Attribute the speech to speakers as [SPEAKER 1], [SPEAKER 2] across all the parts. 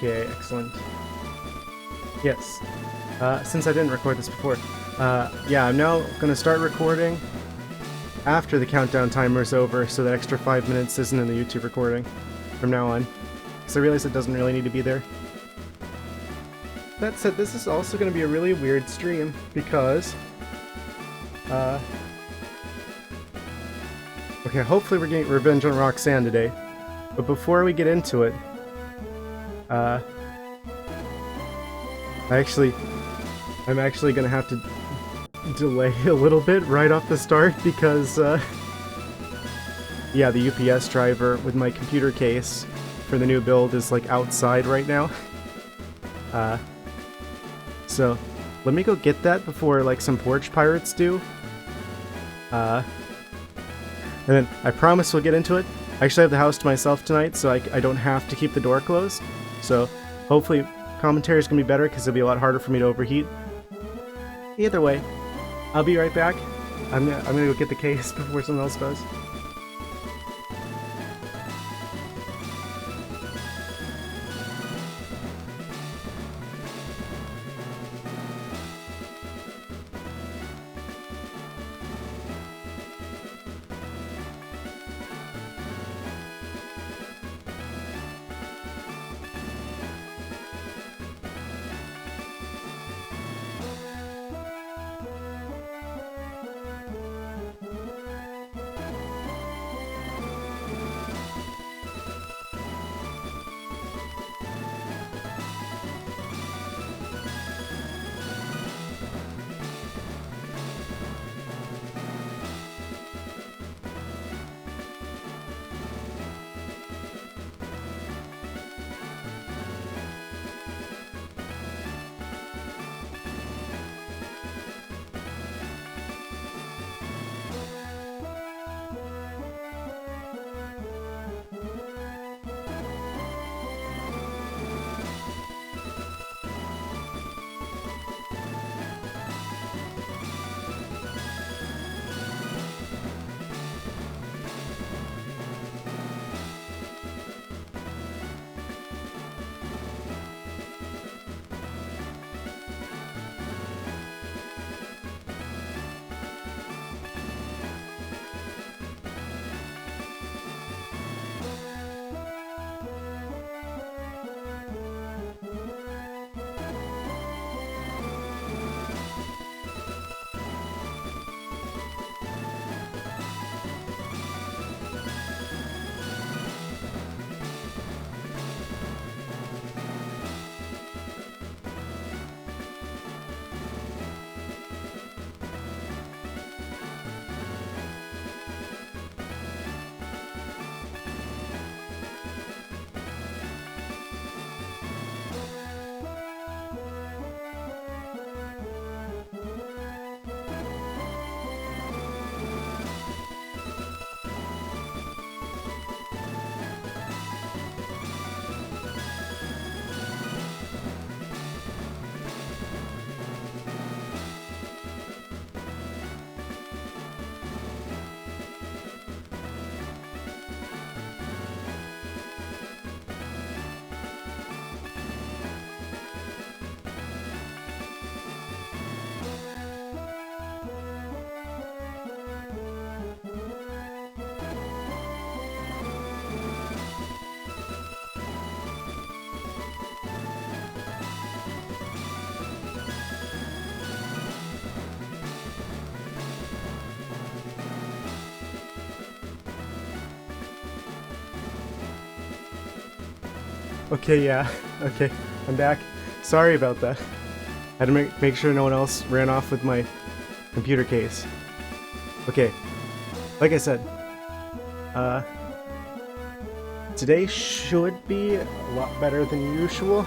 [SPEAKER 1] Okay, excellent. Yes. Since I didn't record this before, yeah, I'm now gonna start recording after the countdown timer is over, so that extra 5 minutes isn't in the YouTube recording from now on. Because I realize it doesn't really need to be there. That said, this is also going to be a really weird stream, because... okay, hopefully we're getting revenge on Roxanne today. But before we get into it... I'm actually going to have to delay a little bit right off the start, because, yeah, the UPS driver with my computer case for the new build is, like, outside right now. So, let me go get that before, like, some porch pirates do. And then, I promise we'll get into it. I actually have the house to myself tonight, so I don't have to keep the door closed. So, hopefully, commentary is going to be better, because it'll be a lot harder for me to overheat. Either way, I'll be right back. I'm gonna go get the case before someone else does. Okay, yeah. Okay, I'm back. Sorry about that. I had to make sure no one else ran off with my computer case. Okay, like I said, today should be a lot better than usual.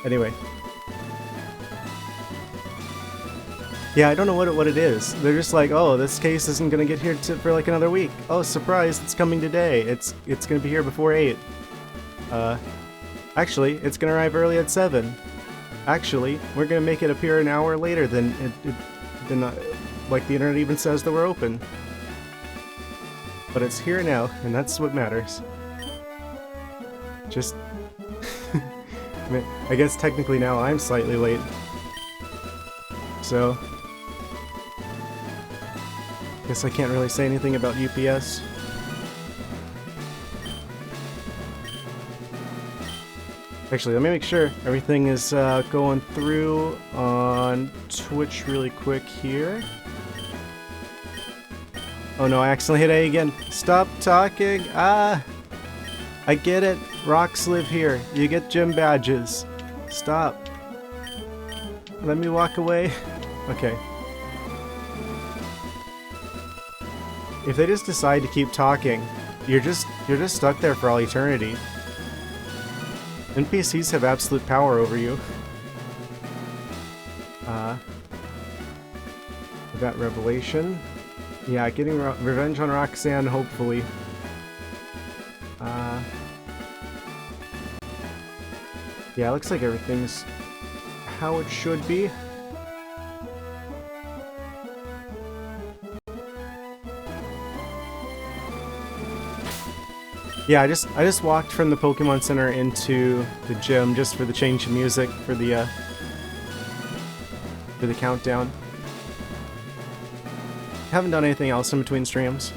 [SPEAKER 1] Anyway. Yeah, I don't know what it is. They're just like, oh, this case isn't gonna get here for like another week. Oh, surprise, it's coming today. It's gonna be here before 8. Actually, it's gonna arrive early at 7. Actually, we're gonna make it appear an hour later than like the internet even says that we're open. But it's here now, and that's what matters. Just... I mean, I guess technically now I'm slightly late. So... guess I can't really say anything about UPS. Actually, let me make sure everything is going through on Twitch really quick here. Oh no, I accidentally hit A again. Stop talking! Ah! I get it. Rocks live here. You get gym badges. Stop. Let me walk away. Okay. If they just decide to keep talking, you're just stuck there for all eternity. NPCs have absolute power over you. That revelation. Yeah, getting revenge on Roxanne, hopefully. Yeah, looks like everything's how it should be. Yeah, I just walked from the Pokemon Center into the gym just for the change of music for the countdown. Haven't done anything else in between streams.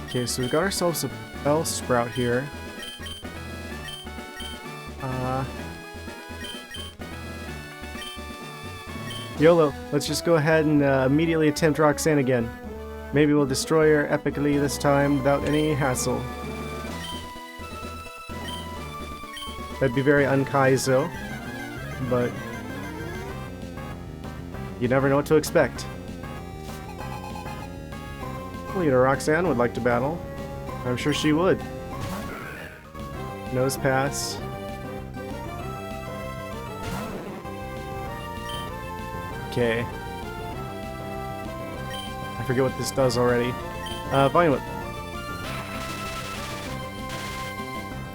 [SPEAKER 1] Okay, so we've got ourselves a Bellsprout here. YOLO, let's just go ahead and immediately attempt Roxanne again. Maybe we'll destroy her epically this time without any hassle. That'd be very un-Kaizo, but you never know what to expect. Leader Roxanne would like to battle. I'm sure she would. Nose pass. Okay. I forget what this does already. Vine Whip.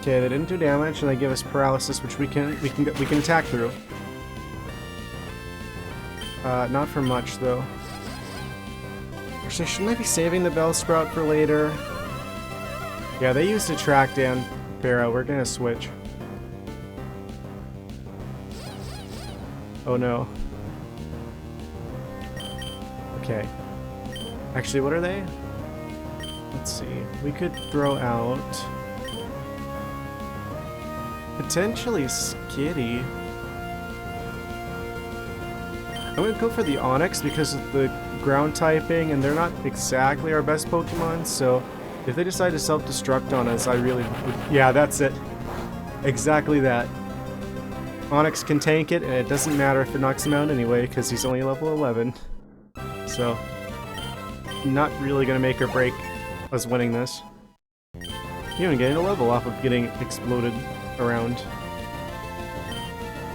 [SPEAKER 1] Okay, they didn't do damage, and they give us paralysis, which we can attack through. Not for much though. Actually, shouldn't I be saving the Bellsprout for later? Yeah, they used Attract and Pharaoh. We're gonna switch. Oh no. Okay. Actually, what are they? Let's see. We could throw out... potentially Skitty. I'm gonna go for the Onix because of the ground typing, and they're not exactly our best Pokemon, so if they decide to self-destruct on us, I really would... Yeah, that's it. Exactly that. Onix can tank it, and it doesn't matter if it knocks him out anyway, because he's only level 11. So... not really gonna make or break us winning this. Even getting a level off of getting exploded around.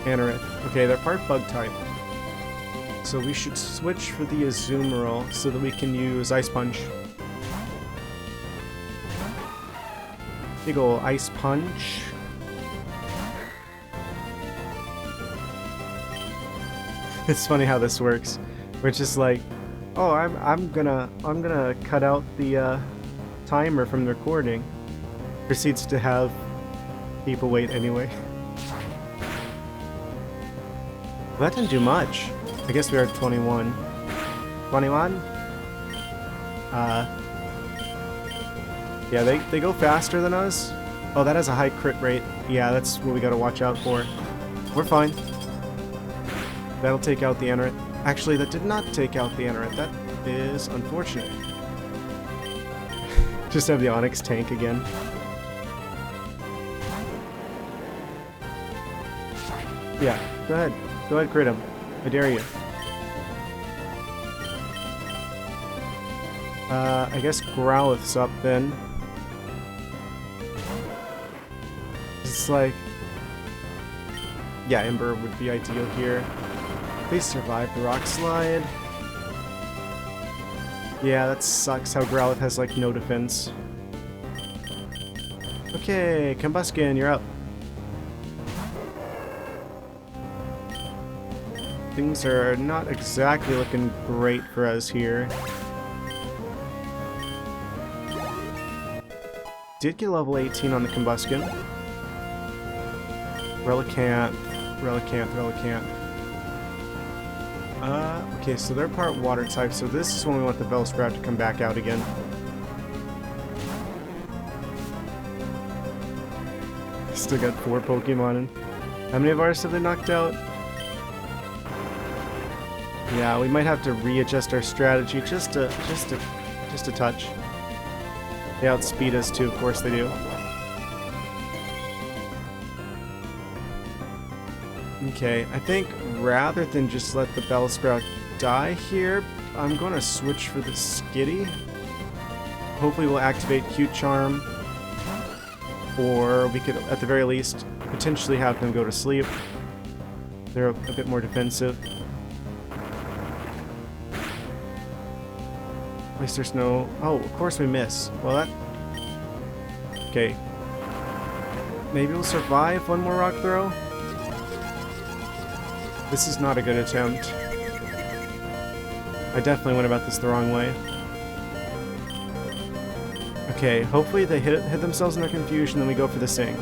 [SPEAKER 1] Anorith. Okay, they're part bug type. So we should switch for the Azumarill so that we can use Ice Punch. Big ol' Ice Punch. It's funny how this works. We're just like, oh, I'm gonna cut out the timer from the recording. Proceeds to have people wait anyway. Well, that didn't do much. I guess we are at 21. 21? Yeah, they go faster than us. Oh, that has a high crit rate. Yeah, that's what we gotta watch out for. We're fine. That'll take out the Anorith. Actually, that did not take out the Anorith. That is unfortunate. Just have the Onix tank again. Yeah, go ahead. Go ahead, crit him. I dare you. I guess Growlithe's up then. It's like... yeah, Ember would be ideal here. They survived the Rock Slide. Yeah, that sucks how Growlithe has like no defense. Okay, Combuskin, you're up. Things are not exactly looking great for us here. did get level 18 on the Combustion. Relicanth. Okay, so they're part water type, so this is when we want the Bellsprout to come back out again. Still got 4 Pokemon in. How many of ours have they knocked out? Yeah, we might have to readjust our strategy just a touch. They outspeed us too, of course they do. Okay, I think rather than just let the Bellsprout die here, I'm gonna switch for the Skitty. Hopefully we'll activate Cute Charm, or we could, at the very least, potentially have them go to sleep. They're a bit more defensive. At least there's no... Oh, of course we miss. Well, that... Okay. Maybe we'll survive one more rock throw? This is not a good attempt. I definitely went about this the wrong way. Okay, hopefully they hit themselves in their confusion, then we go for the Sing.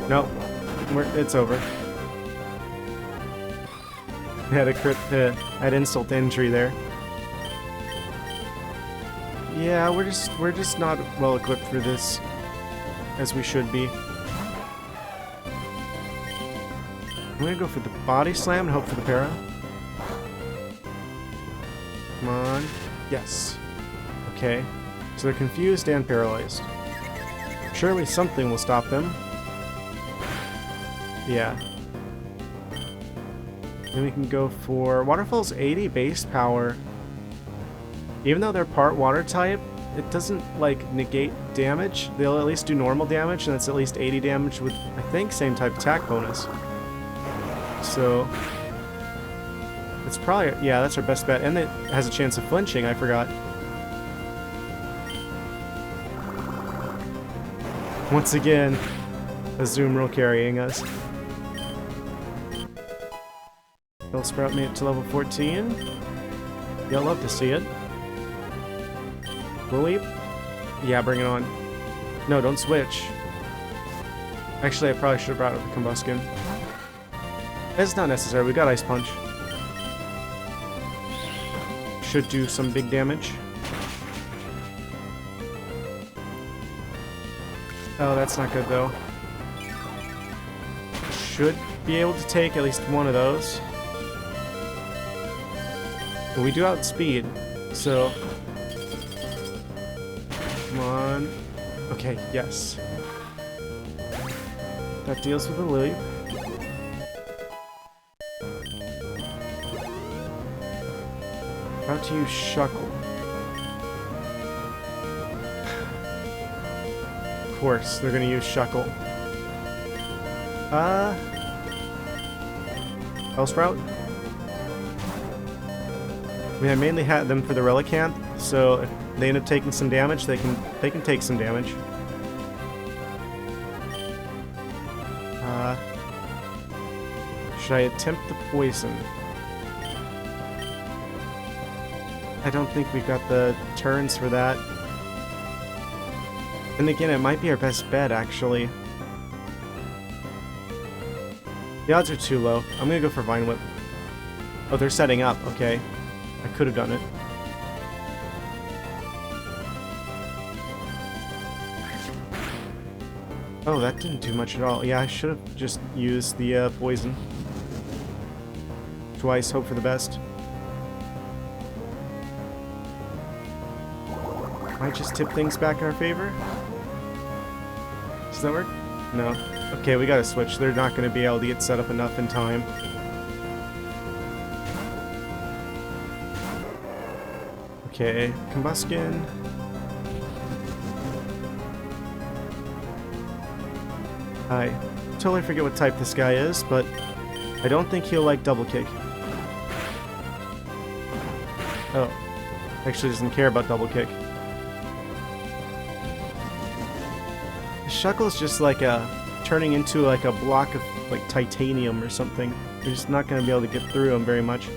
[SPEAKER 1] Nope. It's over. We had a crit at insult injury there. Yeah, we're just not well equipped for this as we should be. I'm gonna go for the Body Slam and hope for the para. Come on. Yes. Okay. So they're confused and paralyzed. Surely something will stop them. Yeah. Then we can go for Waterfall's 80 base power. Even though they're part water type, it doesn't like negate damage. They'll at least do normal damage, and that's at least 80 damage with, I think, same type attack bonus. So it's probably, yeah, that's our best bet. And it has a chance of flinching, I forgot. Once again, Azumarill carrying us. Bellsprout made it to level 14. You'll love to see it. Leap? Yeah, bring it on. No, don't switch. Actually, I probably should have brought up the Combustion. It's not necessary, we got Ice Punch. Should do some big damage. Oh, that's not good though. Should be able to take at least one of those. But we do outspeed, so... Come on. Okay, yes. That deals with the Lily. About to use Shuckle. Of course, they're gonna use Shuckle. Bellsprout? I mean, I mainly had them for the Relicanth, so if they end up taking some damage, they can take some damage. Should I attempt the poison? I don't think we've got the turns for that. And again, it might be our best bet, actually. The odds are too low. I'm gonna go for Vine Whip. Oh, they're setting up. Okay. I could have done it. Oh, that didn't do much at all. Yeah, I should have just used the poison. Twice, hope for the best. Might just tip things back in our favor. Does that work? No. Okay, we gotta switch. They're not gonna be able to get set up enough in time. Okay, Combustion. I totally forget what type this guy is, but I don't think he'll like Double Kick. Oh, actually doesn't care about Double Kick. Shuckle is just like turning into like a block of like titanium or something. We're just not going to be able to get through him very much.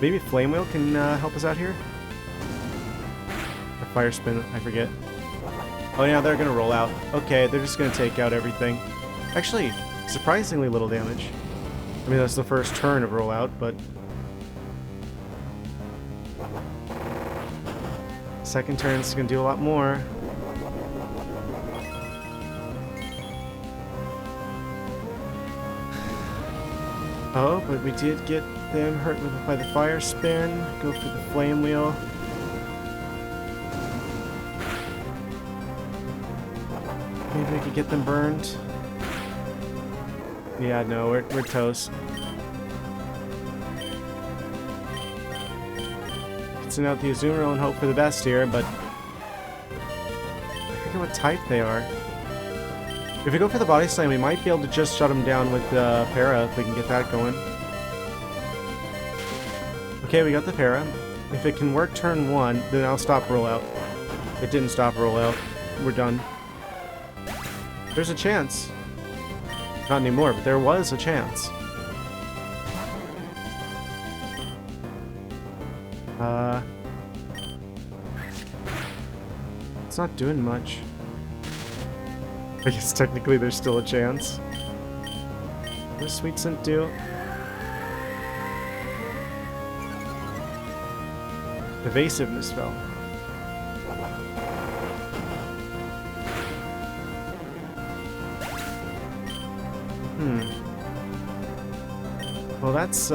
[SPEAKER 1] Maybe Flame Wheel can help us out here? Fire spin, I forget. Oh yeah, they're gonna roll out. Okay, they're just gonna take out everything. Actually, surprisingly little damage. I mean, that's the first turn of rollout, but... second turn's gonna do a lot more. Oh, but we did get them hurt by the fire spin. Go for the flame wheel. Maybe we could get them burned. Yeah, no, we're toast. Send out the Azumarill and hope for the best here, but I forget what type they are. If we go for the body slam, we might be able to just shut them down with the para if we can get that going. Okay, we got the para. If it can work turn 1, then I'll stop rollout. It didn't stop rollout. We're done. There's a chance. Not anymore, but there was a chance. It's not doing much. I guess technically there's still a chance. What does Sweet Scent do? Evasiveness spell. Well, that's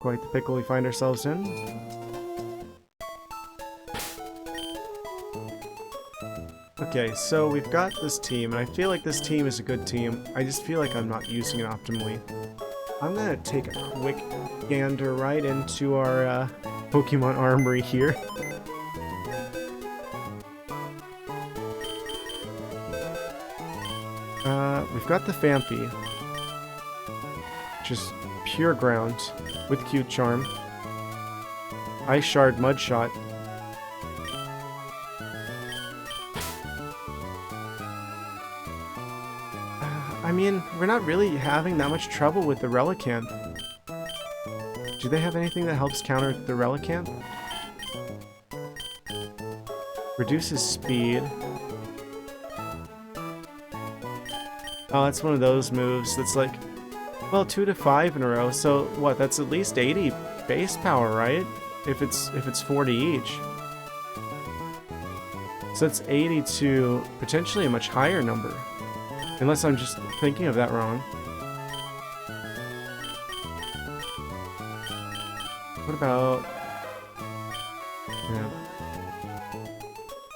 [SPEAKER 1] quite the pickle we find ourselves in. Okay, so we've got this team, and I feel like this team is a good team. I just feel like I'm not using it optimally. I'm gonna take a quick gander right into our Pokemon Armory here. We've got the Phanpy, which is pure ground with Cute Charm. Ice Shard, Mud Shot. I mean, we're not really having that much trouble with the Relicanth. Do they have anything that helps counter the Relicanth? Reduces speed. Oh, that's one of those moves that's like, well, 2 to 5 in a row, so what, that's at least 80 base power, right? If it's 40 each. So that's 80 to potentially a much higher number. Unless I'm just thinking of that wrong. What about... yeah.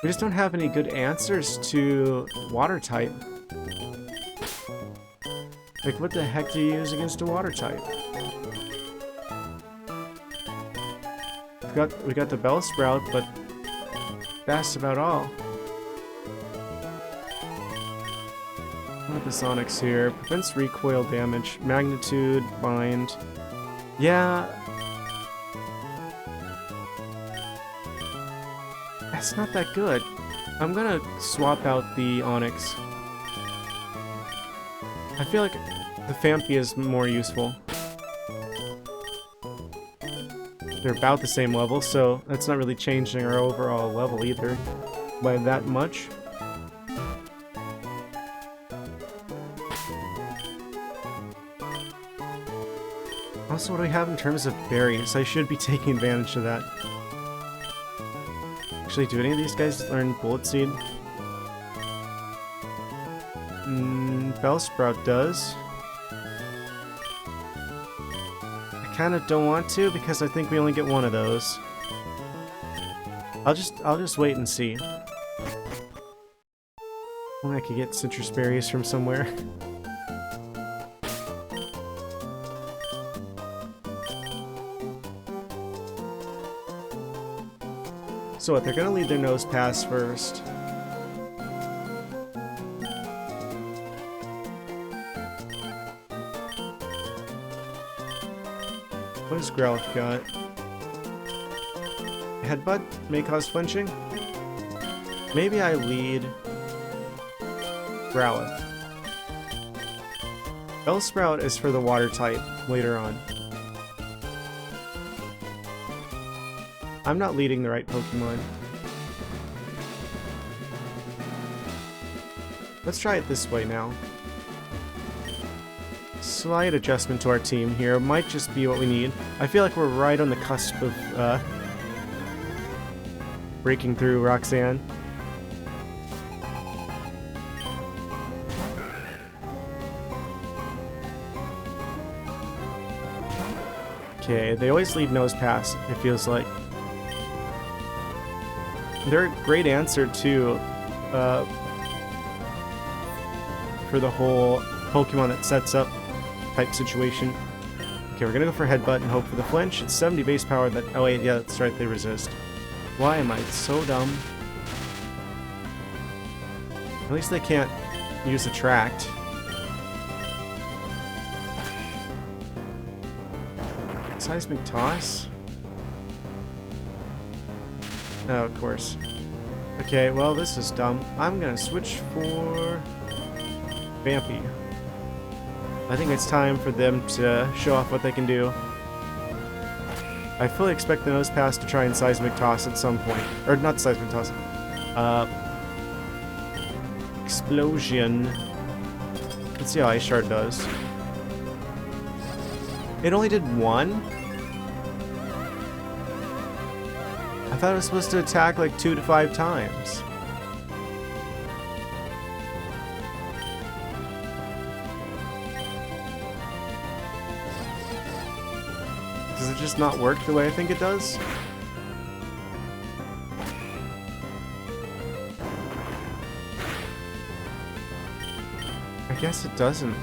[SPEAKER 1] We just don't have any good answers to water type. Like, what the heck do you use against a water type? We got the Bellsprout, but that's about all. What are the Sonics here? Prevents recoil damage, magnitude, bind. Yeah. That's not that good. I'm gonna swap out the Onyx. I feel like the Phanpy is more useful. They're about the same level, so that's not really changing our overall level either by that much. Also, what do we have in terms of berries? I should be taking advantage of that. Actually, do any of these guys learn Bullet Seed? Bellsprout does. I kind of don't want to because I think we only get one of those. I'll just wait and see. I could get citrus berries from somewhere. So what, they're gonna lead their nose pass first. What does Growlithe got? Headbutt may cause flinching? Maybe I lead Growlithe. Bellsprout is for the water type later on. I'm not leading the right Pokemon. Let's try it this way now. Slight adjustment to our team here. Might just be what we need. I feel like we're right on the cusp of breaking through Roxanne. Okay, they always lead Nose Pass, it feels like. They're a great answer, too, for the whole Pokemon that sets up type situation. Okay, we're gonna go for Headbutt and hope for the flinch. It's 70 base power that... Oh wait, yeah, that's right, they resist. Why am I so dumb? At least they can't use Attract. Seismic Toss? Oh, of course. Okay, well, this is dumb. I'm gonna switch for Vampy. I think it's time for them to show off what they can do. I fully expect the Nose Pass to try and Seismic Toss at some point. Or not Seismic Toss. Explosion. Let's see how Ice Shard does. It only did one? I thought it was supposed to attack like 2 to 5 times. Does it just not work the way I think it does? I guess it doesn't.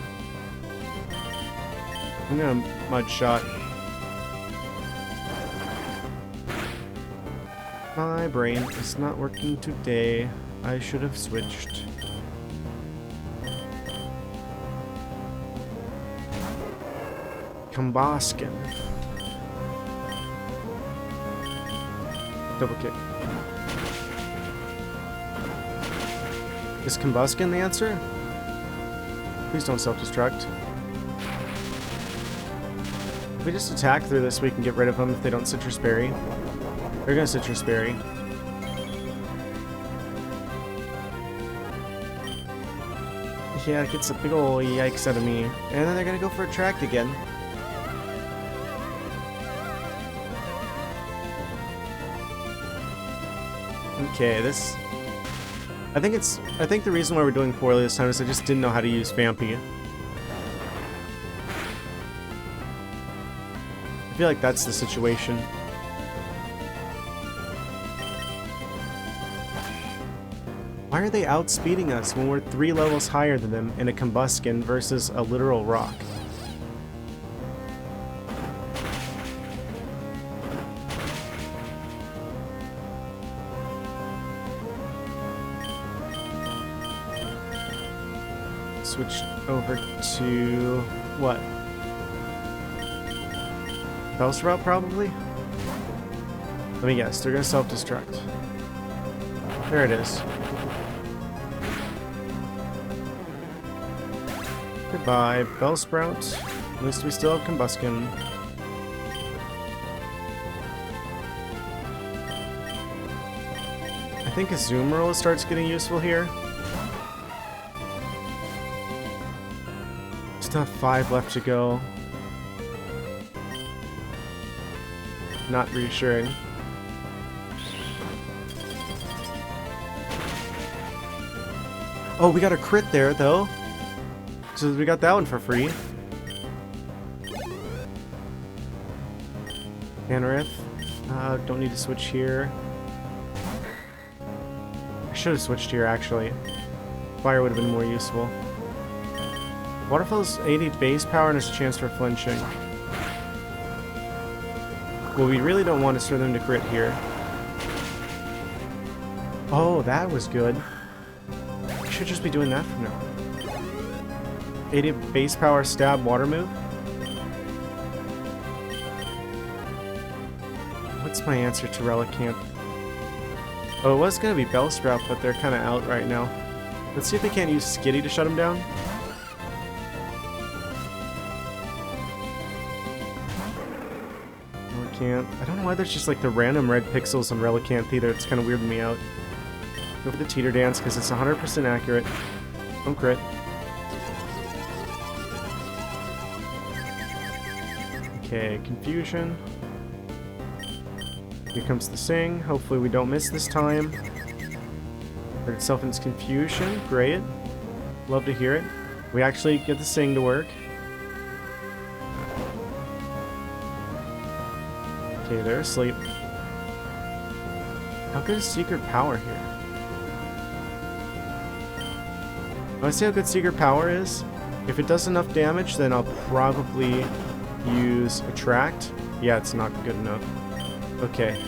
[SPEAKER 1] I'm gonna Mud Shot. My brain is not working today. I should have switched. Comboskin. Double kick. Is Combuskin the answer? Please don't self-destruct. If we just attack through this, we can get rid of them if they don't Citrus Berry. They're gonna Citrus Berry. Yeah, it gets a big ol' yikes out of me. And then they're gonna go for Attract again. Okay, this... I think the reason why we're doing poorly this time is I just didn't know how to use Vampy. I feel like that's the situation. Why are they outspeeding us when we're 3 levels higher than them in a Combuskin versus a literal rock? Switch over to... what? Bellsprout, probably? Let me guess, they're gonna self-destruct. There it is. Goodbye, Bellsprout. At least we still have Combuskin. I think Azumarill starts getting useful here. Still have 5 left to go. Not reassuring. Oh, we got a crit there, though. So we got that one for free. Anorith. Don't need to switch here. I should have switched here, actually. Fire would have been more useful. Waterfall's 80 base power and has a chance for flinching. Well, we really don't want to stir them to crit here. Oh, that was good. We should just be doing that from now. 80 base power stab water move. What's my answer to Relicanth? Oh, it was going to be Bellsprout, but they're kind of out right now. Let's see if they can't use Skitty to shut him down. Relicanth. I don't know why there's just like the random red pixels on Relicanth either. It's kind of weirding me out. Go for the Teeter Dance because it's 100% accurate. Don't crit. Okay, Confusion. Here comes the Sing. Hopefully we don't miss this time. Hurt itself in its confusion. Great. Love to hear it. We actually get the Sing to work. Okay, they're asleep. How good is Secret Power here? Want to see how good Secret Power is? If it does enough damage, then I'll probably use Attract. Yeah, it's not good enough. Okay.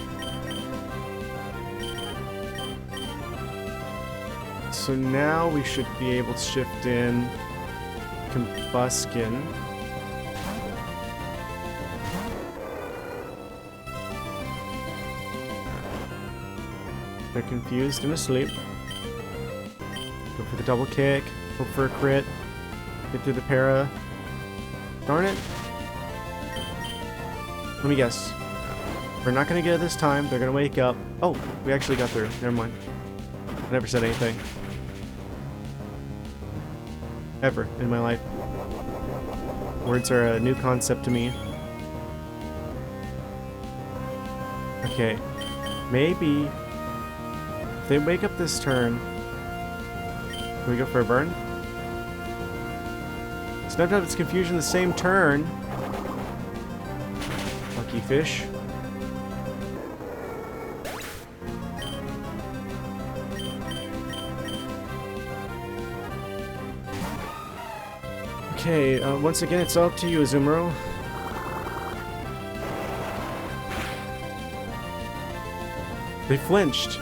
[SPEAKER 1] So now we should be able to shift in Combuskin. They're confused and asleep. Go for the double kick. Hope for a crit. Get through the para. Darn it. Let me guess. We're not gonna get it this time. They're gonna wake up. Oh, we actually got through. Never mind. I never said anything. Ever in my life. Words are a new concept to me. Okay. Maybe if they wake up this turn, can we go for a burn? Snapped out its confusion the same turn. Lucky fish. Okay, once again, it's up to you, Azumarill. They flinched.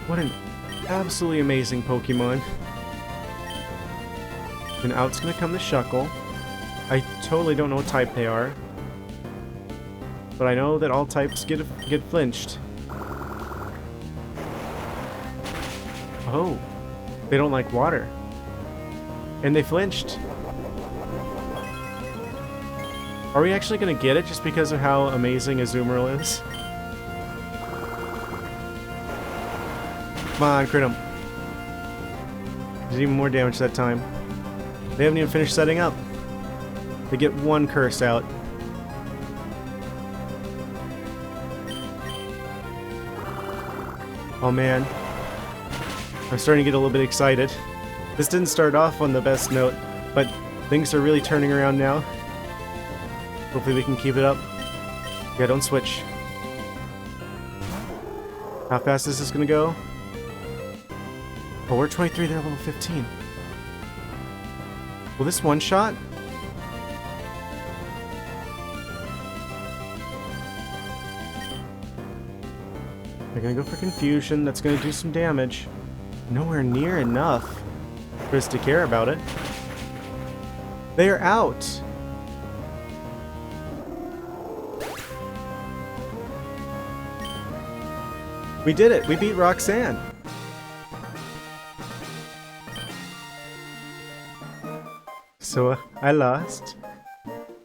[SPEAKER 1] What an absolutely amazing Pokemon. And out's gonna come the Shuckle. I totally don't know what type they are. But I know that all types get flinched. Oh. They don't like water. And they flinched. Are we actually gonna get it just because of how amazing Azumarill is? Come on, crit him. There's even more damage that time. They haven't even finished setting up. They get one curse out. Oh man. I'm starting to get a little bit excited. This didn't start off on the best note, but things are really turning around now. Hopefully we can keep it up. Yeah, don't switch. How fast is this gonna go? Oh, we're 23, they're level 15. Will this one shot? They're gonna go for confusion, that's gonna do some damage. Nowhere near enough for us to care about it. They are out! We did it! We beat Roxanne! So I lost.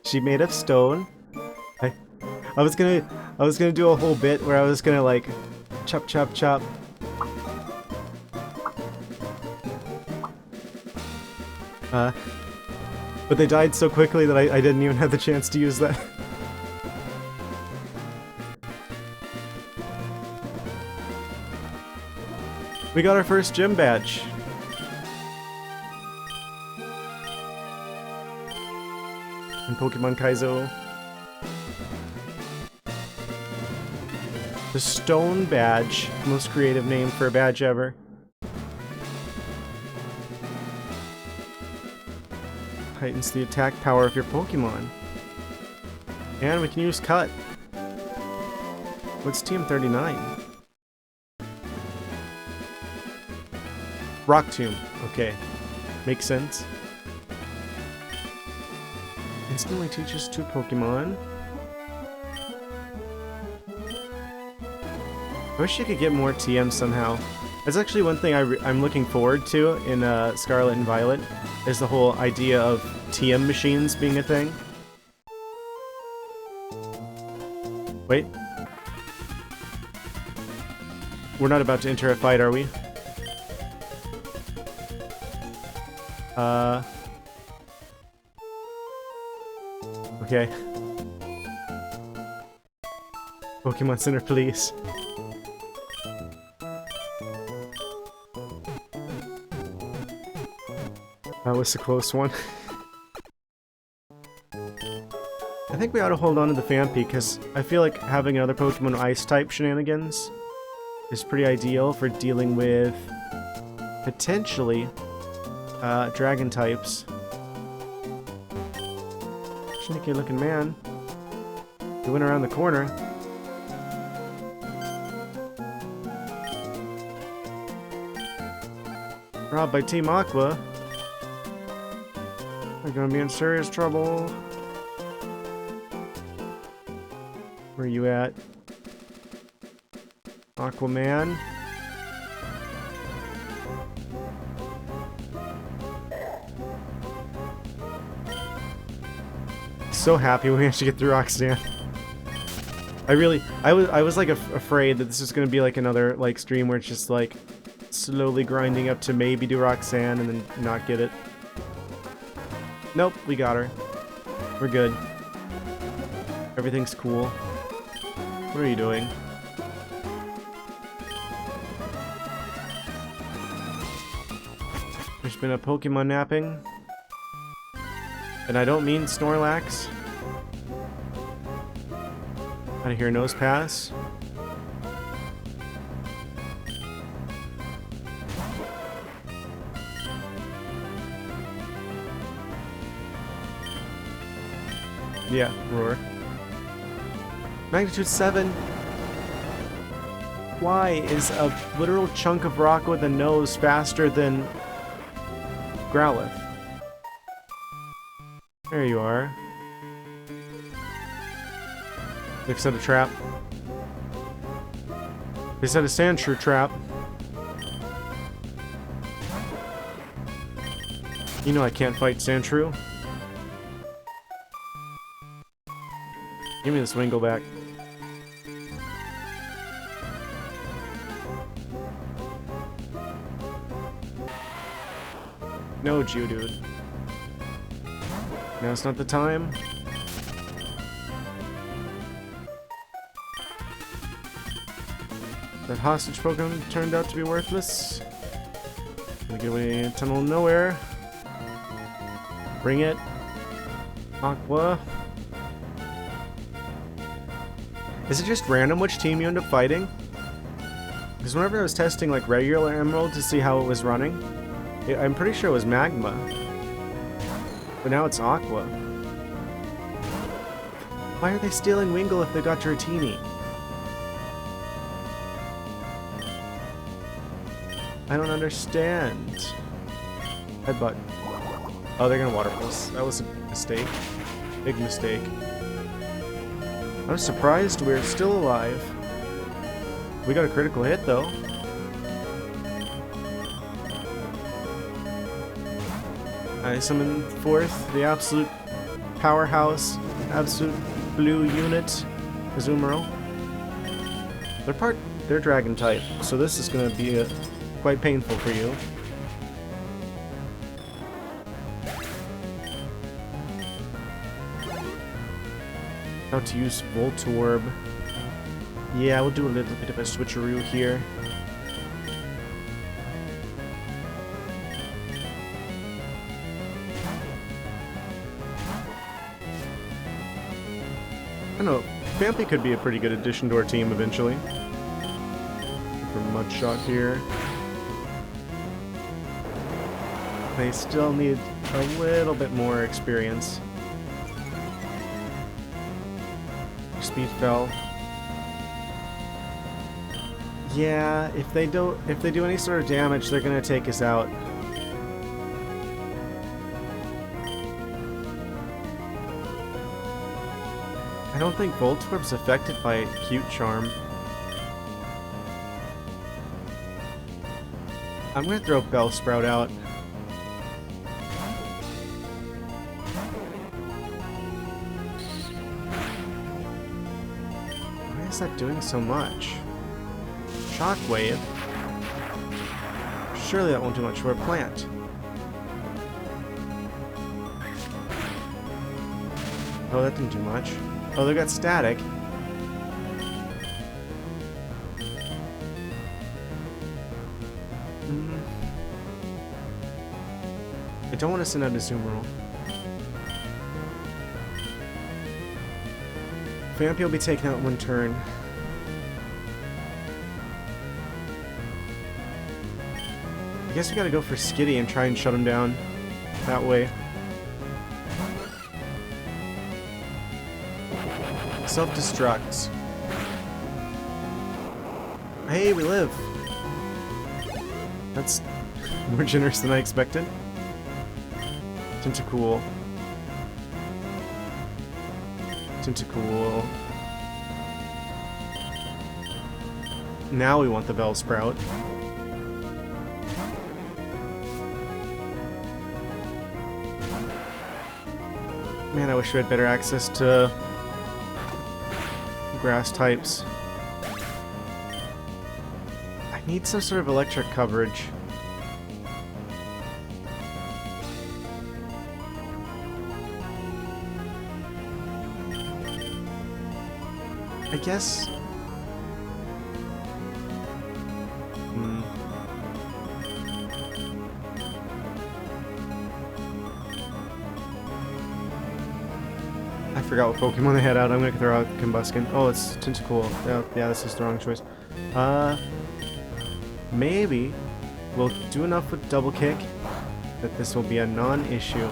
[SPEAKER 1] She made of stone. I was gonna do a whole bit where I was gonna like chop chop chop. But they died so quickly that I didn't even have the chance to use that. We got our first gym badge. In Pokemon Kaizo. The Stone Badge. Most creative name for a badge ever. Heightens the attack power of your Pokemon. And we can use Cut. What's TM39? Rock Tomb. Okay. Makes sense. Instantly teaches 2 Pokemon. I wish you could get more TM somehow. That's actually one thing I'm looking forward to in Scarlet and Violet, is the whole idea of TM machines being a thing. Wait. We're not about to enter a fight, are we? Okay. Pokemon Center, please. That was a close one. I think we ought to hold on to the Phanpy, because I feel like having another Pokemon Ice-type shenanigans is pretty ideal for dealing with, potentially, Dragon types. Sneaky looking man. He went around the corner. Robbed by Team Aqua. They're gonna be in serious trouble. Where are you at? Aquaman? So happy we managed to get through Roxanne. I was like afraid that this was gonna be like another like stream where it's just like slowly grinding up to maybe do Roxanne and then not get it. Nope, we got her. We're good. Everything's cool. What are you doing? There's been a Pokemon napping. And I don't mean Snorlax. Out of here, Nose Pass. Yeah, roar. Magnitude 7. Why is a literal chunk of rock with a nose faster than Growlithe? There you are. They've set a trap. They set a Sandshrew trap. You know I can't fight Sandshrew. Give me this Wingle back. No, Geodude. Now it's not the time. That hostage Pokemon turned out to be worthless. Gonna get away in Tunnel of Nowhere. Bring it. Aqua. Is it just random which team you end up fighting? Because whenever I was testing like regular Emerald to see how it was running, I'm pretty sure it was Magma. But now it's Aqua. Why are they stealing Wingull if they got Dratini? I don't understand. Headbutt. Oh, they're gonna Water Pulse. That was a mistake. Big mistake. I was surprised we're still alive. We got a critical hit though. I summon forth the absolute powerhouse, absolute blue unit, Azumarill. They're Dragon type, so this is gonna be quite painful for you. How to use Voltorb. Yeah, we'll do a little bit of a switcheroo here. I don't know, Phanpy could be a pretty good addition to our team eventually. For Mudshot here. They still need a little bit more experience. Speed fell. Yeah, if they do any sort of damage, they're gonna take us out. I don't think Voltorb's affected by Cute Charm. I'm gonna throw Bellsprout out. Why is that doing so much? Shockwave? Surely that won't do much for a plant. Oh, that didn't do much. Oh, they got static. I don't want to send out Azumarill. Vampy will be taken out one turn. I guess we gotta go for Skitty and try and shut him down that way. Self-destruct. Hey, we live! That's more generous than I expected. Tentacool. Tentacool. Now we want the Bellsprout. Man, I wish we had better access to grass types. I need some sort of electric coverage. I guess... I forgot what Pokemon they had out. I'm gonna throw out Combuskin. Oh, it's Tentacool. Yeah, this is the wrong choice. Maybe we'll do enough with Double Kick that this will be a non-issue.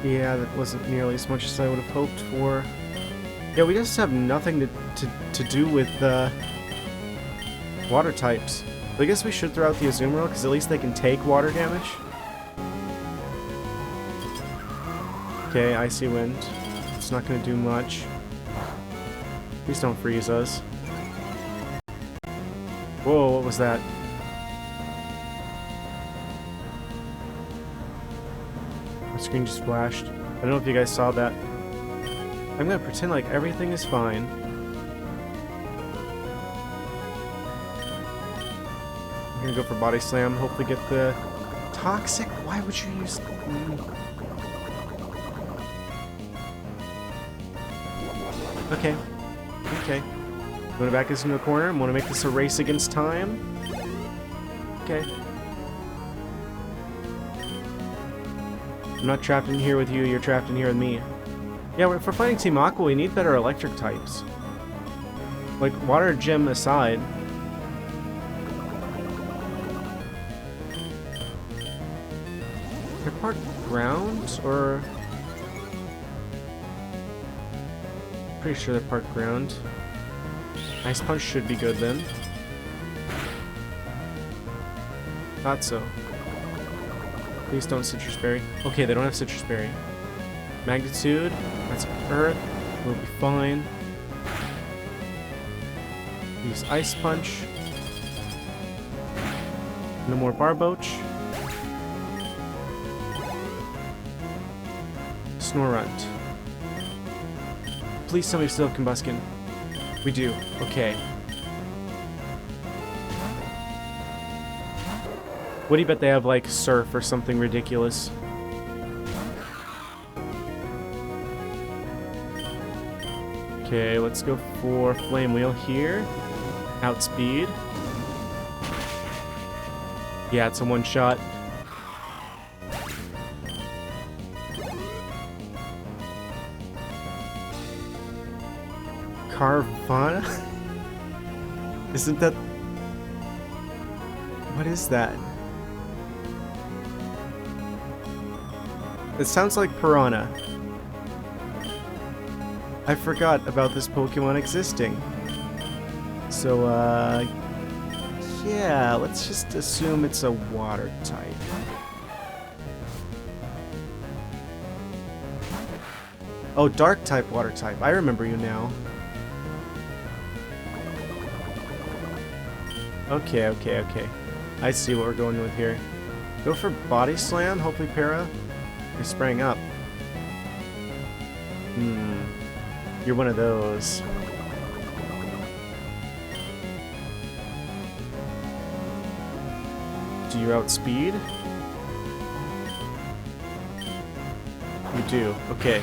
[SPEAKER 1] Yeah, that wasn't nearly as much as I would have hoped for. Yeah, we just have nothing to do with water types. But I guess we should throw out the Azumarill, because at least they can take water damage. Okay, Icy Wind. It's not going to do much. Please don't freeze us. Whoa, what was that? My screen just flashed. I don't know if you guys saw that. I'm going to pretend like everything is fine. I'm going to go for Body Slam, hopefully get the Toxic. Why would you use... Okay. Okay. Going to back this into a corner. I want to make this a race against time. Okay. I'm not trapped in here with you, you're trapped in here with me. Yeah, for fighting Team Aqua, we need better electric types. Like, Water Gym aside. They're part ground, or... Pretty sure they're part ground. Ice Punch should be good then. Thought so. Please don't Citrus Berry. Okay, they don't have Citrus Berry. Magnitude. That's Earth. We'll be fine. Use Ice Punch. No more Barboach. Snorunt. Please tell me we still have Combuskin. We do. Okay. What do you bet they have, like, Surf or something ridiculous? Okay, let's go for Flame Wheel here. Outspeed. Yeah, it's a one-shot. Carvana? Isn't that... What is that? It sounds like Piranha. I forgot about this Pokemon existing. So, yeah, let's just assume it's a water type. Oh, dark type, water type. I remember you now. Okay, okay, okay. I see what we're going with here. Go for body slam, hopefully para. You're spraying up. You're one of those. Do you outspeed? You do. Okay.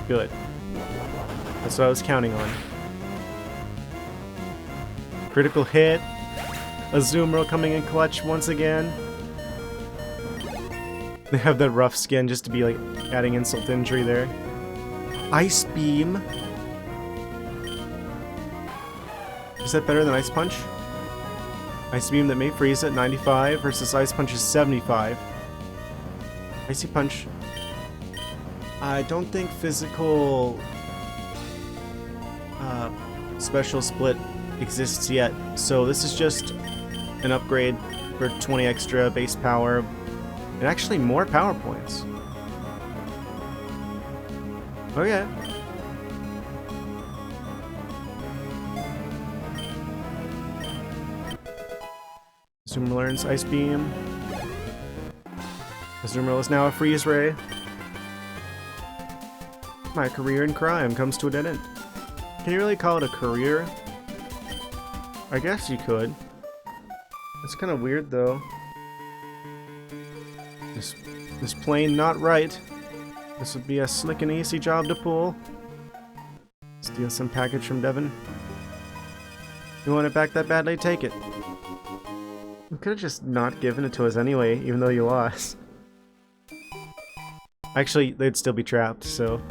[SPEAKER 1] Good. That's what I was counting on. Critical hit. Azumarill coming in clutch once again. They have that rough skin just to be like adding insult to injury there. Ice Beam. Is that better than Ice Punch? Ice Beam that may freeze at 95 versus Ice Punch is 75. Icy Punch. I don't think physical special split exists yet, so this is just an upgrade for 20 extra base power and actually more power points. Okay. Azumarill learns Ice Beam. Azumarill is now a Freeze Ray. My career in crime comes to a dead end. Can you really call it a career? I guess you could. It's kind of weird though. This plane not right. This would be a slick and easy job to pull. Steal some package from Devon. You want it back that badly? Take it. You could have just not given it to us anyway, even though you lost. Actually, they'd still be trapped, so...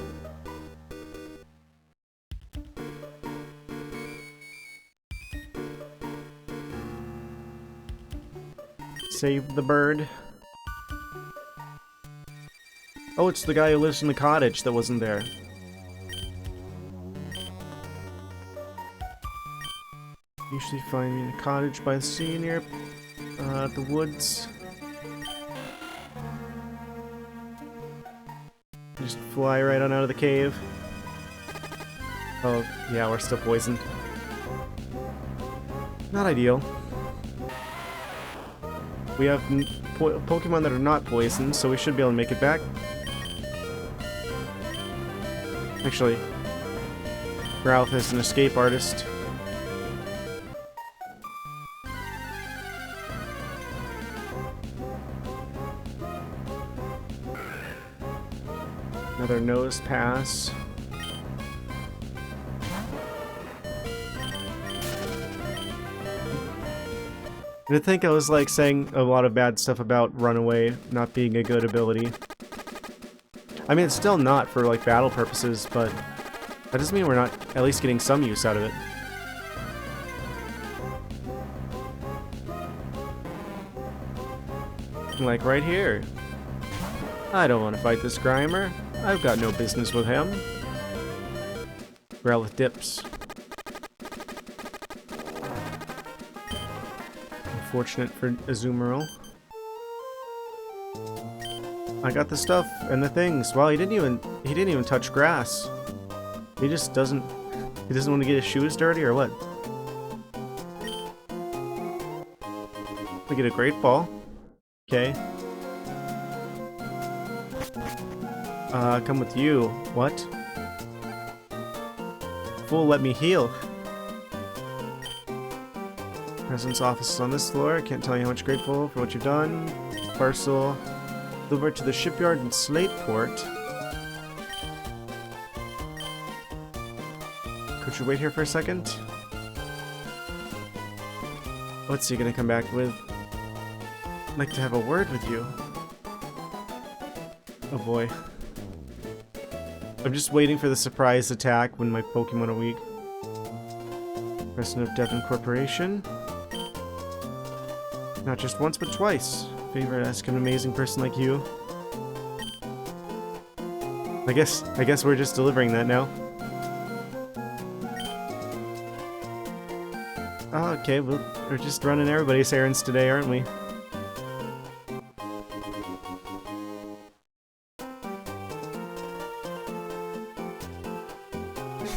[SPEAKER 1] Save the bird. Oh, it's the guy who lives in the cottage that wasn't there. Usually find me in a cottage by the sea near the woods. Just fly right on out of the cave. Oh, yeah, we're still poisoned. Not ideal. We have Pokemon that are not poisoned, so we should be able to make it back. Actually, Ralph is an escape artist. Another nose pass. I think I was like saying a lot of bad stuff about Runaway not being a good ability. I mean, it's still not for like battle purposes, but that doesn't mean we're not at least getting some use out of it. Like right here. I don't want to fight this Grimer. I've got no business with him. Growlithe dips. Unfortunate for Azumarill. I got the stuff and the things. Wow, he didn't even touch grass. He just doesn't want to get his shoes dirty or what? We get a Great Ball. Okay. Come with you. What? Fool, let me heal. President's office is on this floor. I can't tell you how much grateful for what you've done. Parcel. Delivered to the shipyard in Slateport. Could you wait here for a second? What's he gonna come back with? I'd like to have a word with you. Oh boy. I'm just waiting for the surprise attack when my Pokemon are weak. President of Devon Corporation. Not just once, but twice. Favorite ask an amazing person like you. I guess we're just delivering that now. Oh, okay, well, we're just running everybody's errands today, aren't we?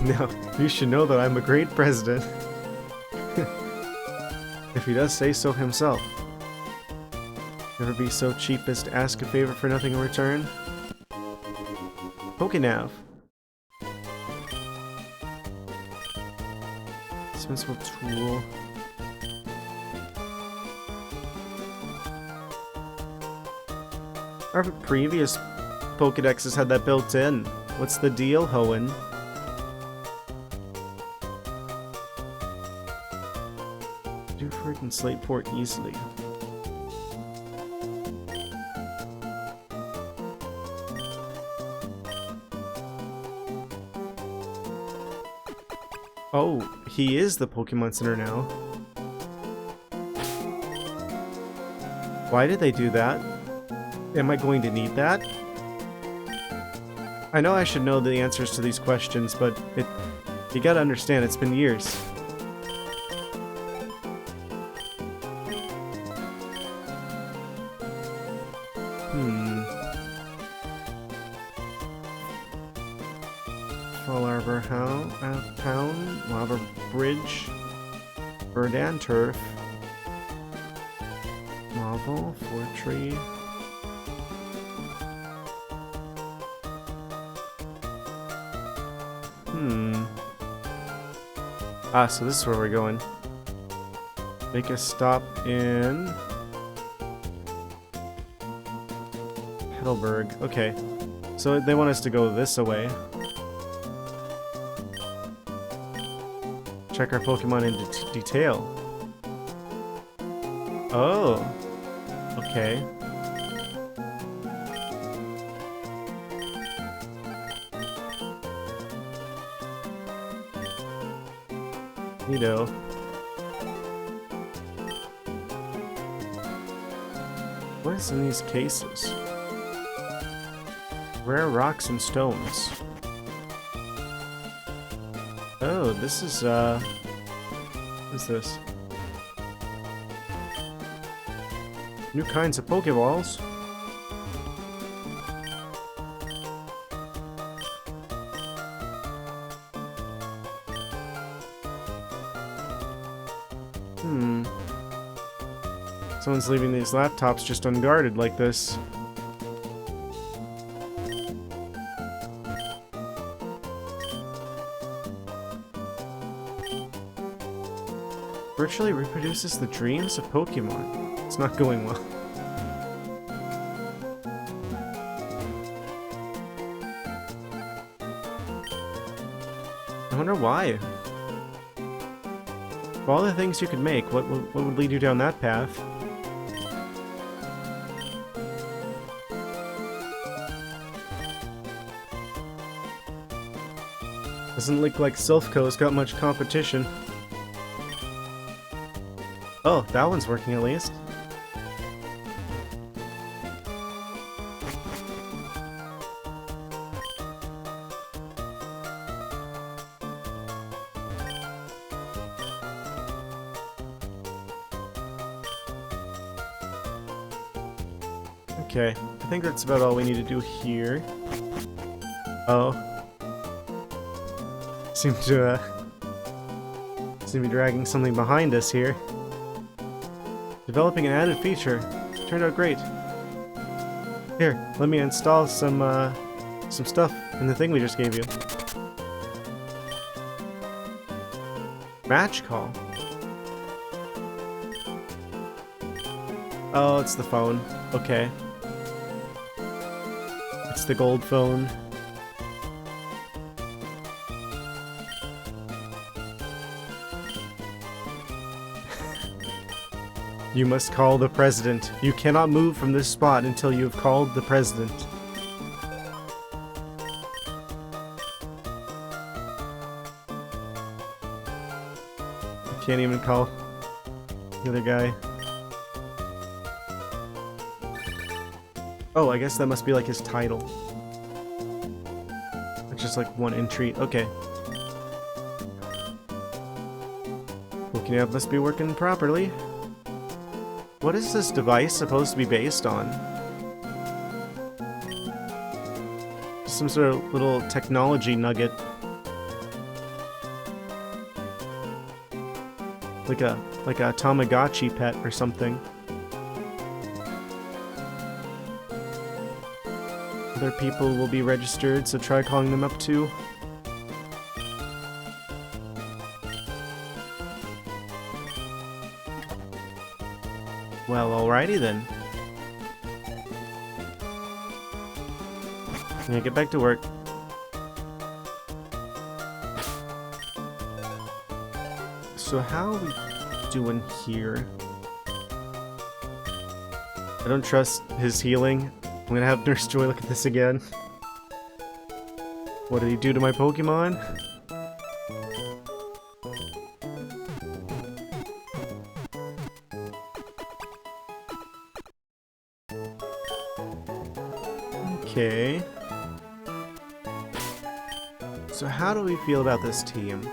[SPEAKER 1] Now, you should know that I'm a great president. If he does say so himself. Never be so cheap as to ask a favor for nothing in return. Pokenav. Dispensable tool. Our previous Pokedexes had that built in. What's the deal, Hoenn? Dewford and Slateport easily. Oh, he is the Pokemon Center now. Why did they do that? Am I going to need that? I know I should know the answers to these questions, but you gotta understand, it's been years. Fall Arbor Town, Lava Bridge, Verdan Turf, Marvel, Fortree. Ah, so this is where we're going. Make a stop in Heidelberg. Okay. So they want us to go this away. Check our Pokemon in detail. Oh. Okay. Neato. What is in these cases? Rare rocks and stones. Oh, this is, what's this? New kinds of Pokeballs. Someone's leaving these laptops just unguarded like this. Virtually reproduces the dreams of Pokemon. It's not going well. I wonder why. Of all the things you could make, what would lead you down that path? Doesn't look like Silphco's got much competition. Oh, that one's working at least. Okay, I think that's about all we need to do here. Oh. Seem to be dragging something behind us here. Developing an added feature. Turned out great. Here, let me install some stuff in the thing we just gave you. Match call. Oh, it's the phone. Okay. It's the gold phone. You must call the president. You cannot move from this spot until you have called the president. I can't even call the other guy. Oh, I guess that must be like his title. It's just like one entry. Okay. Pokénav must be working properly. What is this device supposed to be based on? Some sort of little technology nugget. like a Tamagotchi pet or something. Other people will be registered, so try calling them up too. Well, alrighty then. Yeah, get back to work. So how are we doing here? I don't trust his healing. I'm gonna have Nurse Joy look at this again. What did he do to my Pokemon? Okay. So how do we feel about this team?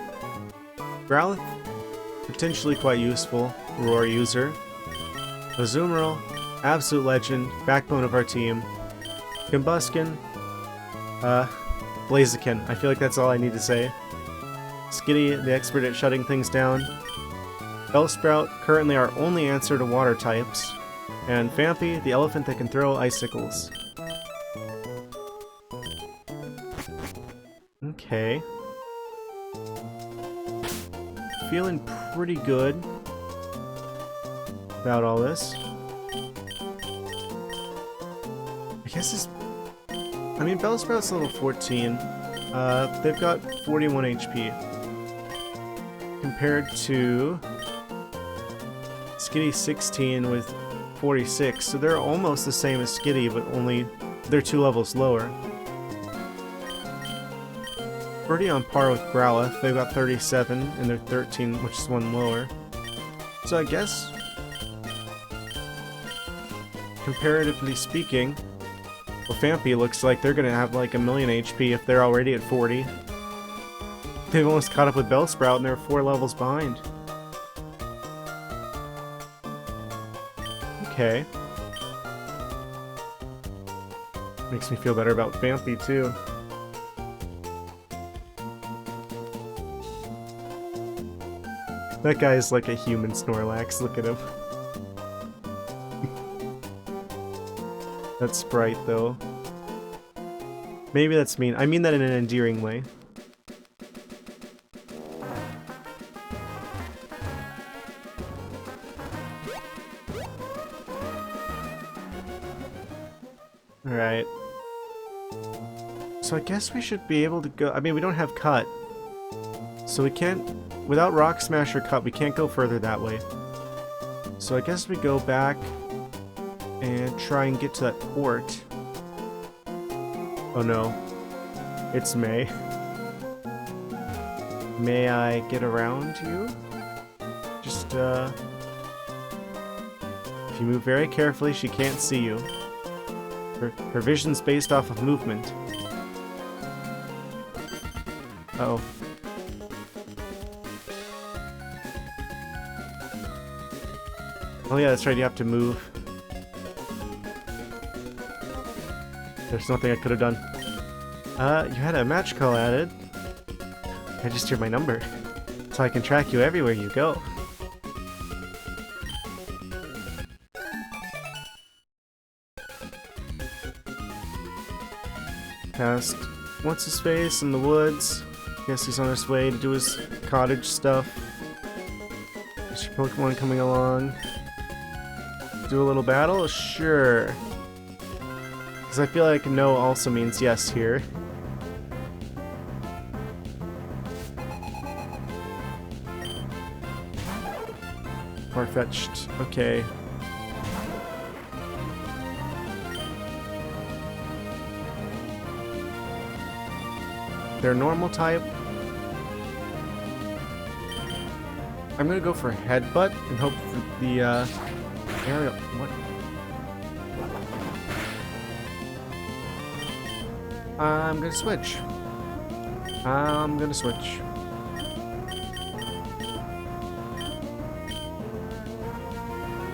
[SPEAKER 1] Growlithe, potentially quite useful. Roar user. Azumarill, absolute legend, backbone of our team. Combuskin, Blaziken. I feel like that's all I need to say. Skitty, the expert at shutting things down. Bellsprout, currently our only answer to water types. And Vampy, the elephant that can throw icicles. Okay. Feeling pretty good about all this. I guess this... I mean, Bellsprout's level 14. They've got 41 HP. Compared to Skitty 16 with 46. So they're almost the same as Skitty, but only they're 2 levels lower. Pretty on par with Growlithe. They've got 37 and they're 13, which is 1 lower. So I guess, comparatively speaking, well, Vampy looks like they're gonna have like 1,000,000 HP if they're already at 40. They've almost caught up with Bellsprout and they're 4 levels behind. Okay. Makes me feel better about Vampy too. That guy is like a human Snorlax, look at him. That's Sprite, though. Maybe that's mean. I mean that in an endearing way. Alright. So I guess we should be able to go... I mean, we don't have Cut. So we can't... Without Rock Smash or Cut, we can't go further that way. So I guess we go back and try and get to that port. Oh no. It's May. May I get around you? Just, if you move very carefully, she can't see you. Her vision's based off of movement. Uh-oh. Oh yeah, that's right, you have to move. There's nothing I could have done. You had a match call added. Register my number, so I can track you everywhere you go. Past what's-his-face in the woods. Guess he's on his way to do his cottage stuff. Is your Pokemon coming along? Do a little battle? Sure. Because I feel like no also means yes here. Far-fetched. Okay. They're normal type. I'm gonna go for Headbutt and hope for the aerial. What? I'm gonna switch. I'm gonna switch.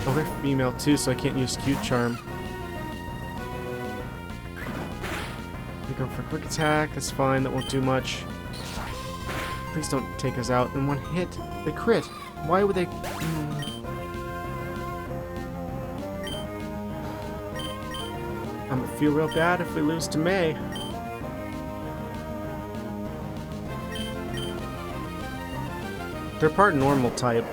[SPEAKER 1] Oh, they're female too, so I can't use Cute Charm. We go for Quick Attack. That's fine. That won't do much. Please don't take us out in one hit. The crit. Why would they... I'm gonna feel real bad if we lose to May. They're part normal type.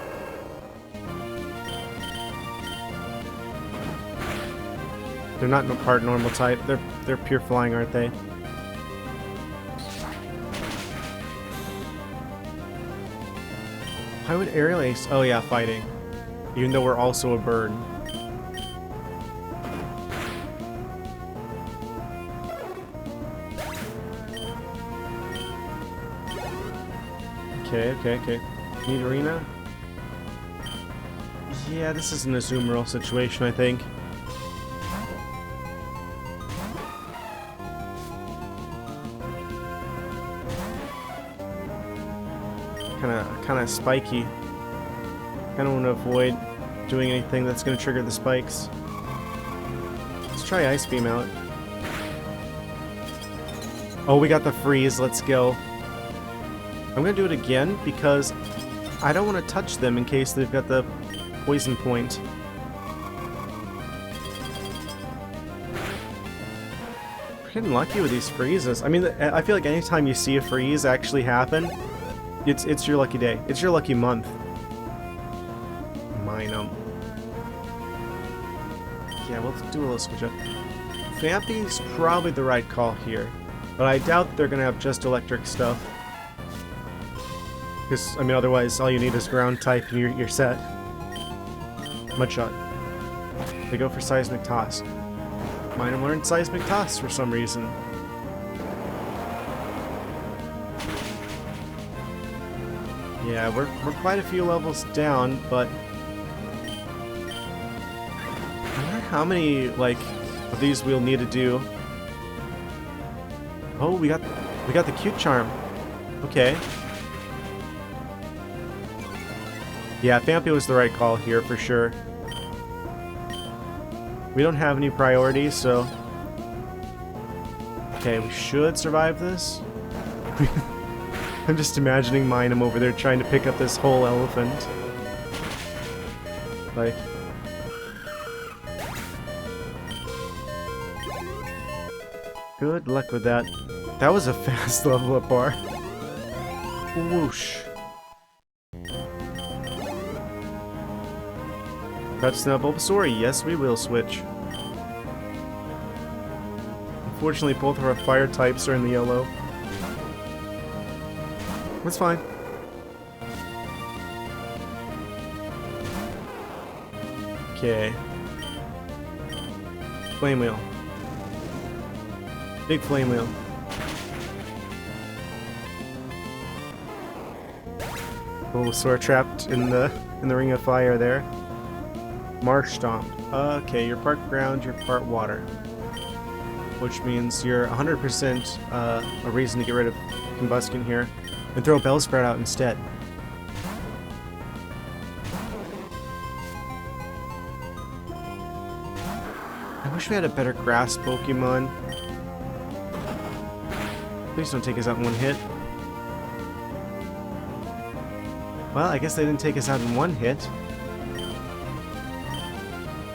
[SPEAKER 1] They're not part normal type. They're pure flying, aren't they? Why would Aerial Ace? Oh yeah, fighting. Even though we're also a bird. Okay. Need arena? Yeah, this is an Azumarill situation, I think. Kinda spiky. Kinda want to avoid doing anything that's gonna trigger the spikes. Let's try Ice Beam out. Oh, we got the freeze, let's go. I'm gonna do it again because I don't want to touch them in case they've got the poison point. We're getting lucky with these freezes. I mean, I feel like anytime you see a freeze actually happen, it's your lucky day. It's your lucky month. Mine them. Yeah, we'll do a little switch up. Vampy's probably the right call here, but I doubt they're gonna have just electric stuff. Because, I mean, otherwise all you need is ground type and you're set. Mudshot. They go for Seismic Toss. Mine learned Seismic Toss for some reason. Yeah, we're quite a few levels down, but I wonder how many, like, of these we'll need to do. Oh, we got the cute charm. Okay. Yeah, Vampy was the right call here for sure. We don't have any priorities, so... Okay, we should survive this. I'm just imagining Minum over there trying to pick up this whole elephant. Like... Good luck with that. That was a fast level up bar. Whoosh. Touchdown Bulbasaur, yes we will switch. Unfortunately both of our fire types are in the yellow. That's fine. Okay. Flame Wheel. Big Flame Wheel. Bulbasaur trapped in the ring of fire there. Marsh Stomp. Okay, you're part ground, you're part water. Which means you're 100% a reason to get rid of Combustion here. And throw Bellsprout out instead. I wish we had a better grass Pokemon. Please don't take us out in one hit. Well, I guess they didn't take us out in one hit.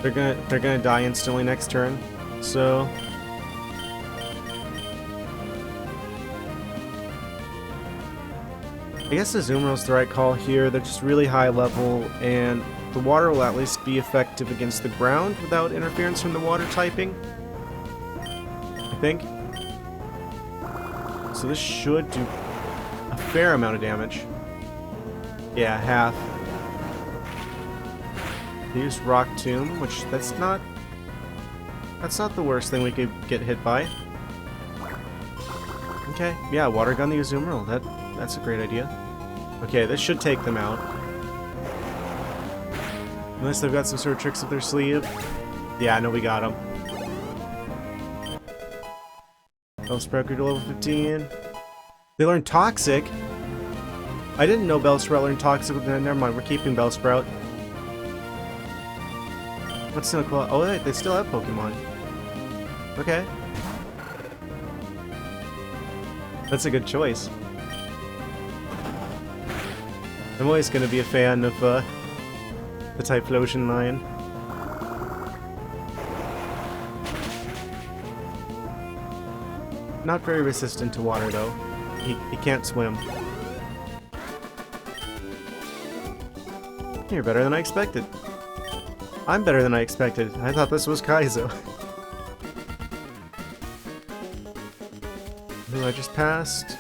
[SPEAKER 1] They're gonna die instantly next turn, so... I guess Azumarill's the right call here. They're just really high level, and the water will at least be effective against the ground without interference from the water typing. I think. So this should do a fair amount of damage. Yeah, half. Use Rock Tomb, which that's not the worst thing we could get hit by. Okay, yeah, Water Gun the Azumarill. That's a great idea. Okay, this should take them out. Unless they've got some sort of tricks up their sleeve. Yeah, no, we got them. Bellsprout grew to level 15. They learned Toxic. I didn't know Bellsprout learned Toxic. Never mind, we're keeping Bellsprout. What's in the claw? Oh, wait, they still have Pokemon. Okay. That's a good choice. I'm always going to be a fan of the Typhlosion line. Not very resistant to water, though. He can't swim. You're better than I expected. I'm better than I expected. I thought this was Kaizo. Who I just passed.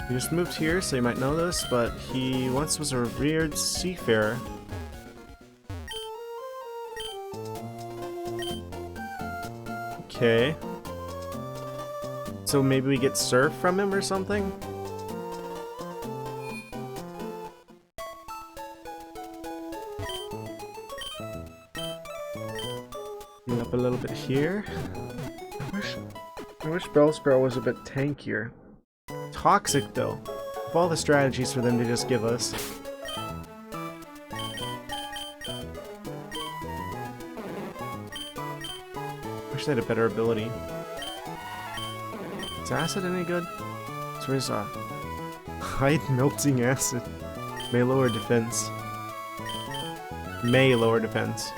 [SPEAKER 1] He just moved here, so you might know this, but he once was a revered seafarer. Okay. So maybe we get surf from him or something? Clean up a little bit here. I wish Bellsprout was a bit tankier. Toxic though. Of all the strategies for them to just give us. Wish they had a better ability. Is acid any good? So where's hide melting acid. May lower defense. May lower defense.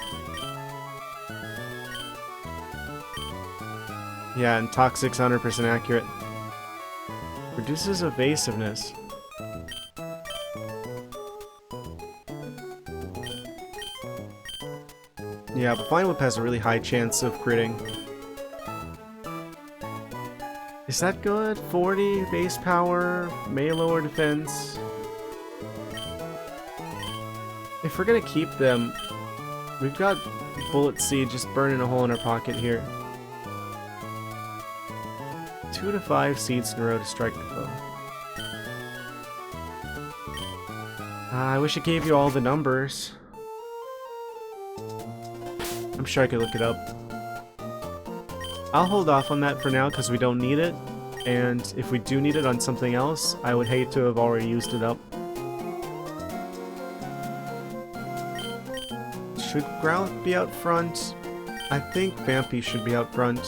[SPEAKER 1] Yeah, and Toxic's 100% accurate. Reduces evasiveness. Yeah, but Flying Whip has a really high chance of critting. Is that good? 40 base power, may lower defense. If we're gonna keep them, we've got Bullet Seed just burning a hole in our pocket here. 2 to 5 seeds in a row to strike the foe. I wish it gave you all the numbers. I'm sure I could look it up. I'll hold off on that for now because we don't need it, and if we do need it on something else, I would hate to have already used it up. Should Growlithe be out front? I think Vampy should be out front.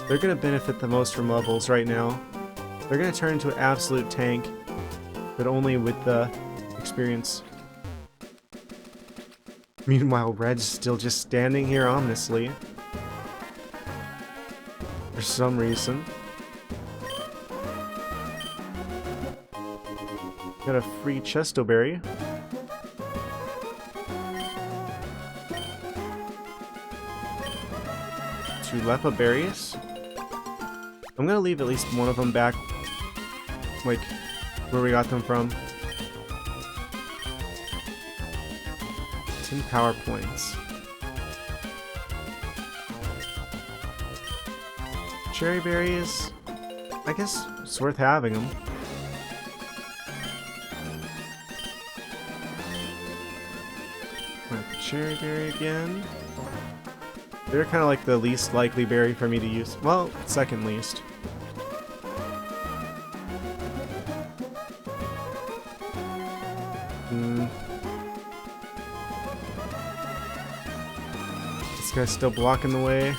[SPEAKER 1] They're going to benefit the most from levels right now. They're going to turn into an absolute tank, but only with the experience. Meanwhile, Red's still just standing here ominously. For some reason. Got a free Chesto Berry. Two Lepa Berries. I'm gonna leave at least one of them back, like, where we got them from. 10 power points. Cherry berries, I guess it's worth having them. Cherry berry again. They're kind of like the least likely berry for me to use. Well, second least. This guy's still blocking the way.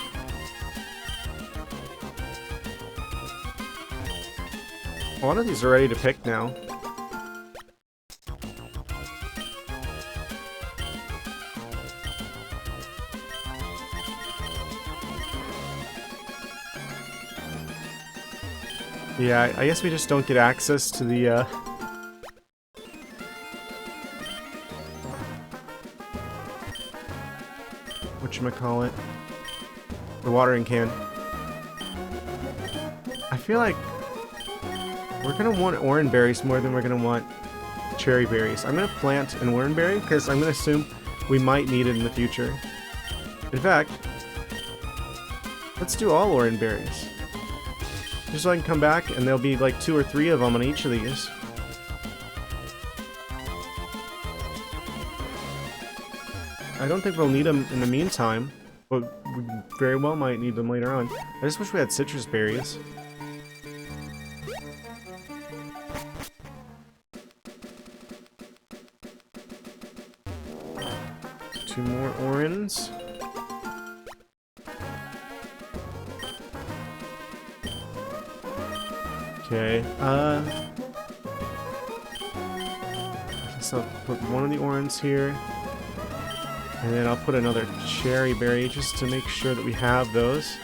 [SPEAKER 1] A lot of these are ready to pick now. Yeah, I guess we just don't get access to the, whatchamacallit? The watering can. I feel like we're gonna want orange berries more than we're gonna want cherry berries. I'm gonna plant an orange berry because I'm gonna assume we might need it in the future. In fact, let's do all orange berries. Just so I can come back and there'll be like 2 or 3 of them on each of these. I don't think we'll need them in the meantime, but we very well might need them later on. I just wish we had citrus berries. Two more oranges. Okay, guess I'll put one of the orange here. And then I'll put another cherry berry just to make sure that we have those.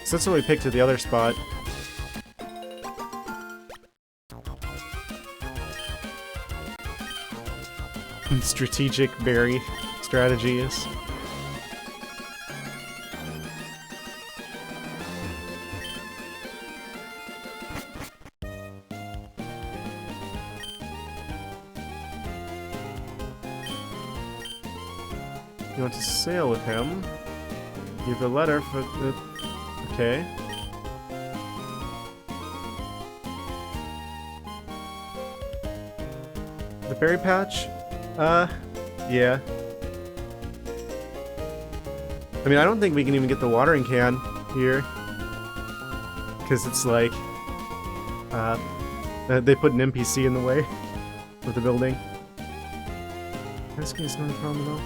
[SPEAKER 1] So that's what we picked at the other spot. Strategic berry strategies. You want to sail with him? Give a letter for the... Okay. The berry patch? Yeah. I mean, I don't think we can even get the watering can here. Because it's like... they put an NPC in the way of the building. Rescue is not a problem though.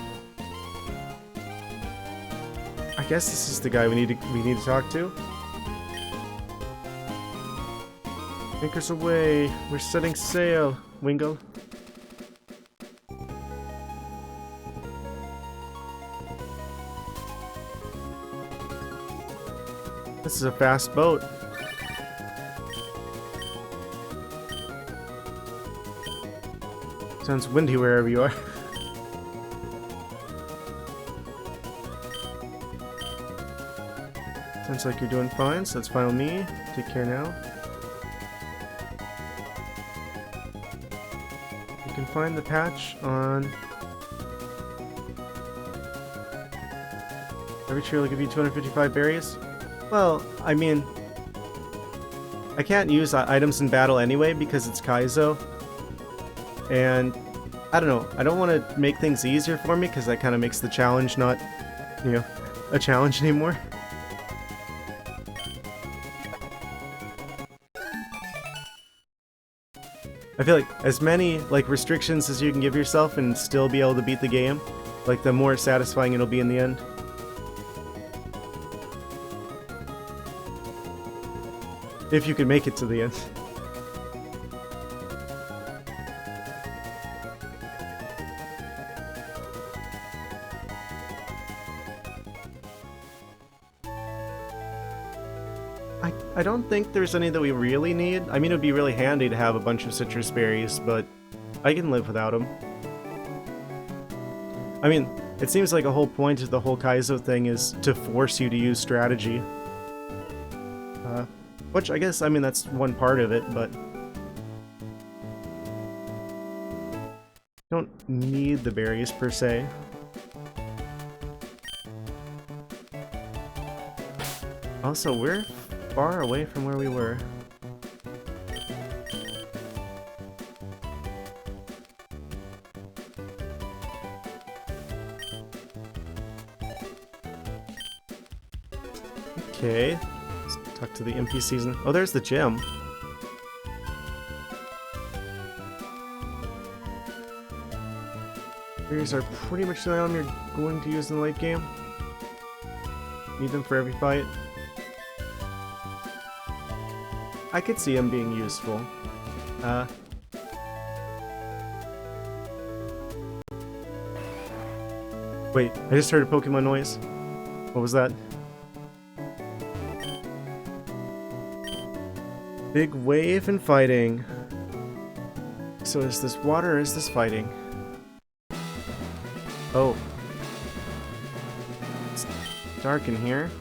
[SPEAKER 1] I guess this is the guy we need to talk to. Anchors away. We're setting sail, Wingle. This is a fast boat. Sounds windy wherever you are. Sounds like you're doing fine, so that's fine with me. Take care now. You can find the patch on... Every tree will give you 255 berries. Well, I mean... I can't use items in battle anyway because it's Kaizo. And... I don't know, I don't want to make things easier for me because that kind of makes the challenge not, you know, a challenge anymore. I feel like as many restrictions as you can give yourself and still be able to beat the game, the more satisfying it'll be in the end. If you can make it to the end. I don't think there's any that we really need. I mean, it would be really handy to have a bunch of citrus berries, but I can live without them. I mean, it seems like a whole point of the whole Kaizo thing is to force you to use strategy. Which, I guess, I mean, that's one part of it, but... don't need the berries, per se. Also, we're far away from where we were. Okay, let's talk to the NPCs. Oh, there's the gem. Berries are pretty much the item you're going to use in the late game. Need them for every fight. I could see him being useful. Wait, I just heard a Pokemon noise. What was that? Big wave and fighting. So is this water or is this fighting? Oh. It's dark in here.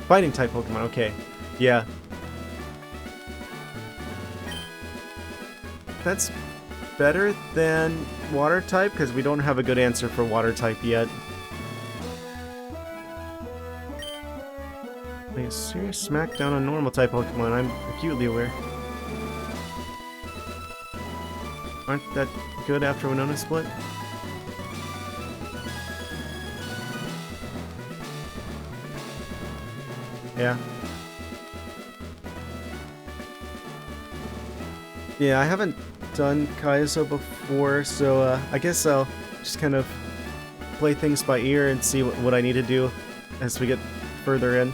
[SPEAKER 1] Fighting type Pokemon, okay. Yeah. That's better than water type, because we don't have a good answer for water type yet. Like a serious smackdown on normal type Pokemon, I'm acutely aware. Aren't that good after Winona split? Yeah. Yeah, I haven't done Kaizo before, so I guess I'll just kind of play things by ear and see what I need to do as we get further in.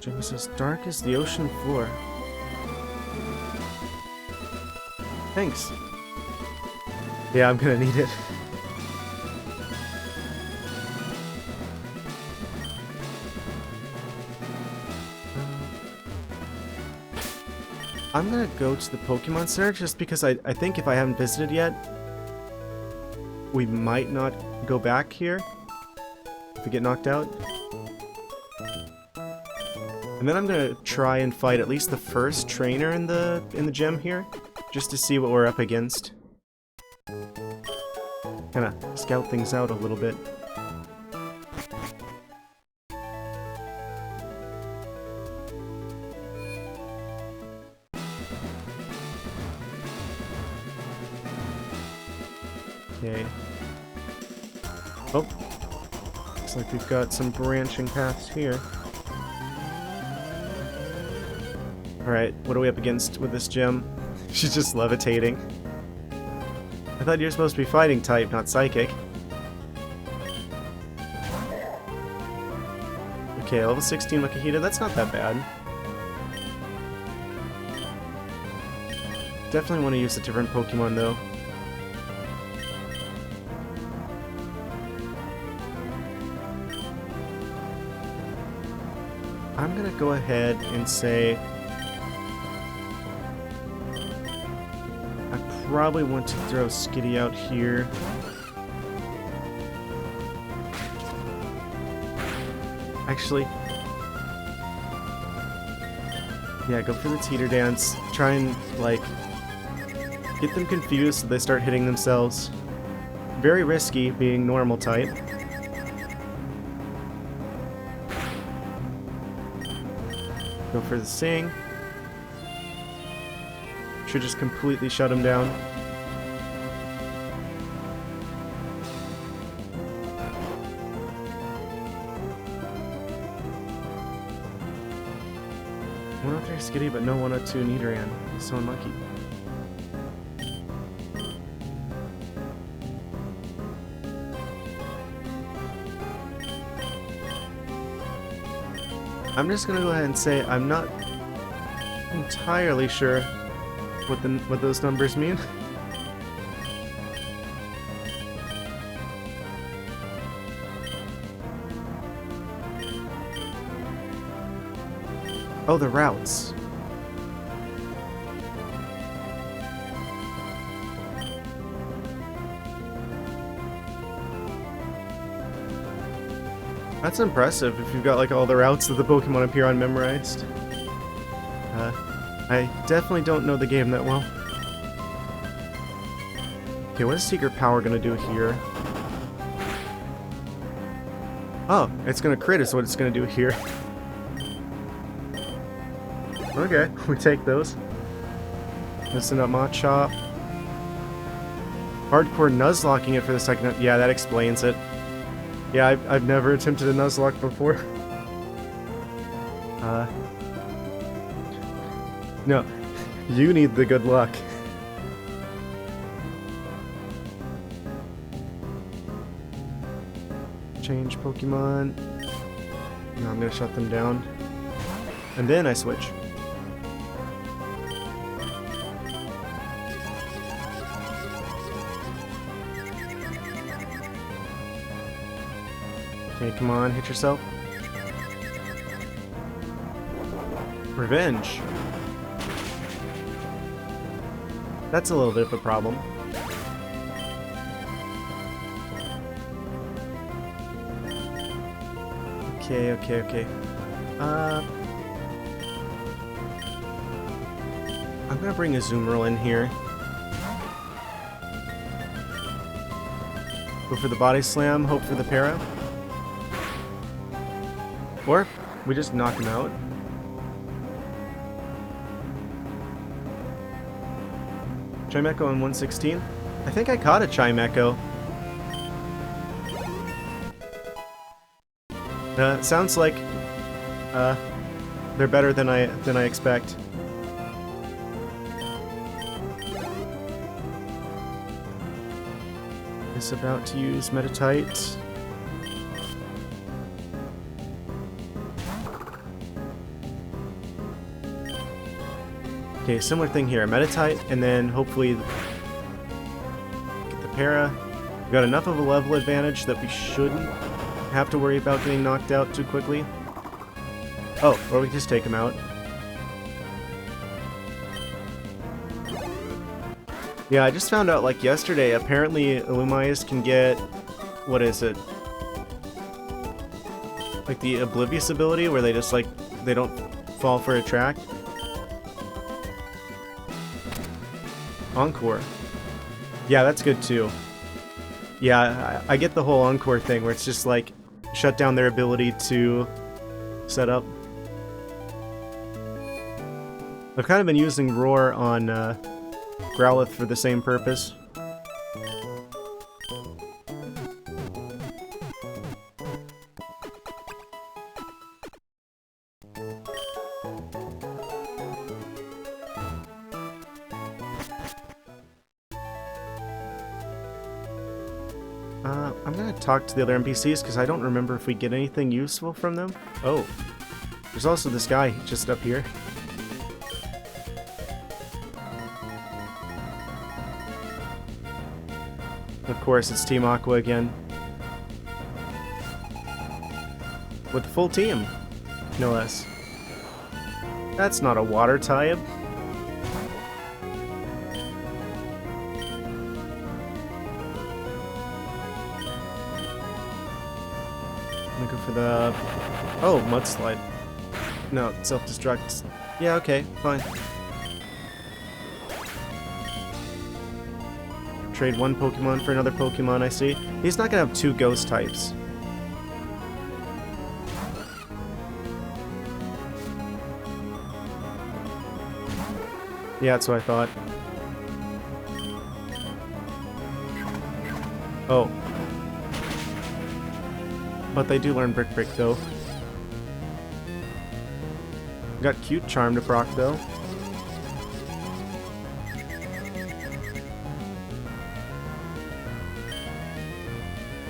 [SPEAKER 1] Gym is as dark as the ocean floor. Thanks. Yeah, I'm gonna need it. I'm gonna go to the Pokemon Center just because I think if I haven't visited yet, we might not go back here if we get knocked out. And then I'm gonna try and fight at least the first trainer in the gym here, just to see what we're up against. Kinda scout things out a little bit. Okay. Oh, looks like we've got some branching paths here. Alright, what are we up against with this gym? She's just levitating. I thought you were supposed to be fighting type, not psychic. Okay, level 16 Makihita, that's not that bad. Definitely want to use a different Pokemon though. I'm gonna go ahead and say I probably want to throw Skitty out here. Actually, yeah, go for the Teeter Dance. Try and, like, get them confused so they start hitting themselves. Very risky being normal type. Go for the Sing. Should just completely shut him down. One out there Skitty, but no 102 Nidoran. So unlucky. I'm just gonna go ahead and say I'm not entirely sure what those numbers mean. Oh, the routes. That's impressive if you've got like all the routes that the Pokemon appear on memorized. I definitely don't know the game that well. Okay, what is Secret Power gonna do here? Oh, it's gonna crit is what it's gonna do here. Okay, we take those. Missing up Machop. Hardcore Nuzlocking it for the second. Yeah, that explains it. Yeah, I've never attempted a Nuzlocke before. No, you need the good luck. Change Pokemon. No, I'm gonna shut them down. And then I switch. Okay, come on, hit yourself. Revenge. That's a little bit of a problem. Okay. I'm gonna bring Azumarill in here. Go for the Body Slam, hope for the Para. Or we just knock him out. Chimecho on 116. I think I caught a Chimecho. Sounds like they're better than I expect. Is about to use Metatite. Okay, similar thing here. Metatite, and then hopefully get the para. We got enough of a level advantage that we shouldn't have to worry about getting knocked out too quickly. Oh, or we can just take him out. Yeah, I just found out, like, yesterday, apparently Illumise can get... what is it? Like the Oblivious ability, where they just, like, they don't fall for a track. Encore. Yeah, that's good too. Yeah, I get the whole Encore thing, where it's just, like, shut down their ability to set up. I've kind of been using Roar on Growlithe for the same purpose. I'm gonna talk to the other NPCs because I don't remember if we get anything useful from them. Oh, there's also this guy just up here. Of course, it's Team Aqua again. With the full team, no less. That's not a water type. I'm gonna go for the... oh, Mudslide. No, self-destruct. Yeah, okay, fine. Trade one Pokemon for another Pokemon, I see. He's not gonna have two ghost types. Yeah, that's what I thought. Oh. But they do learn Brick Brick, though. Got Cute Charm to proc, though.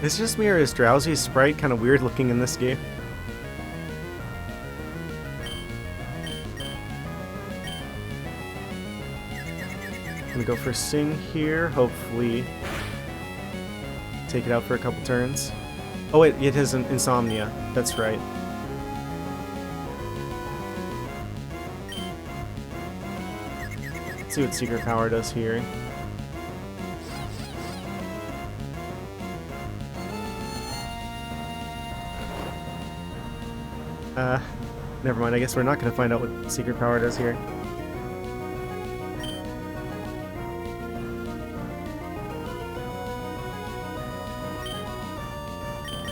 [SPEAKER 1] It's just me, or is Drowsy's sprite kind of weird looking in this game? I'm gonna go for Sing here, hopefully take it out for a couple turns. Oh wait, it has an Insomnia, that's right. Let's see what Secret Power does here. Never mind, I guess we're not going to find out what Secret Power does here.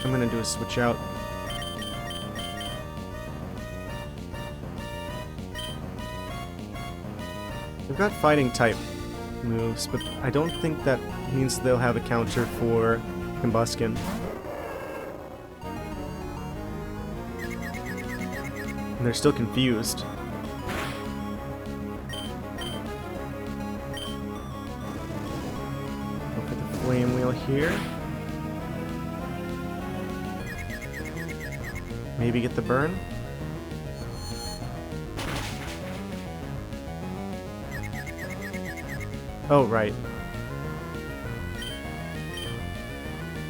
[SPEAKER 1] I'm going to do a switch out. We've got fighting type moves, but I don't think that means they'll have a counter for Combuskin. And they're still confused. Look at the Flame Wheel here. Maybe get the burn. Oh, right.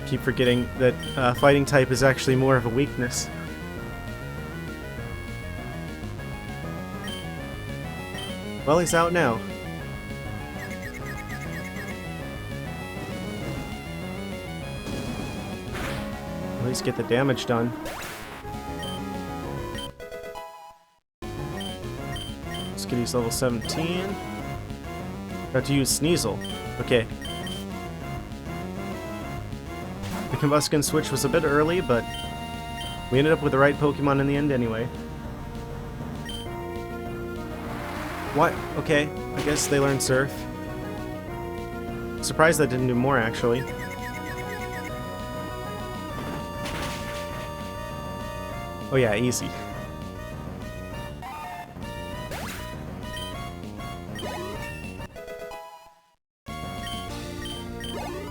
[SPEAKER 1] Keep forgetting that fighting type is actually more of a weakness. Well, he's out now. At least get the damage done. Skitty's level 17. Got to use Sneasel. Okay. The Combuskin switch was a bit early, but we ended up with the right Pokemon in the end anyway. What? Okay, I guess they learned Surf. Surprised that didn't do more, actually. Oh yeah, easy.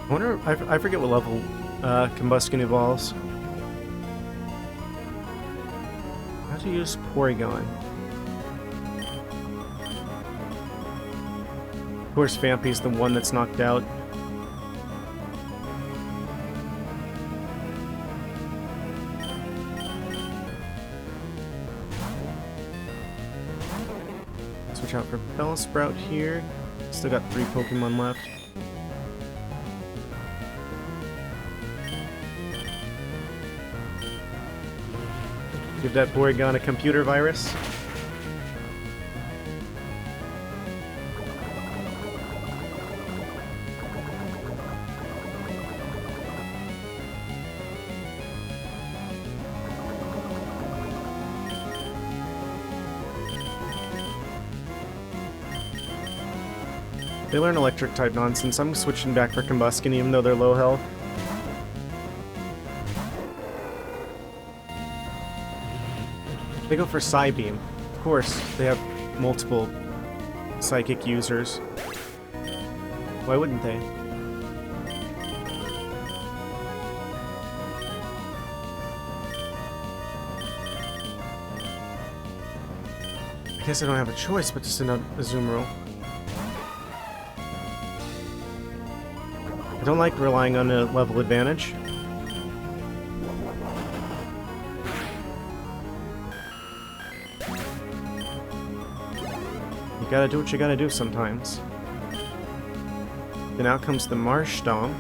[SPEAKER 1] I wonder, I forget what level Combuskin evolves. How to use Porygon? Of course, Vampy's the one that's knocked out. Switch out for Bellsprout here. Still got 3 Pokemon left. Give that Porygon a computer virus. They learn electric type nonsense. I'm switching back for Combuskin even though they're low health. They go for Psybeam. Of course, they have multiple psychic users. Why wouldn't they? I guess I don't have a choice but to send out Azumarill. I don't like relying on a level advantage. You gotta do what you gotta do sometimes. Then out comes the Marsh Stomp.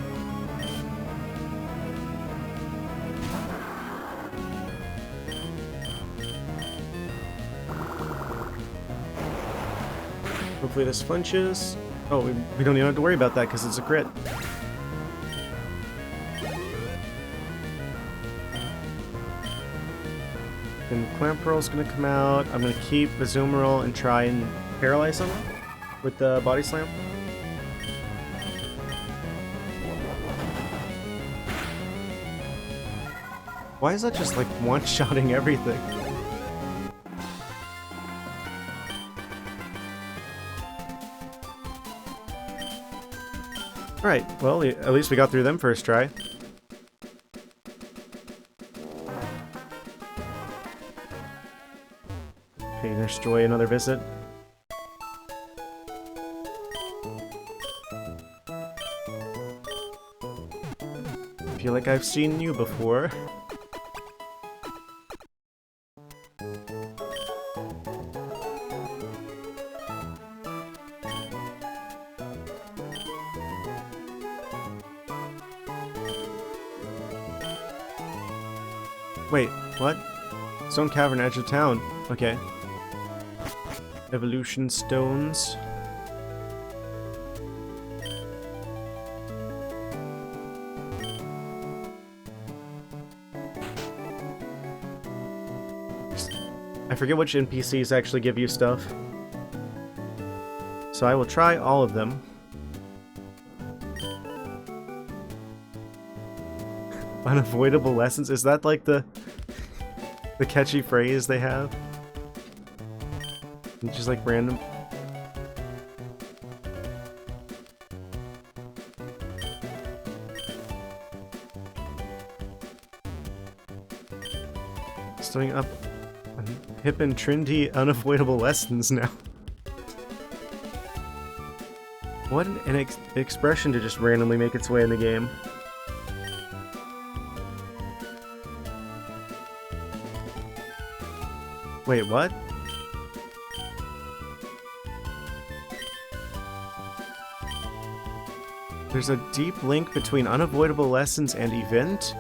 [SPEAKER 1] Hopefully this flinches. Oh, we don't even have to worry about that because it's a crit. Then Clamperl's gonna come out. I'm gonna keep Azumarill and try and paralyze him with the Body Slam. Why is that just like one-shotting everything? Alright, well, at least we got through them first try. Okay, there's Joy, another visit. I feel like I've seen you before. Wait, what? Stone Cavern, edge of town. Okay. Evolution stones. I forget which NPCs actually give you stuff. So I will try all of them. Unavoidable lessons? Is that like the catchy phrase they have? It's just like random. Starting up hip and trendy unavoidable lessons now. What an expression to just randomly make its way in the game. Wait, what? There's a deep link between unavoidable lessons and event?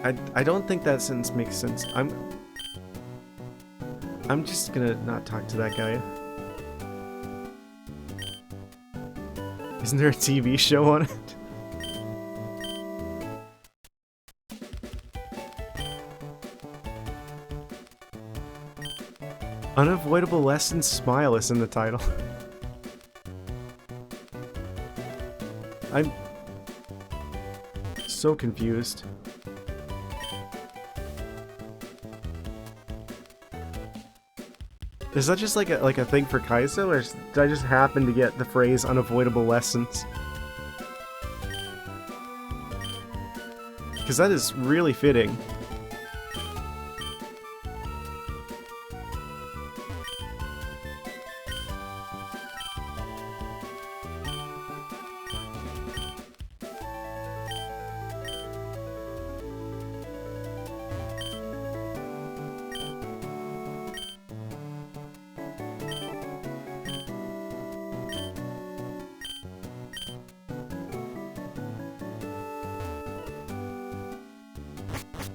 [SPEAKER 1] And I don't think that sentence makes sense. I'm just gonna not talk to that guy. Isn't there a TV show on it? Unavoidable lessons smile is in the title. I'm so confused. Is that just like a thing for Kaizo, or did I just happen to get the phrase unavoidable lessons? Because that is really fitting.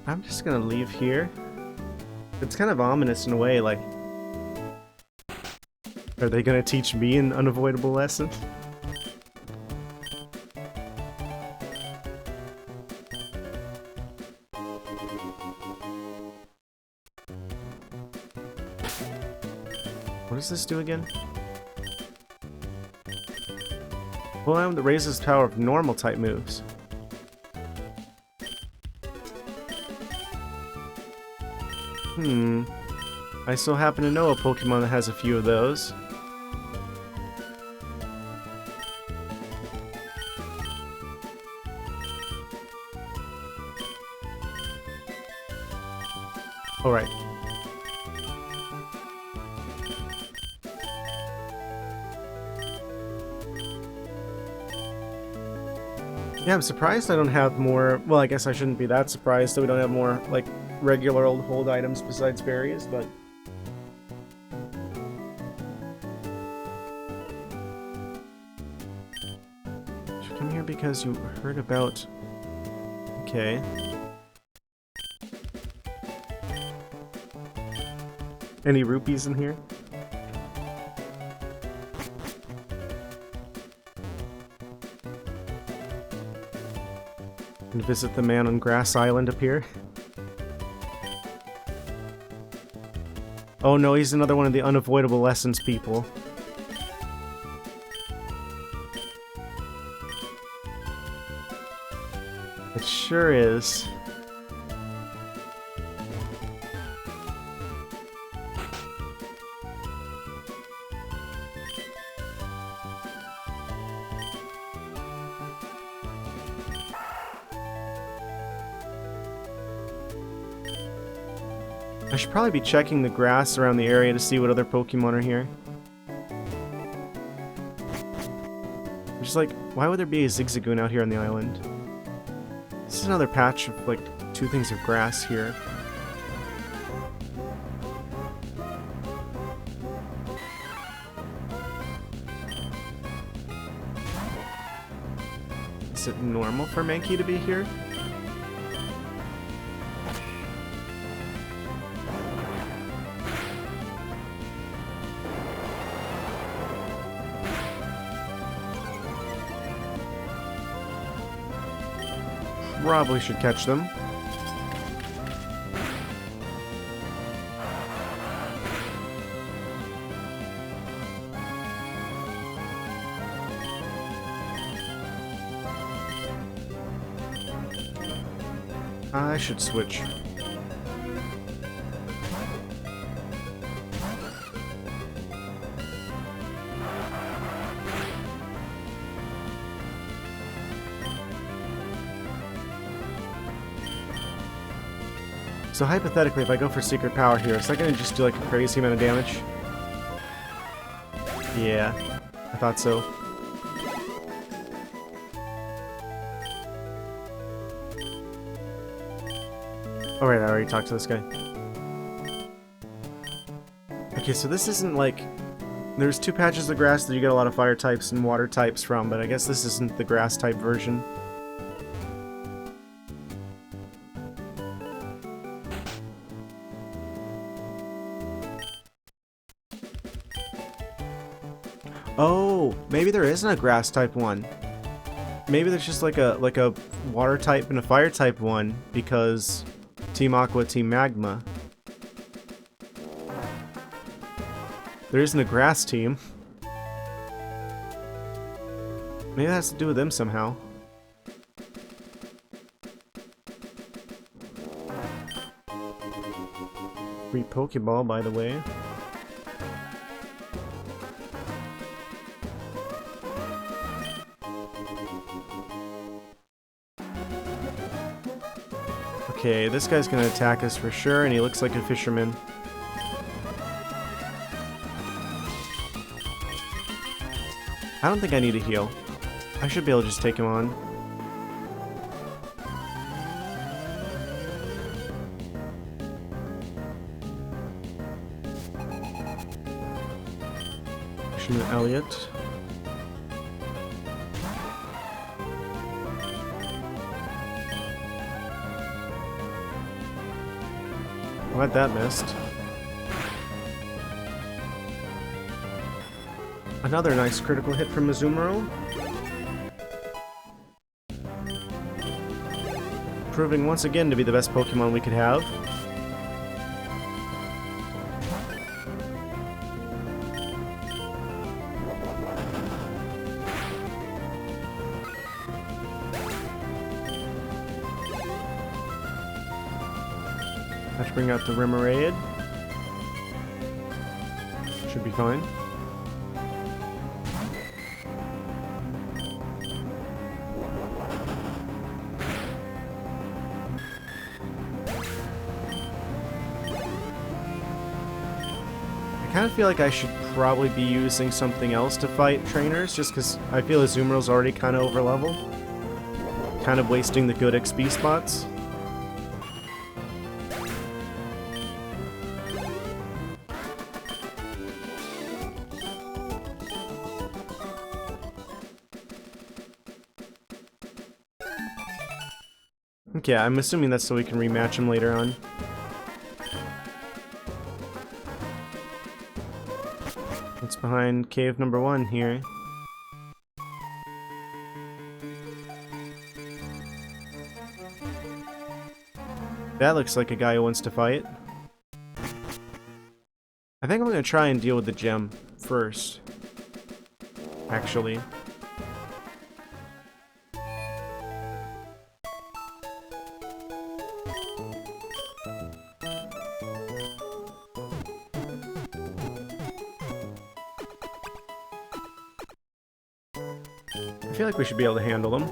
[SPEAKER 1] I'm just gonna leave here. It's kind of ominous in a way, like... Are they gonna teach me an unavoidable lesson? What does this do again? Full item that raises the power of normal type moves. I still happen to know a Pokemon that has a few of those. Alright. Yeah, I'm surprised I don't have more... Well, I guess I shouldn't be that surprised that we don't have more, like, regular old hold items besides berries, but... You come here because you heard about... Okay. Any rupees in here? And visit the man on Grass Island up here. Oh no, he's another one of the unavoidable lessons people. It sure is. I should probably be checking the grass around the area to see what other Pokemon are here. Just like, why would there be a Zigzagoon out here on the island? This is another patch of, like, 2 things of grass here. Is it normal for Mankey to be here? Probably should catch them. I should switch. So hypothetically, if I go for Secret Power here, is that going to just do like a crazy amount of damage? Yeah, I thought so. Alright, I already talked to this guy. Okay, so this isn't like... There's 2 patches of grass that you get a lot of fire types and water types from, but I guess this isn't the grass type version. Oh, maybe there isn't a grass type one. Maybe there's just like a water type and a fire type one because Team Aqua, Team Magma. There isn't a grass team. Maybe that has to do with them somehow. Free Pokeball, by the way. Okay, this guy's gonna attack us for sure, and he looks like a fisherman. I don't think I need a heal. I should be able to just take him on. Fisherman Elliot. Glad that missed. Another nice critical hit from Azumarill. Proving once again to be the best Pokemon we could have. Have to bring out the Remoraid. Should be fine. I kind of feel like I should probably be using something else to fight trainers, just because I feel Azumarill's already kind of over level. Kind of wasting the good XP spots. Okay, I'm assuming that's so we can rematch him later on. What's behind cave number 1 here? That looks like a guy who wants to fight. I think I'm gonna try and deal with the gem first. Actually. I feel like we should be able to handle them.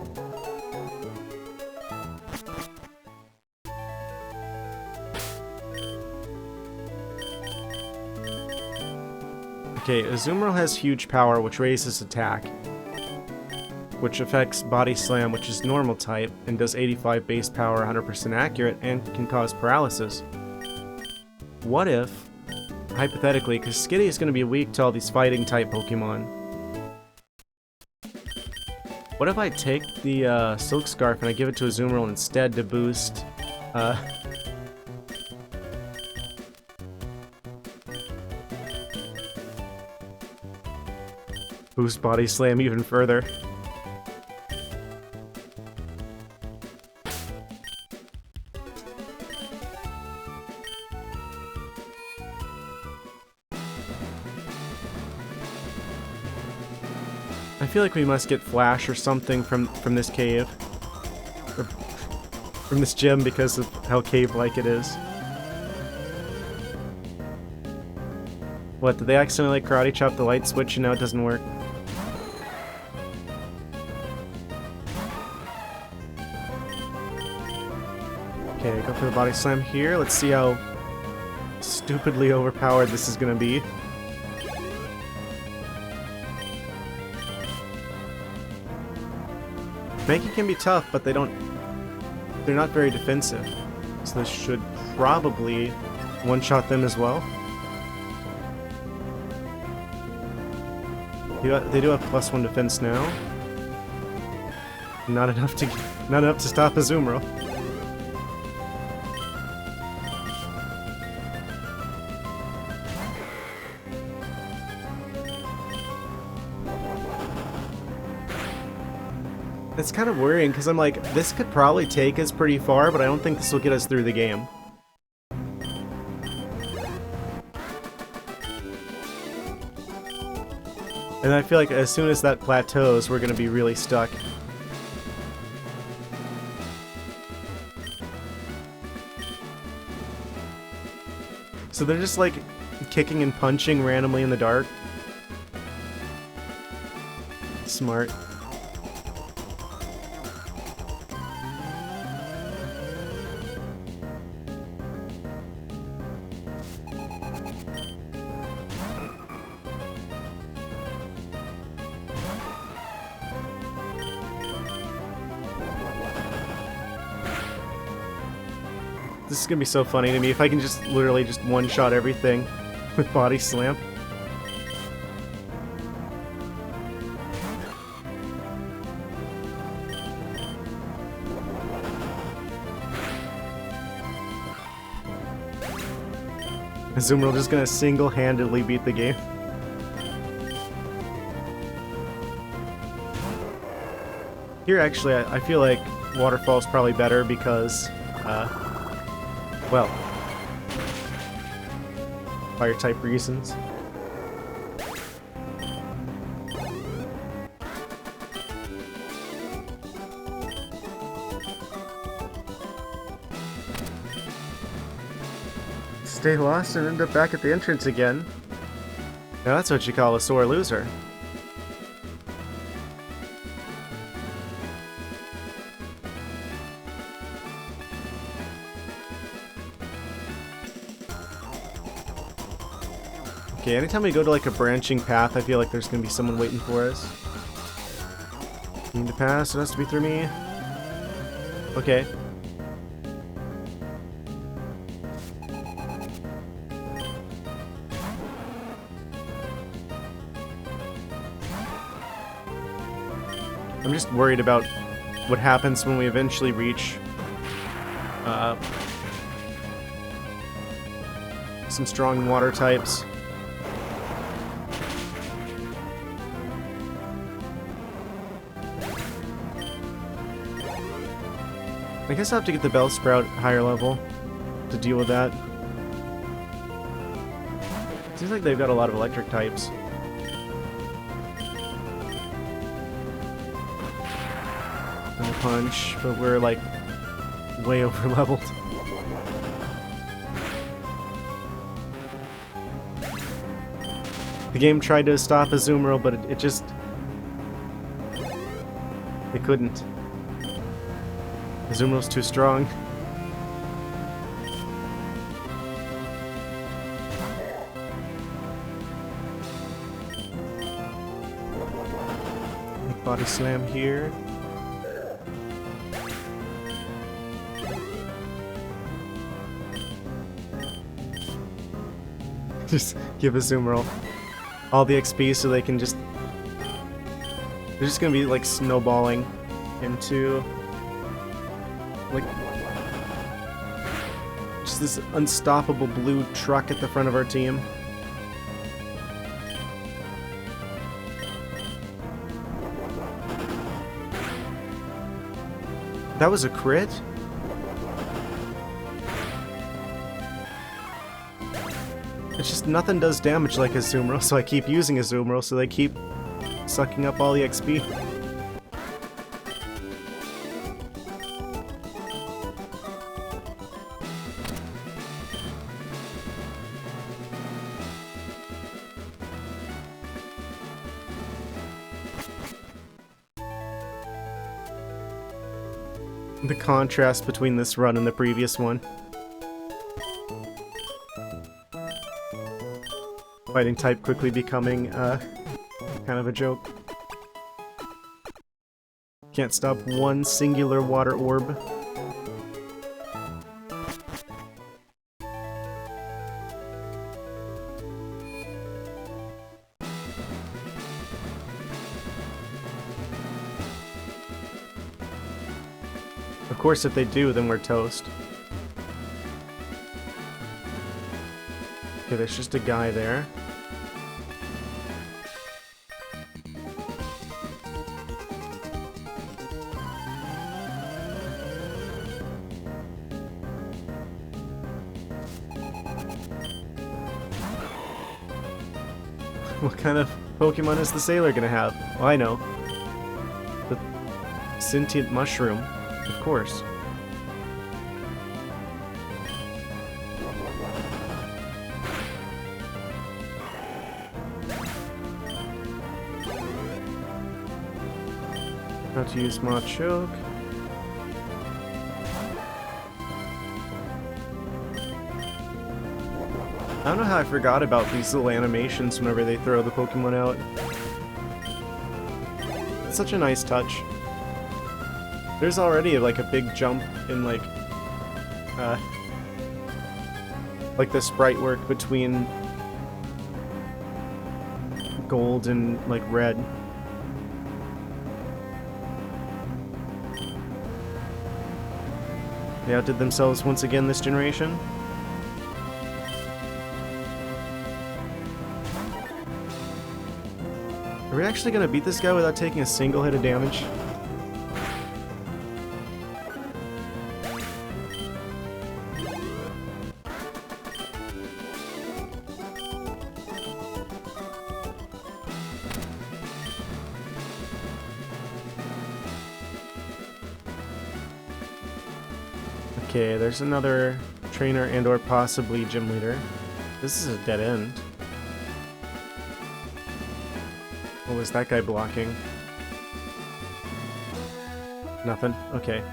[SPEAKER 1] Okay, Azumarill has huge power, which raises attack, which affects Body Slam, which is normal type, and does 85 base power, 100% accurate, and can cause paralysis. What if, hypothetically, because Skitty is going to be weak to all these fighting type Pokemon, what if I take the Silk Scarf and I give it to Azumarill instead to boost boost Body Slam even further? I feel like we must get Flash or something from this cave. Or from this gym because of how cave-like it is. What, did they accidentally karate chop the light switch and now it doesn't work? Okay, go for the Body Slam here. Let's see how stupidly overpowered this is gonna be. Mankey can be tough, but they're not very defensive. So this should probably one-shot them as well. They do have +1 defense now. Not enough to stop Azumarill. It's kind of worrying, because I'm like, this could probably take us pretty far, but I don't think this will get us through the game. And I feel like as soon as that plateaus, we're going to be really stuck. So they're just like kicking and punching randomly in the dark. Smart. This is gonna be so funny to me if I can just literally just one-shot everything with Body Slam. Azumarill just gonna single-handedly beat the game. Here, actually, I feel like Waterfall's probably better because, well, fire-type reasons. Stay lost and end up back at the entrance again. Now that's what you call a sore loser. Okay, anytime we go to like a branching path, I feel like there's gonna be someone waiting for us. Need to pass, it has to be through me. Okay. I'm just worried about what happens when we eventually reach some strong water types. I guess I'll have to get the Bellsprout higher level to deal with that. Seems like they've got a lot of electric types. Punch, but we're like way over leveled. The game tried to stop Azumarill, but it just... it couldn't. Azumarill's too strong. Body slam here. Just give Azumarill all the XP so they can just... they're just gonna be like snowballing into like just this unstoppable blue truck at the front of our team. That was a crit? It's just nothing does damage like Azumarill, so I keep using Azumarill so they keep sucking up all the XP. The contrast between this run and the previous one. Fighting type quickly becoming kind of a joke. Can't stop one singular water orb. Of course, if they do, then we're toast. Okay, there's just a guy there. What kind of Pokemon is the sailor gonna have? Well, I know. The sentient mushroom, of course. How to use Machoke. I don't know how I forgot about these little animations whenever they throw the Pokemon out. It's such a nice touch. There's already like a big jump in like the sprite work between gold and like red. They outdid themselves once again this generation. Are we actually gonna beat this guy without taking a single hit of damage? Okay, there's another trainer and or possibly gym leader. This is a dead end. What was that guy blocking? Nothing? Okay.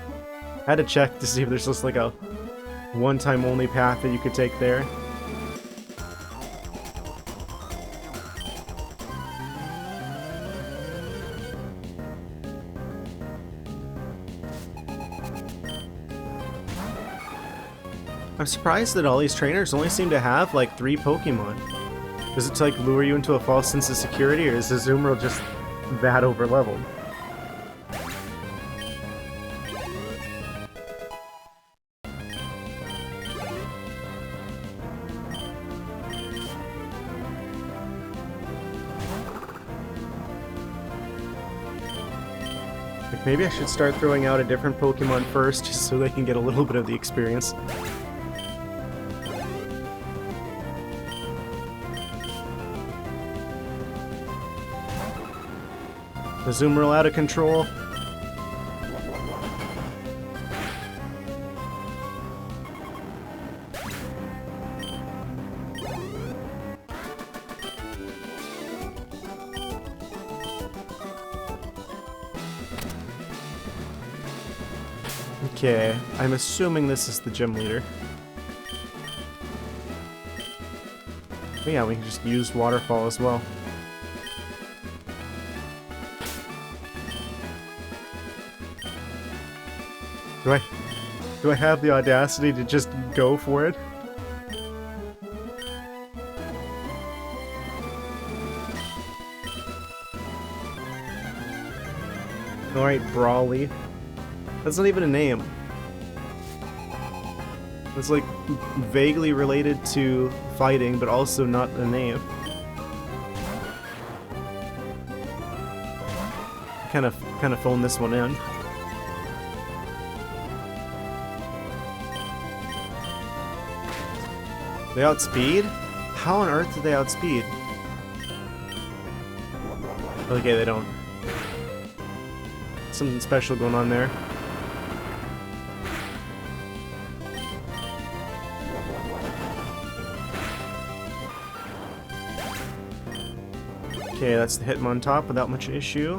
[SPEAKER 1] Had to check to see if there's just like a one-time only path that you could take there. I'm surprised that all these trainers only seem to have like 3 Pokemon. Is it to like lure you into a false sense of security, or is Azumarill just that over-leveled? Like maybe I should start throwing out a different Pokemon first, just so they can get a little bit of the experience. Azumarill out of control. Okay, I'm assuming this is the gym leader. But yeah, we can just use Waterfall as well. Do I have the audacity to just go for it? Alright, Brawly. That's not even a name. It's like vaguely related to fighting, but also not a name. Kind of phoned this one in. They outspeed? How on earth did they outspeed? Okay, they don't. Something special going on there. Okay, that's the Hitmontop without much issue.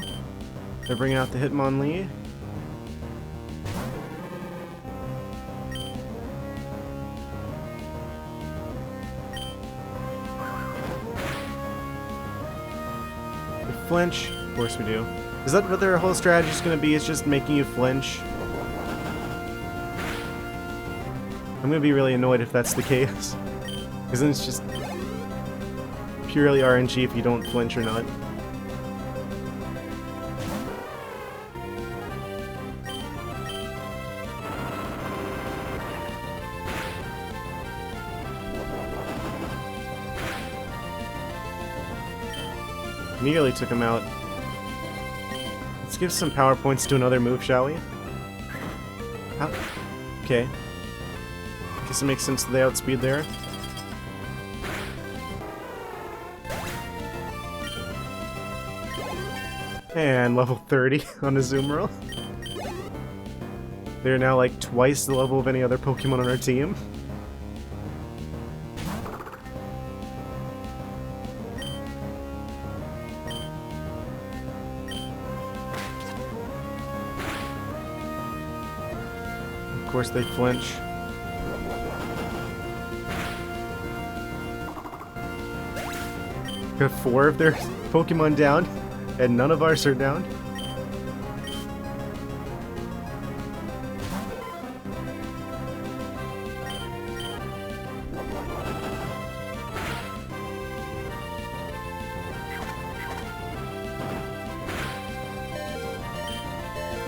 [SPEAKER 1] They're bringing out the Hitmonlee. Flinch? Of course we do. Is that what their whole strategy is going to be? It's just making you flinch? I'm going to be really annoyed if that's the case. Because then it's just purely RNG if you don't flinch or not. Nearly took him out. Let's give some power points to another move, shall we? How? Okay. Guess it makes sense that they outspeed there. And level 30 on Azumarill. They're now like twice the level of any other Pokemon on our team. Of course they flinch. Got 4 of their Pokemon down, and none of ours are down.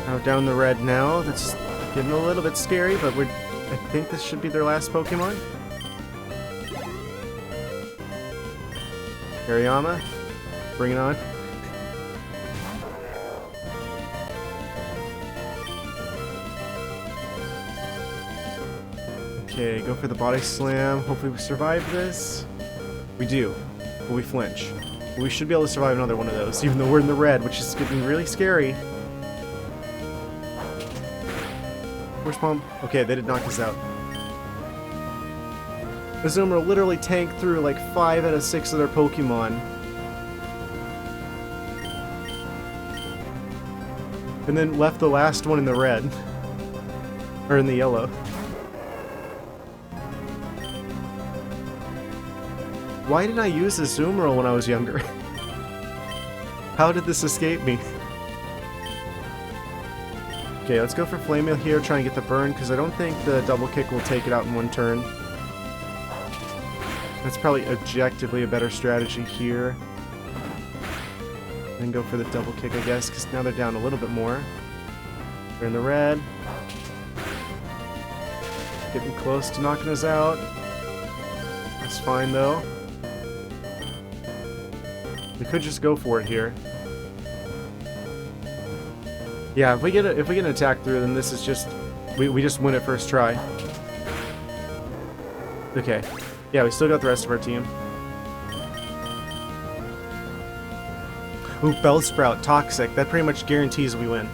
[SPEAKER 1] Out down the red now. That's getting a little bit scary, but I think this should be their last Pokemon. Hariyama, bring it on. Okay, go for the body slam. Hopefully we survive this. We do. But we flinch. But we should be able to survive another one of those, even though we're in the red, which is getting really scary. Force Palm. Okay, they did knock us out. Azumarill literally tanked through like 5 out of 6 of their Pokemon. And then left the last one in the red. Or in the yellow. Why didn't I use Azumarill when I was younger? How did this escape me? Okay, let's go for Flame Wheel here, try and get the burn, because I don't think the double kick will take it out in one turn. That's probably objectively a better strategy here. And go for the double kick, I guess, because now they're down a little bit more. They're in the red. Getting close to knocking us out. That's fine, though. We could just go for it here. Yeah, if we get an attack through, then this is just we just win it first try. Okay. Yeah, we still got the rest of our team. Ooh, Bellsprout, Toxic. That pretty much guarantees we win.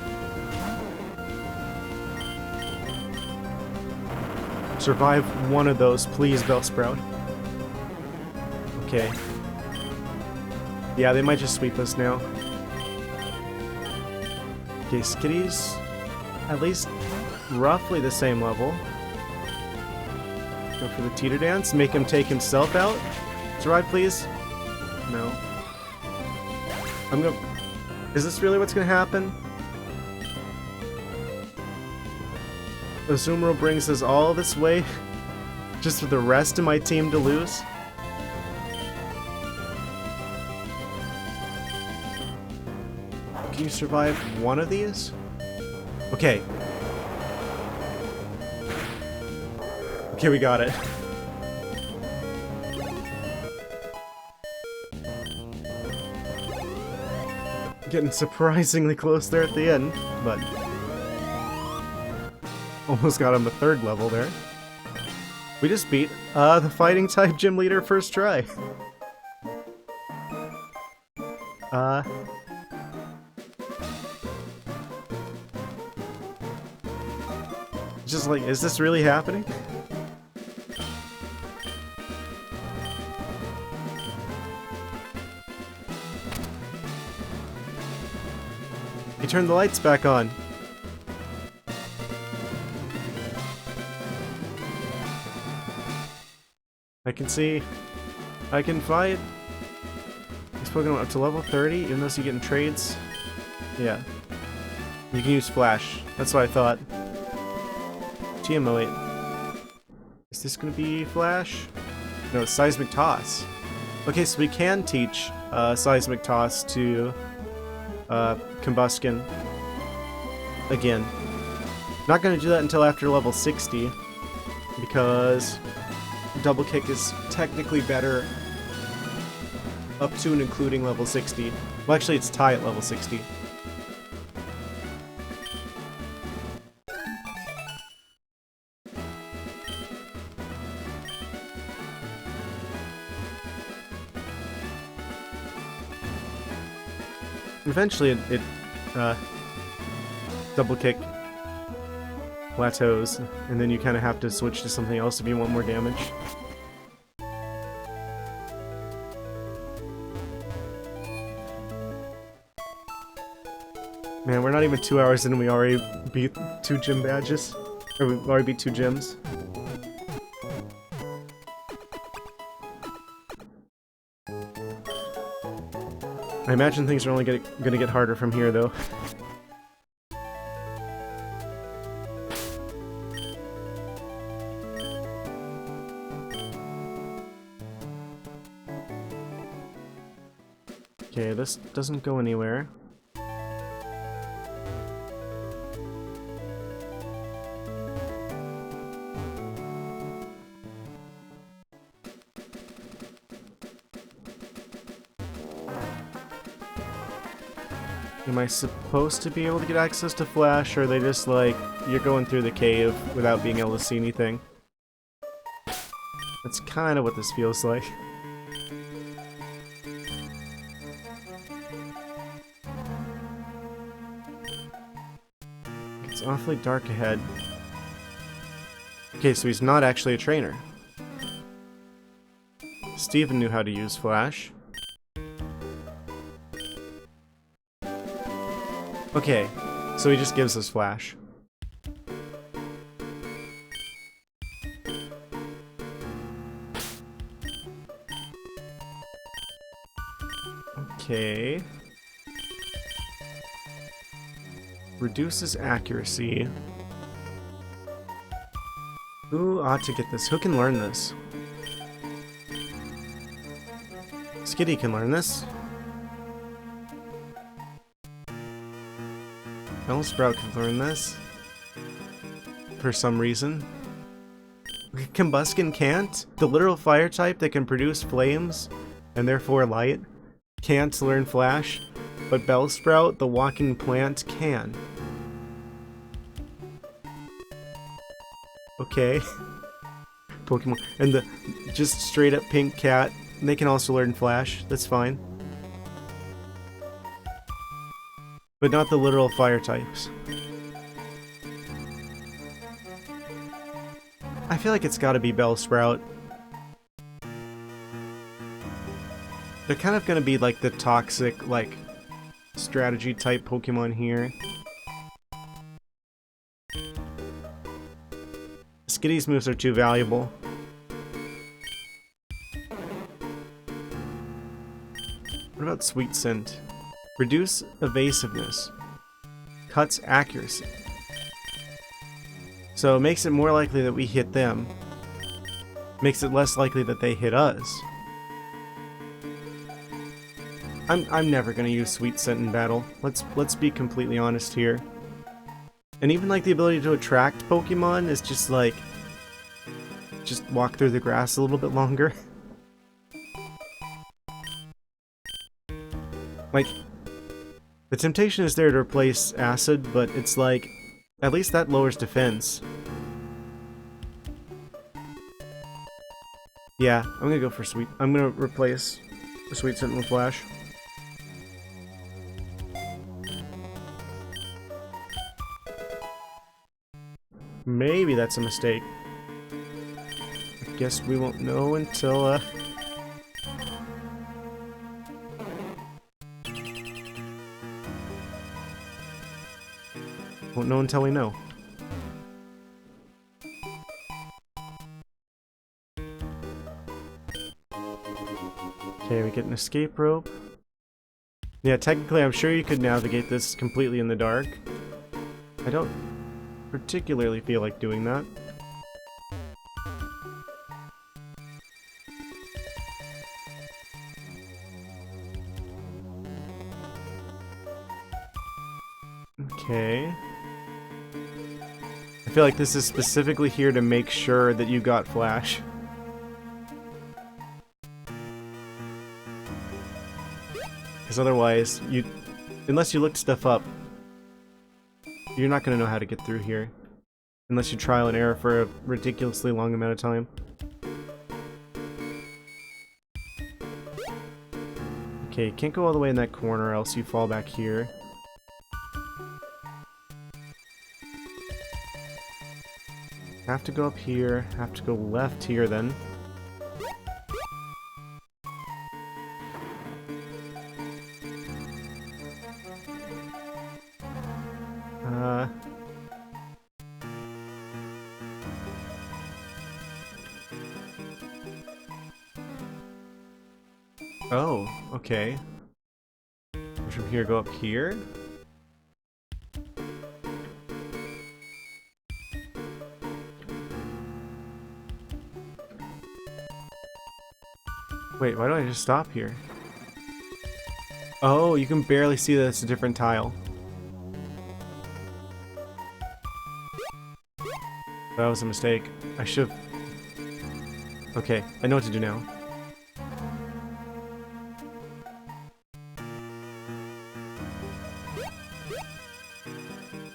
[SPEAKER 1] Survive one of those, please, Bellsprout. Okay. Yeah, they might just sweep us now. Okay, Skitty's at least roughly the same level. Go for the Teeter Dance, make him take himself out. Survive, please. No. I'm gonna... Is this really what's gonna happen? Azumarill brings us all this way just for the rest of my team to lose? Can you survive one of these? Okay. Okay, we got it. Getting surprisingly close there at the end, but almost got him a 3rd level there. We just beat the fighting type gym leader first try. Just like, is this really happening? He turned the lights back on. I can see. I can fight. He's Pokemon up to level 30, even though he's getting trades. Yeah. You can use Flash. That's what I thought. TM08. Is this gonna be Flash? No, it's Seismic Toss. Okay, so we can teach Seismic Toss to Combustion again. Not gonna do that until after level 60 because Double Kick is technically better up to and including level 60. Well, actually, it's tied at level 60. Eventually, it Double Kick plateaus, and then you kind of have to switch to something else if you want more damage. Man, we're not even 2 hours in and we already beat 2 gym badges. Or we already beat 2 gyms. I imagine things are only gonna get harder from here, though. Okay, this doesn't go anywhere. Am I supposed to be able to get access to Flash, or are they just like, you're going through the cave without being able to see anything? That's kind of what this feels like. It's awfully dark ahead. Okay, so he's not actually a trainer. Steven knew how to use Flash. Okay, so he just gives us Flash. Okay. Reduces accuracy. Who ought to get this? Who can learn this? Skitty can learn this. Bellsprout can learn this. For some reason. Combuskin can't? The literal fire type that can produce flames, and therefore light, can't learn Flash, but Bellsprout, the walking plant, can. Okay. Pokemon. And the just straight up pink cat, they can also learn Flash, that's fine. But not the literal fire types. I feel like it's gotta be Bellsprout. They're kind of gonna be like the toxic, like, strategy type Pokemon here. Skitty's moves are too valuable. What about Sweet Scent? Reduce evasiveness. Cuts accuracy. So it makes it more likely that we hit them. Makes it less likely that they hit us. I'm never gonna use Sweet Scent in battle. Let's be completely honest here. And even like the ability to attract Pokemon is just like just walk through the grass a little bit longer. Like the temptation is there to replace Acid, but it's like at least that lowers defense. Yeah, I'm gonna go for I'm gonna replace the Sweet Scent with Flash. Maybe that's a mistake. I guess we won't know until, won't know until we know. Okay, we get an escape rope. Yeah, technically I'm sure you could navigate this completely in the dark. I don't particularly feel like doing that. Okay. I feel like this is specifically here to make sure that you got Flash. Because otherwise, unless you looked stuff up, you're not going to know how to get through here. Unless you trial and error for a ridiculously long amount of time. Okay, you can't go all the way in that corner, else you fall back here. Have to go up here, have to go left here then. Oh, okay. From here, go up here? Wait, why don't I just stop here? Oh, you can barely see that it's a different tile. That was a mistake. I should've... Okay, I know what to do now.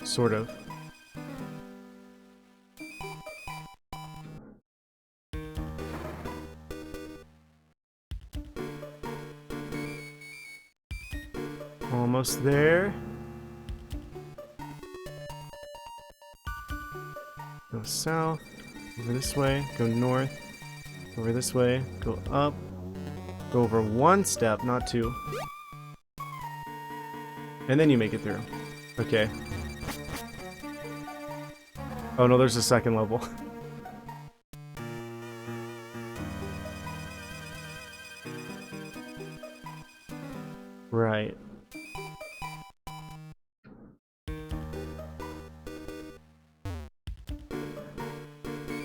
[SPEAKER 1] Sort of. almost there. Go south, over this way, go north, over this way, go up, go over one step, not two. And then you make it through. Okay. Oh no, there's a second level. Right.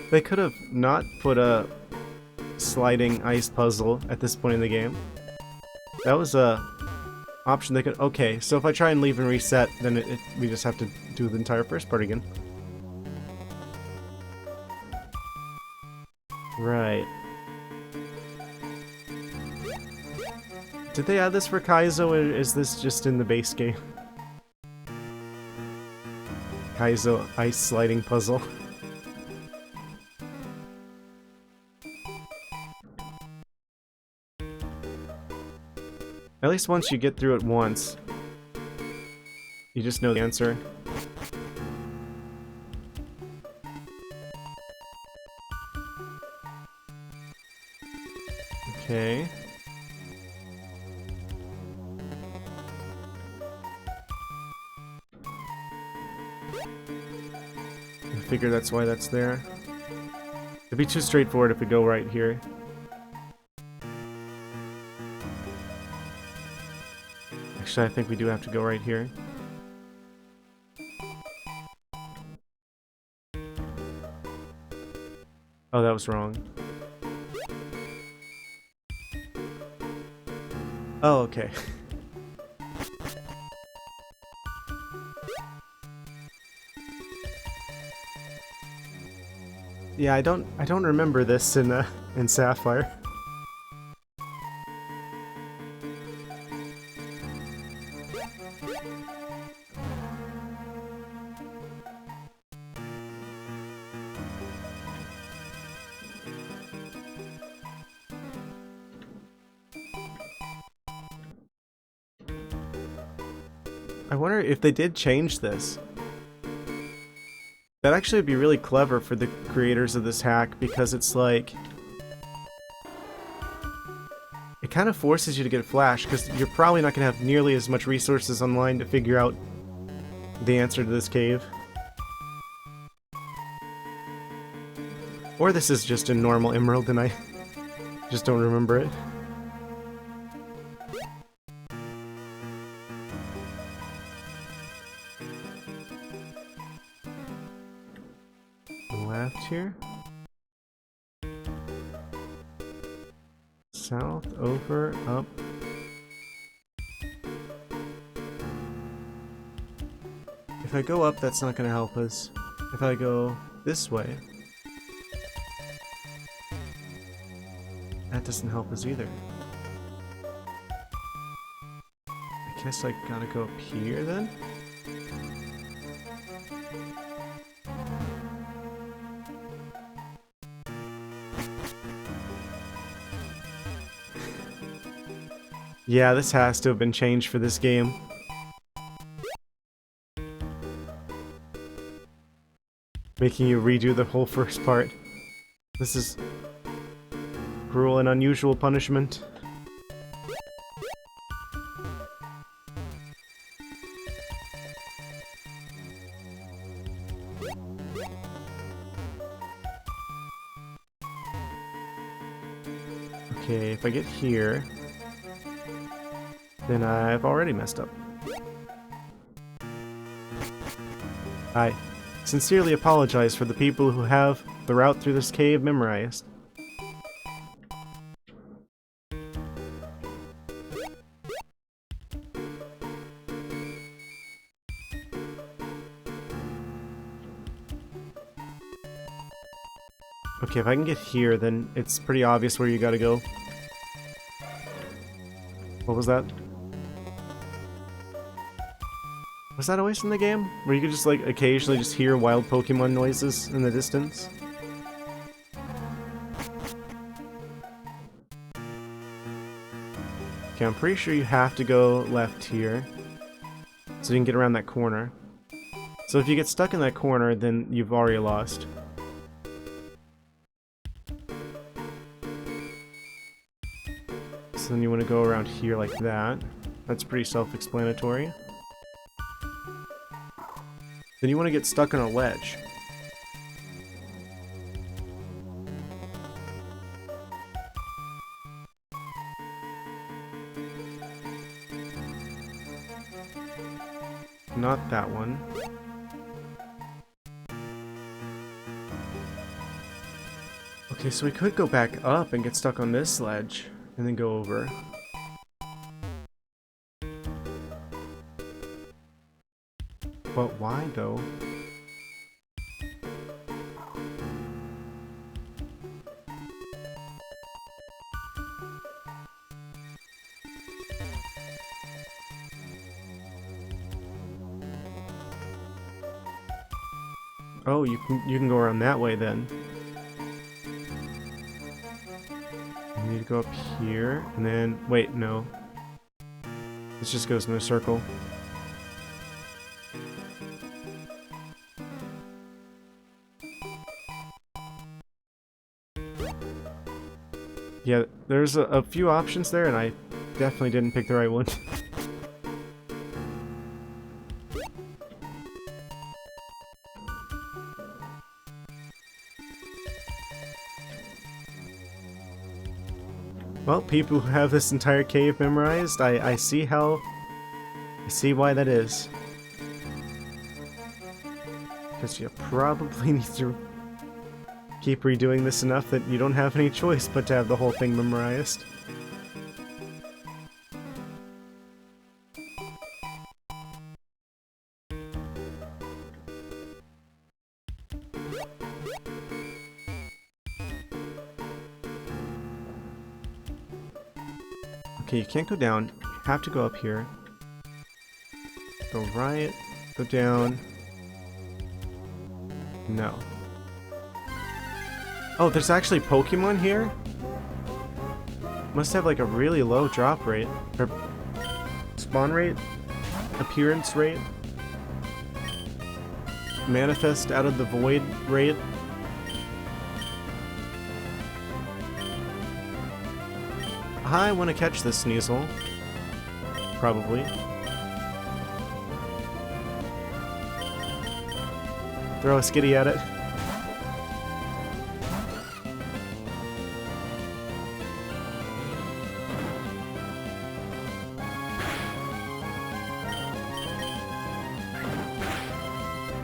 [SPEAKER 1] They could have not put a sliding ice puzzle at this point in the game. That was a option they could... Okay, so if I try and leave and reset, then we just have to do the entire first part again. Right. Did they add this for Kaizo, or is this just in the base game? Kaizo ice sliding puzzle. At least once you get through it once, you just know the answer. Okay. I figure that's why that's there. It'd be too straightforward if we go right here. Actually, I think we do have to go right here. Oh, that was wrong. Oh, okay. Yeah, I don't remember this in Sapphire. I wonder if they did change this. That actually would be really clever for the creators of this hack, because it's like... It kind of forces you to get Flash, because you're probably not going to have nearly as much resources online to figure out the answer to this cave. Or this is just a normal emerald and I just don't remember it. Left here. South, over, up. If I go up, that's not going to help us. If I go this way, that doesn't help us either. I guess I gotta go up here then? Yeah, this has to have been changed for this game. Making you redo the whole first part. This is cruel and unusual punishment. Okay, if I get here, then I've already messed up. I sincerely apologize for the people who have the route through this cave memorized. Okay, if I can get here, then it's pretty obvious where you gotta go. What was that? Was that always in the game? Where you could just, like, occasionally just hear wild Pokemon noises in the distance? Okay, I'm pretty sure you have to go left here. so you can get around that corner. So if you get stuck in that corner, then you've already lost. So then you want to go around here like that. That's pretty self-explanatory. Then you want to get stuck on a ledge. Not that one. Okay, so we could go back up and get stuck on this ledge, and then go over. But why, though? Oh, you can go around that way then. You need to go up here, and then wait, no. This just goes in a circle. Yeah, there's a few options there, and I definitely didn't pick the right one. Well, people who have this entire cave memorized, I see why that is. Because you probably need to keep redoing this enough that you don't have any choice but to have the whole thing memorized. Okay, you can't go down. You have to go up here. Go right, go down. No. Oh, there's actually Pokemon here? Must have like a really low drop rate. Or spawn rate? Appearance rate? Manifest out of the void rate? I want to catch this Sneasel. Probably. Throw a skitty at it.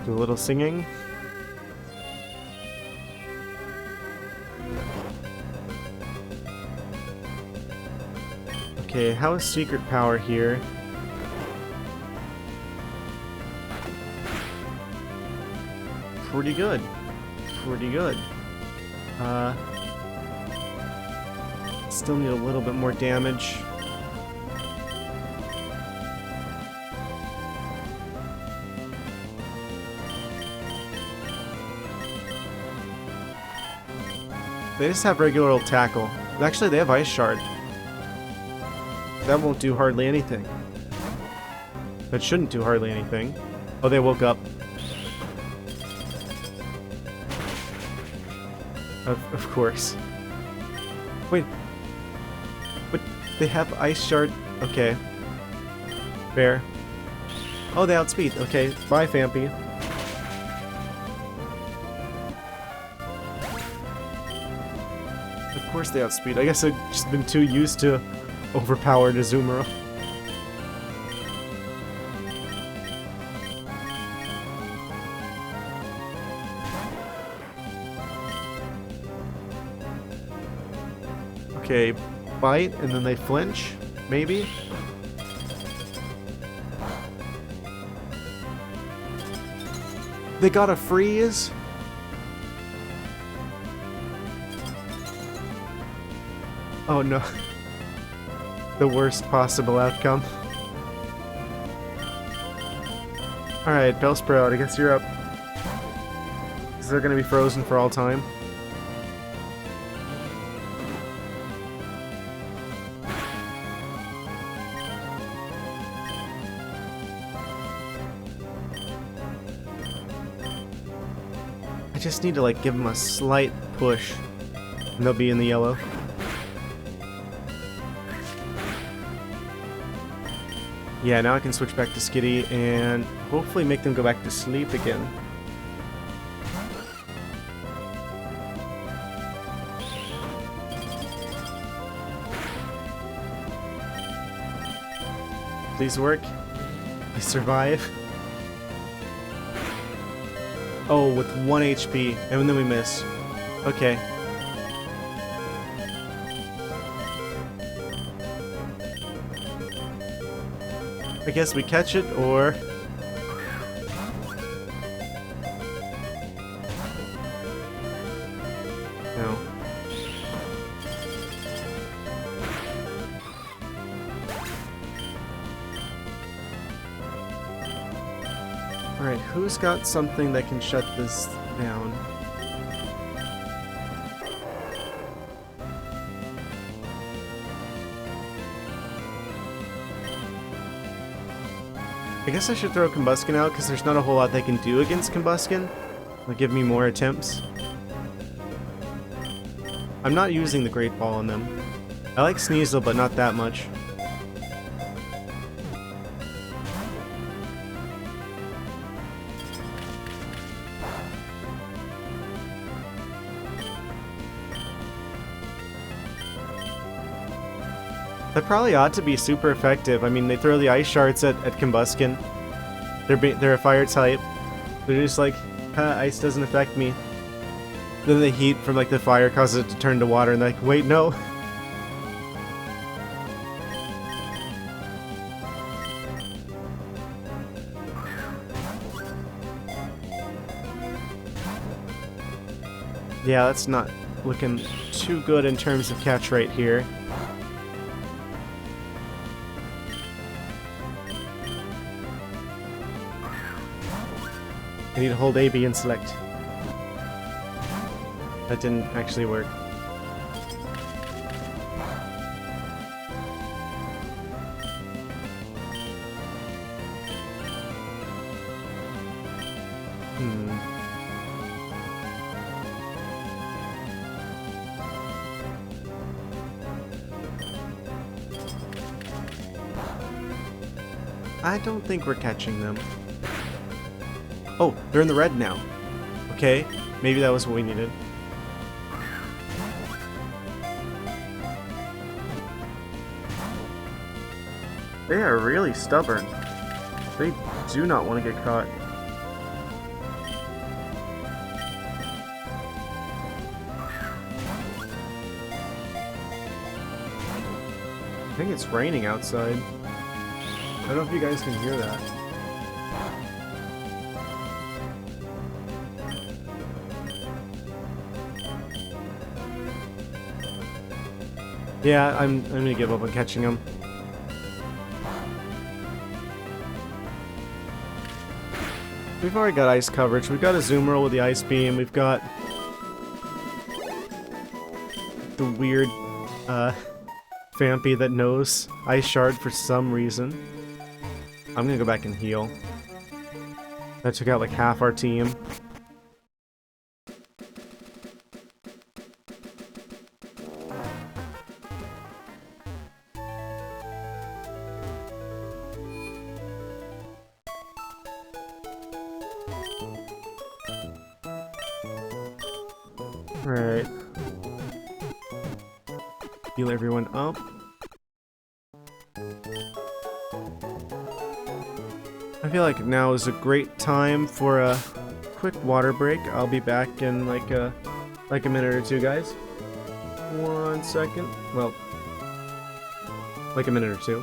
[SPEAKER 1] Do a little singing. Okay, how is secret power here? Pretty good. Pretty good. Still need a little bit more damage. They just have regular old tackle. Actually, they have Ice Shard. That won't do hardly anything. That shouldn't do hardly anything. Oh, they woke up. Of course. Wait. But they have Ice Shard. Okay. Fair. Oh, they outspeed. Okay. Bye, Fampy. Of course they outspeed. I guess I've just been too used to overpowered Azumarill. Okay, bite, and then they flinch, maybe? They got a freeze? Oh no. The worst possible outcome. Alright, Bellsprout, I guess you're up. Is they're gonna be frozen for all time? just need to like give them a slight push and they'll be in the yellow. Yeah, now I can switch back to Skitty and hopefully make them go back to sleep again. Please work. Please survive. Oh, with 1 HP, and then we miss. Okay. I guess we catch it, or... No. Alright, who's got something that can shut this down? I guess I should throw Combuskin out, because there's not a whole lot they can do against Combuskin. It'll give me more attempts. I'm not using the Great Ball on them. I like Sneasel, but not that much. That probably ought to be super effective. I mean, they throw the ice shards at Combuskin. They're a fire type. They're just like, ice doesn't affect me. Then the heat from like the fire causes it to turn to water, and they're like, wait, no. Yeah, that's not looking too good in terms of catch rate here. I need to hold A, B, and select. That didn't actually work. I don't think we're catching them. Oh, they're in the red now. Okay, maybe that was what we needed. They are really stubborn. They do not want to get caught. I think it's raining outside. I don't know if you guys can hear that. Yeah, I'm gonna give up on catching them. We've already got ice coverage. We've got Azumarill with the ice beam. We've got the weird Vampy that knows Ice Shard for some reason. I'm gonna go back and heal. That took out like half our team. Alright. Heal everyone up. I feel like now is a great time for a quick water break. I'll be back in like a minute or two, guys. 1 second. Well, like a minute or two.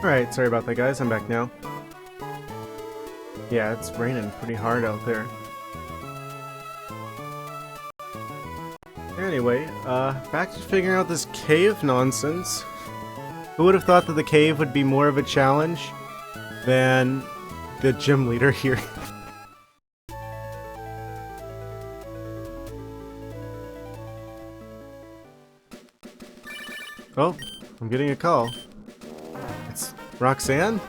[SPEAKER 1] Alright, sorry about that, guys. I'm back now. Yeah, it's raining pretty hard out there. Anyway, back to figuring out this cave nonsense. Who would have thought that the cave would be more of a challenge than the gym leader here? Oh, I'm getting a call. It's Roxanne?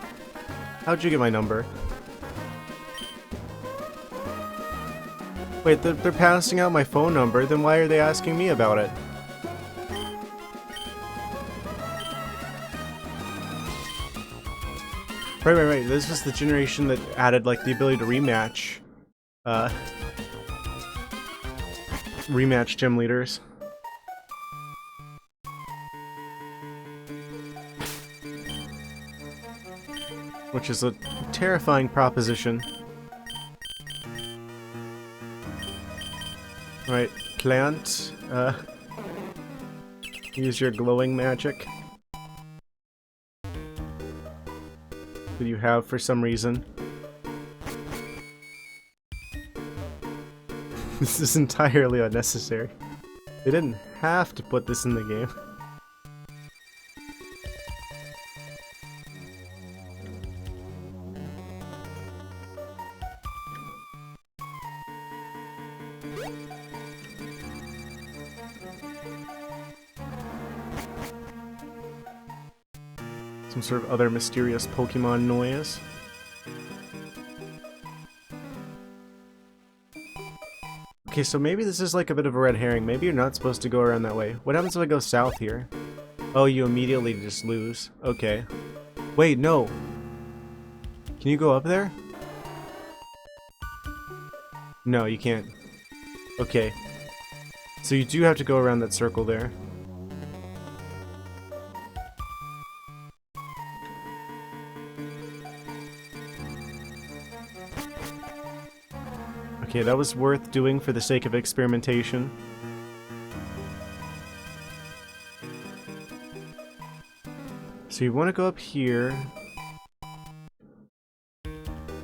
[SPEAKER 1] How'd you get my number? Wait, they're passing out my phone number, then why are they asking me about it? Right. This was the generation that added, like, the ability to rematch. Rematch gym leaders. Which is a terrifying proposition. Right, plant, use your glowing magic that you have for some reason. This is entirely unnecessary. They didn't have to put this in the game. Some sort of other mysterious Pokemon noise. Okay, so maybe this is like a bit of a red herring. Maybe you're not supposed to go around that way. What happens if I go south here? Oh, you immediately just lose. Okay. Wait, no. Can you go up there? No, you can't. Okay. So you do have to go around that circle there. Okay, that was worth doing for the sake of experimentation. So you want to go up here.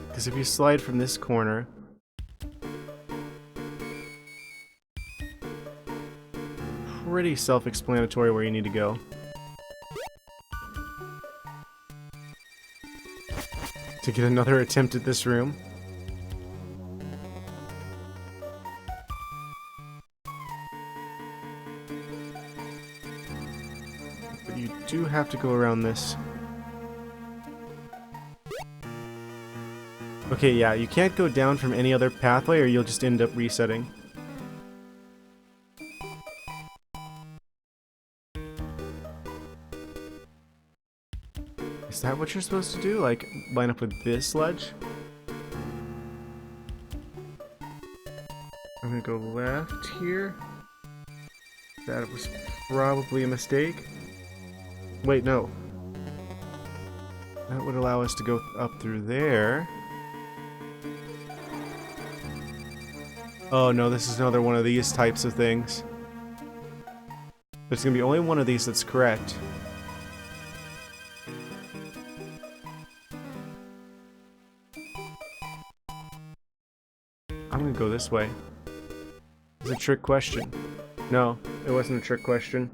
[SPEAKER 1] Because if you slide from this corner... pretty self-explanatory where you need to go. To get another attempt at this room. You do have to go around this. Okay, yeah, you can't go down from any other pathway or you'll just end up resetting. Is that what you're supposed to do? Like, line up with this ledge? I'm gonna go left here. That was probably a mistake. Wait, no. That would allow us to go up through there. Oh no, this is another one of these types of things. There's gonna be only one of these that's correct. I'm gonna go this way. It's a trick question. No, it wasn't a trick question.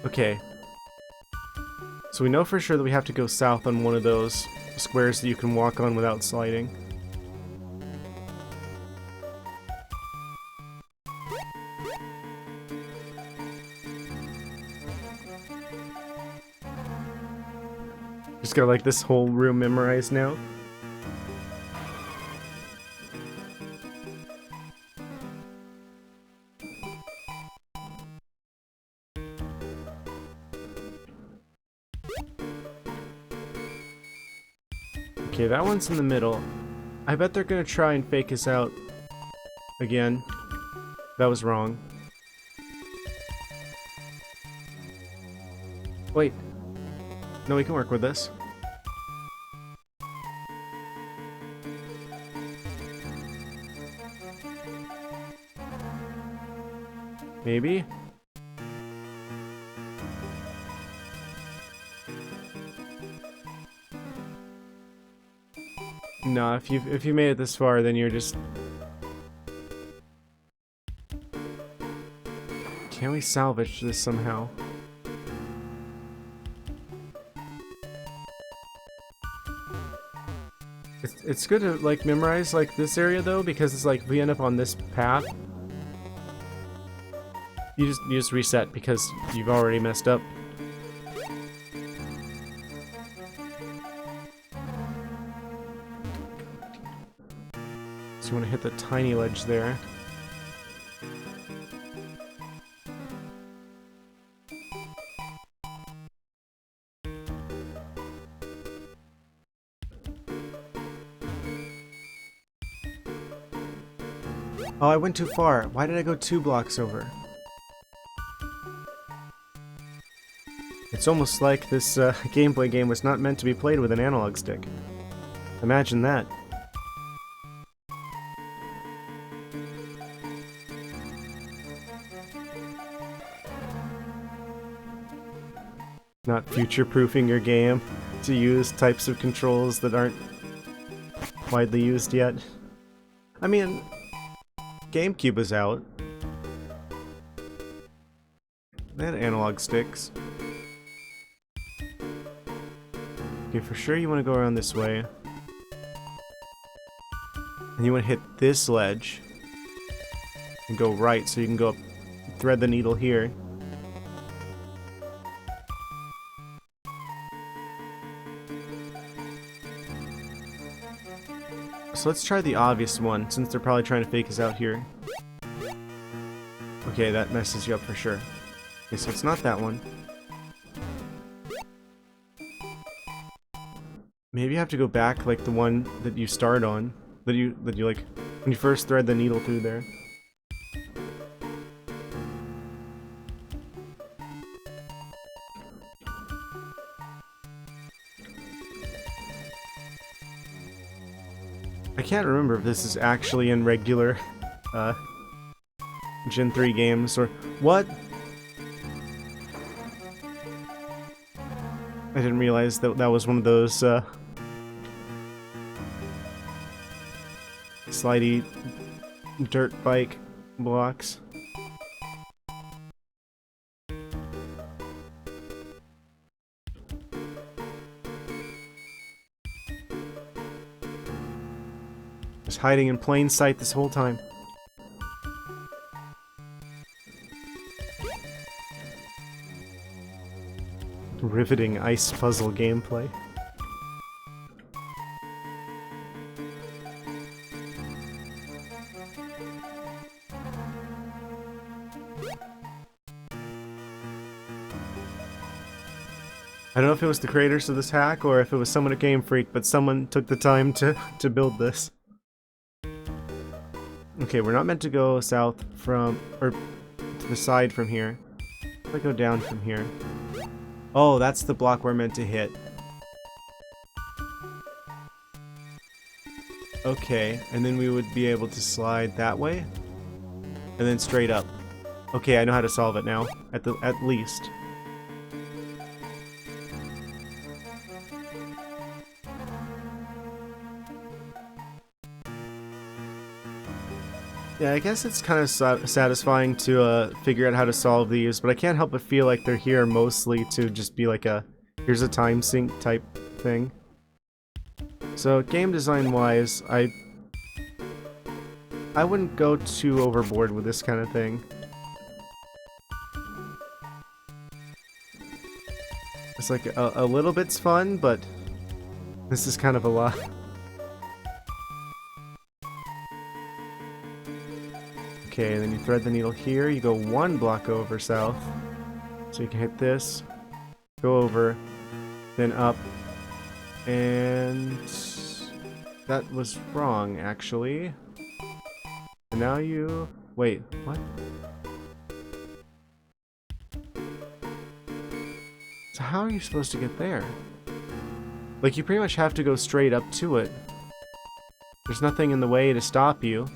[SPEAKER 1] Okay. So we know for sure that we have to go south on one of those squares that you can walk on without sliding. Just got like this whole room memorized now. Okay, that one's in the middle. I bet they're gonna try and fake us out again. That was wrong. Wait. No, we can work with this. Maybe? No, if you made it this far, then you're just... Can we salvage this somehow? It's good to like memorize like this area though, because it's like if we end up on this path, you just reset because you've already messed up. So you want to hit the tiny ledge there. Oh, I went too far. Why did I go 2 blocks over? It's almost like this gameplay game was not meant to be played with an analog stick. Imagine that. Not future-proofing your game to use types of controls that aren't widely used yet. I mean, GameCube is out. They had analog sticks. Okay, for sure you want to go around this way. And you want to hit this ledge. And go right, so you can go up, thread the needle here. So let's try the obvious one, since they're probably trying to fake us out here. Okay, that messes you up for sure. Okay, so it's not that one. Maybe you have to go back like the one that you start on. That you like when you first thread the needle through there. I can't remember if this is actually in regular Gen 3 games or what? I didn't realize that that was one of those slidey dirt bike blocks. Just hiding in plain sight this whole time. Riveting ice puzzle gameplay. I don't know if it was the creators of this hack or if it was someone at Game Freak, but someone took the time to build this. Okay, we're not meant to go south from, or to the side from here. If I go down from here. Oh, that's the block we're meant to hit. Okay, and then we would be able to slide that way. And then straight up. Okay, I know how to solve it now. At least. Yeah, I guess it's kind of satisfying to figure out how to solve these, but I can't help but feel like they're here mostly to just be like a, here's a time sink type thing. So game design wise, I wouldn't go too overboard with this kind of thing. It's like a little bit's fun, but this is kind of a lot. Okay, and then you thread the needle here, you go 1 block over south, so you can hit this, go over, then up, and that was wrong, actually. And now you... wait, what? So how are you supposed to get there? Like, you pretty much have to go straight up to it. There's nothing in the way to stop you.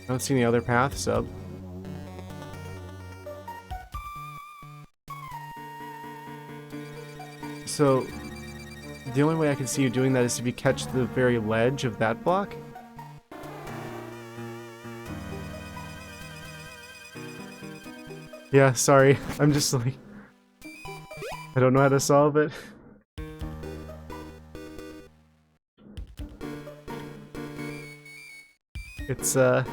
[SPEAKER 1] I don't see any other paths up. So, The only way I can see you doing that is if you catch the very ledge of that block. Yeah, sorry. I'm just like... I don't know how to solve it. It's, for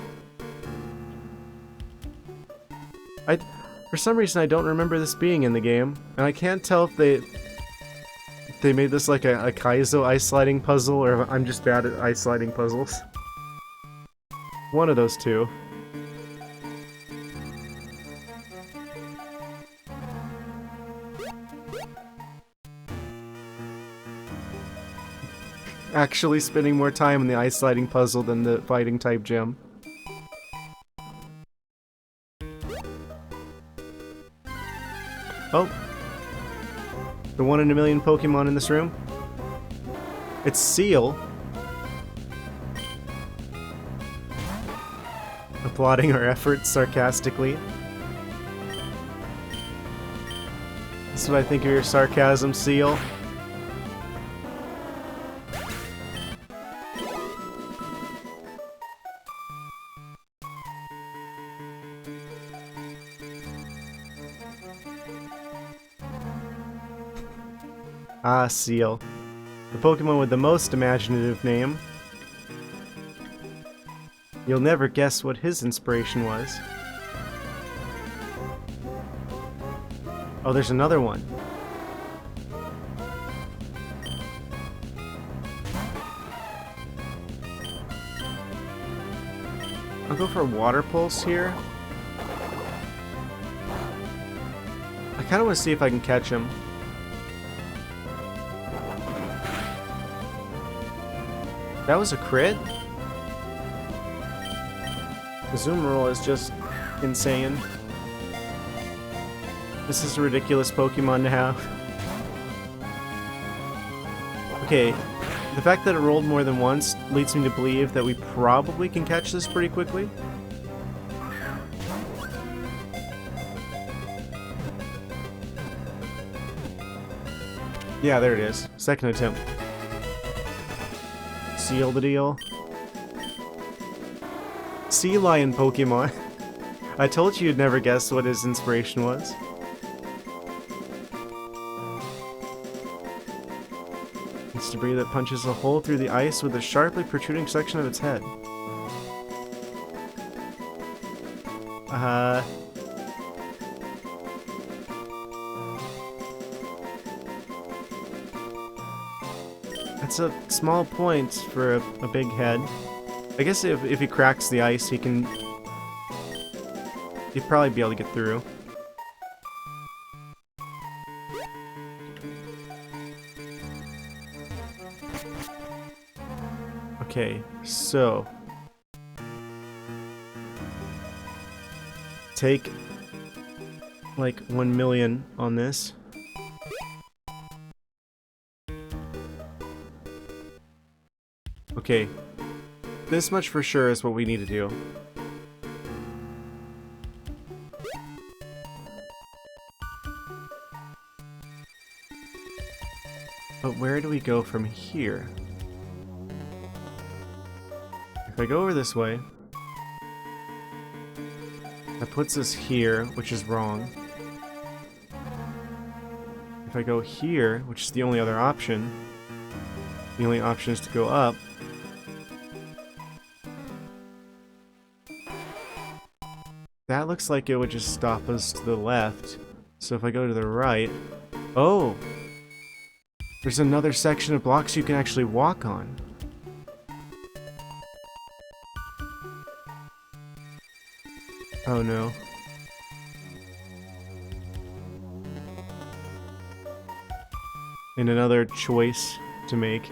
[SPEAKER 1] some reason I don't remember this being in the game, and I can't tell if they made this like a Kaizo ice sliding puzzle, or if I'm just bad at ice sliding puzzles. One of those two. Actually spending more time in the ice sliding puzzle than the fighting type gym. Oh. The 1 in a million Pokemon in this room. It's Seal. Applauding our efforts sarcastically. That's what I think of your sarcasm, Seal. Ah, Seal. The Pokemon with the most imaginative name. You'll never guess what his inspiration was. Oh, there's another one. I'll go for a Water Pulse here. I kind of want to see if I can catch him. That was a crit? Azumarill is just insane. This is a ridiculous Pokemon to have. Okay, the fact that it rolled more than once leads me to believe that we probably can catch this pretty quickly. Yeah, there it is. Second attempt. Seal the deal. Sea Lion Pokemon. I told you you'd never guess what his inspiration was. It's debris that punches a hole through the ice with a sharply protruding section of its head. That's a small point for a big head. I guess if he cracks the ice, he'd probably be able to get through. Okay, so take like 1 million on this. Okay, this much for sure is what we need to do. But where do we go from here? If I go over this way, that puts us here, which is wrong. If I go here, which is the only other option, the only option is to go up. That looks like it would just stop us to the left. So if I go to the right... Oh! There's another section of blocks you can actually walk on. Oh no. And another choice to make.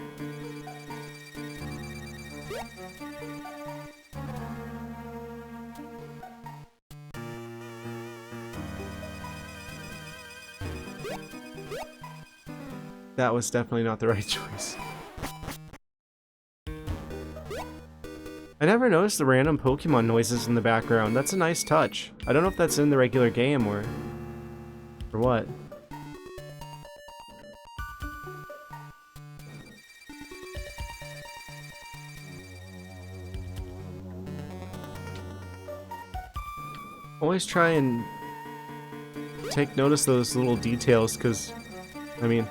[SPEAKER 1] That was definitely not the right choice. I never noticed the random Pokemon noises in the background. That's a nice touch. I don't know if that's in the regular game or what. always try and take notice of those little details, because, I mean,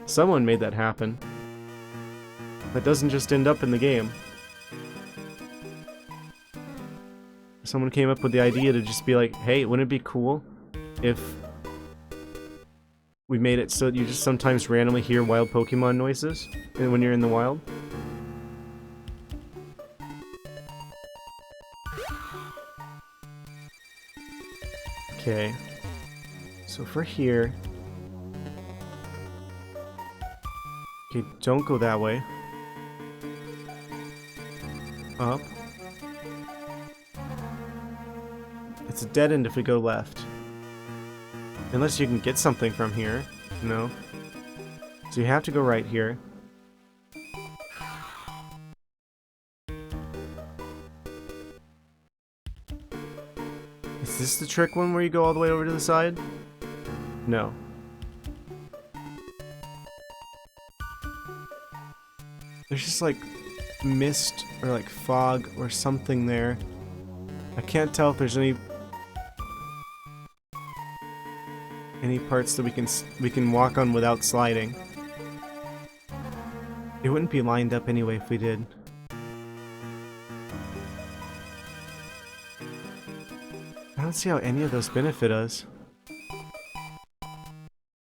[SPEAKER 1] someone made that happen. That doesn't just end up in the game. Someone came up with the idea to just be like, hey, wouldn't it be cool if we made it so that you just sometimes randomly hear wild Pokemon noises when you're in the wild? Okay, so for here... Okay, don't go that way. Up. It's a dead end if we go left. Unless you can get something from here. No. So you have to go right here. Is this the trick one where you go all the way over to the side? No. There's just like mist or like fog or something there. I can't tell if there's any parts that we can walk on without sliding. It wouldn't be lined up anyway if we did. I don't see how any of those benefit us.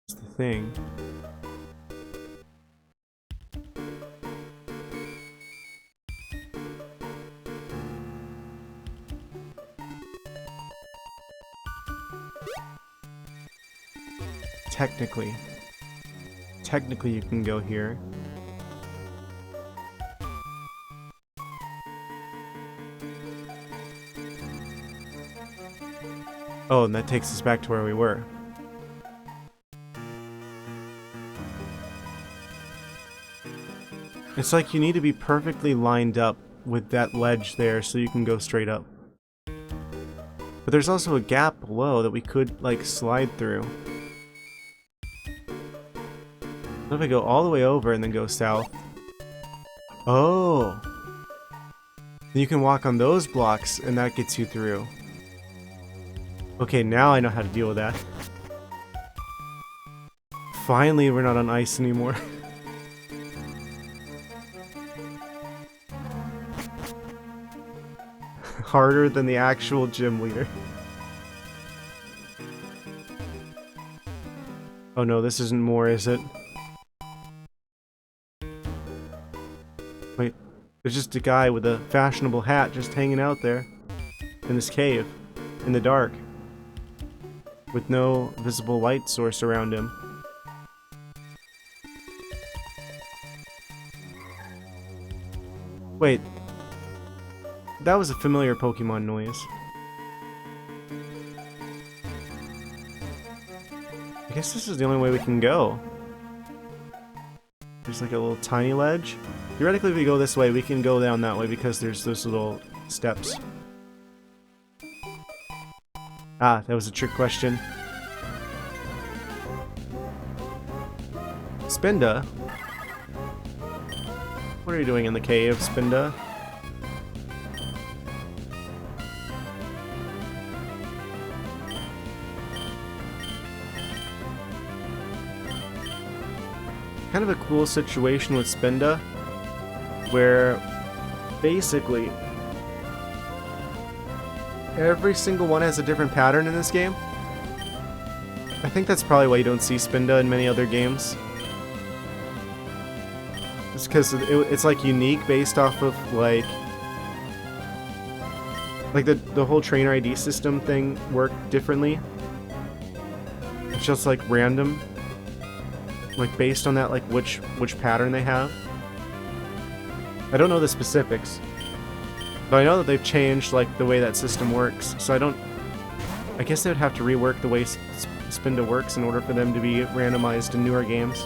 [SPEAKER 1] That's the thing. Technically you can go here. Oh, and that takes us back to where we were. It's like you need to be perfectly lined up with that ledge there so you can go straight up. But there's also a gap below that we could, like, slide through. What if I go all the way over and then go south? Oh! You can walk on those blocks and that gets you through. Okay, now I know how to deal with that. Finally, we're not on ice anymore. Harder than the actual gym leader. Oh no, this isn't more, is it? Wait, there's just a guy with a fashionable hat just hanging out there in this cave, in the dark, with no visible light source around him. Wait, that was a familiar Pokemon noise. I guess this is the only way we can go. There's like a little tiny ledge. Theoretically, if we go this way, we can go down that way because there's those little steps. Ah, that was a trick question. Spinda? What are you doing in the cave, Spinda? Kind of a cool situation with Spinda, where basically every single one has a different pattern in this game. I think that's probably why you don't see Spinda in many other games. It's because it's like unique based off of like the whole trainer ID system thing worked differently. It's just like random. Like based on that, like which pattern they have. I don't know the specifics, but I know that they've changed like the way that system works. So I guess they would have to rework the way Spinda works in order for them to be randomized in newer games.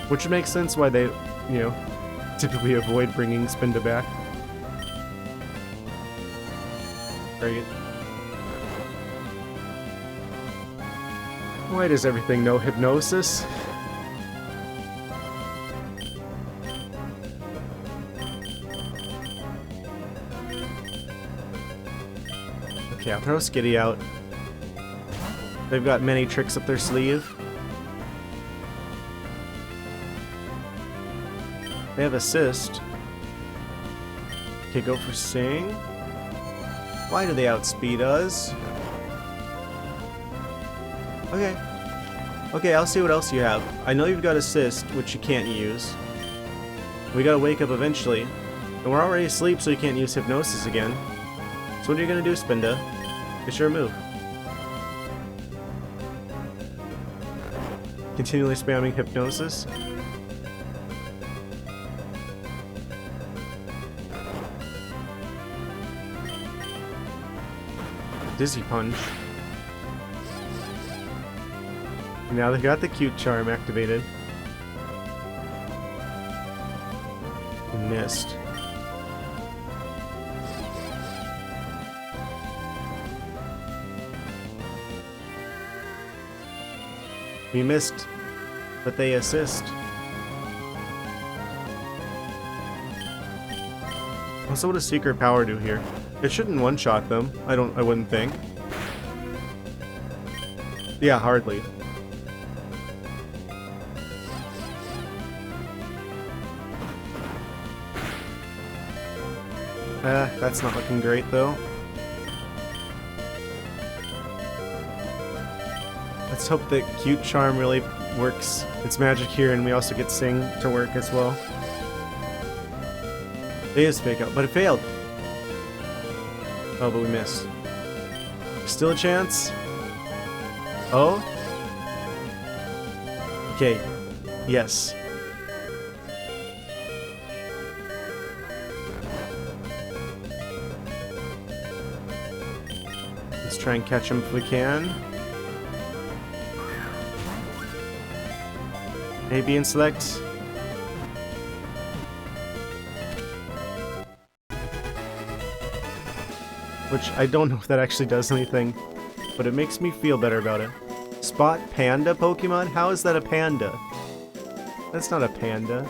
[SPEAKER 1] Which makes sense why they, you know, typically avoid bringing Spinda back. Right. Why does everything know hypnosis? Okay, I'll throw Skitty out. They've got many tricks up their sleeve. They have Assist. Okay, go for Sing. Why do they outspeed us? Okay. Okay, I'll see what else you have. I know you've got Assist, which you can't use. We gotta wake up eventually. And we're already asleep, so you can't use Hypnosis again. So what are you gonna do, Spinda? It's your move. Continually spamming Hypnosis. Dizzy Punch. Now they've got the cute charm activated. Missed. We missed, but they assist. Also, what does Secret Power do here? It shouldn't one-shot them. I wouldn't think. Yeah, hardly. That's not looking great though. Let's hope that Cute Charm really works its magic here, and we also get Sing to work as well. It is Fake Out, but it failed! Oh, but we missed. Still a chance? Oh? Okay. Yes. Let's try and catch him if we can. A, B, and select. Which I don't know if that actually does anything, but it makes me feel better about it. Spot Panda Pokemon? How is that a panda? That's not a panda.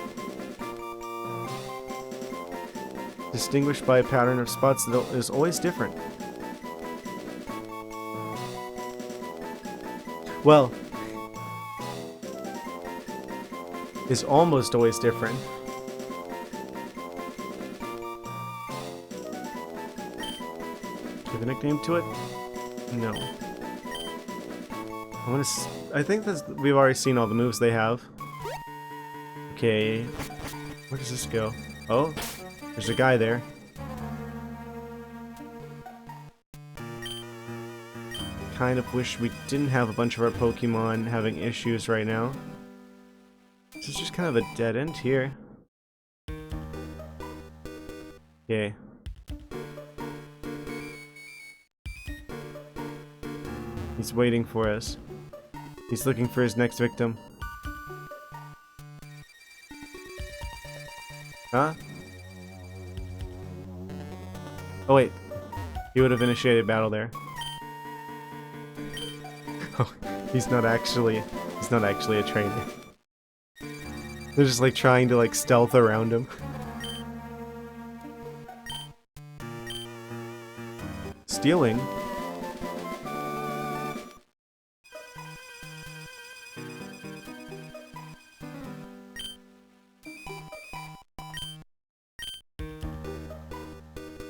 [SPEAKER 1] Distinguished by a pattern of spots that is always different. Well, is almost always different. Give a nickname to it? No. I think we've already seen all the moves they have. Okay, where does this go? Oh, there's a guy there. Kind of wish we didn't have a bunch of our Pokemon having issues right now. This is just kind of a dead end here. Okay. He's waiting for us. He's looking for his next victim. Huh? Oh wait. He would have initiated battle there. Oh, he's not actually a trainer. They're just like trying to like stealth around him. Stealing?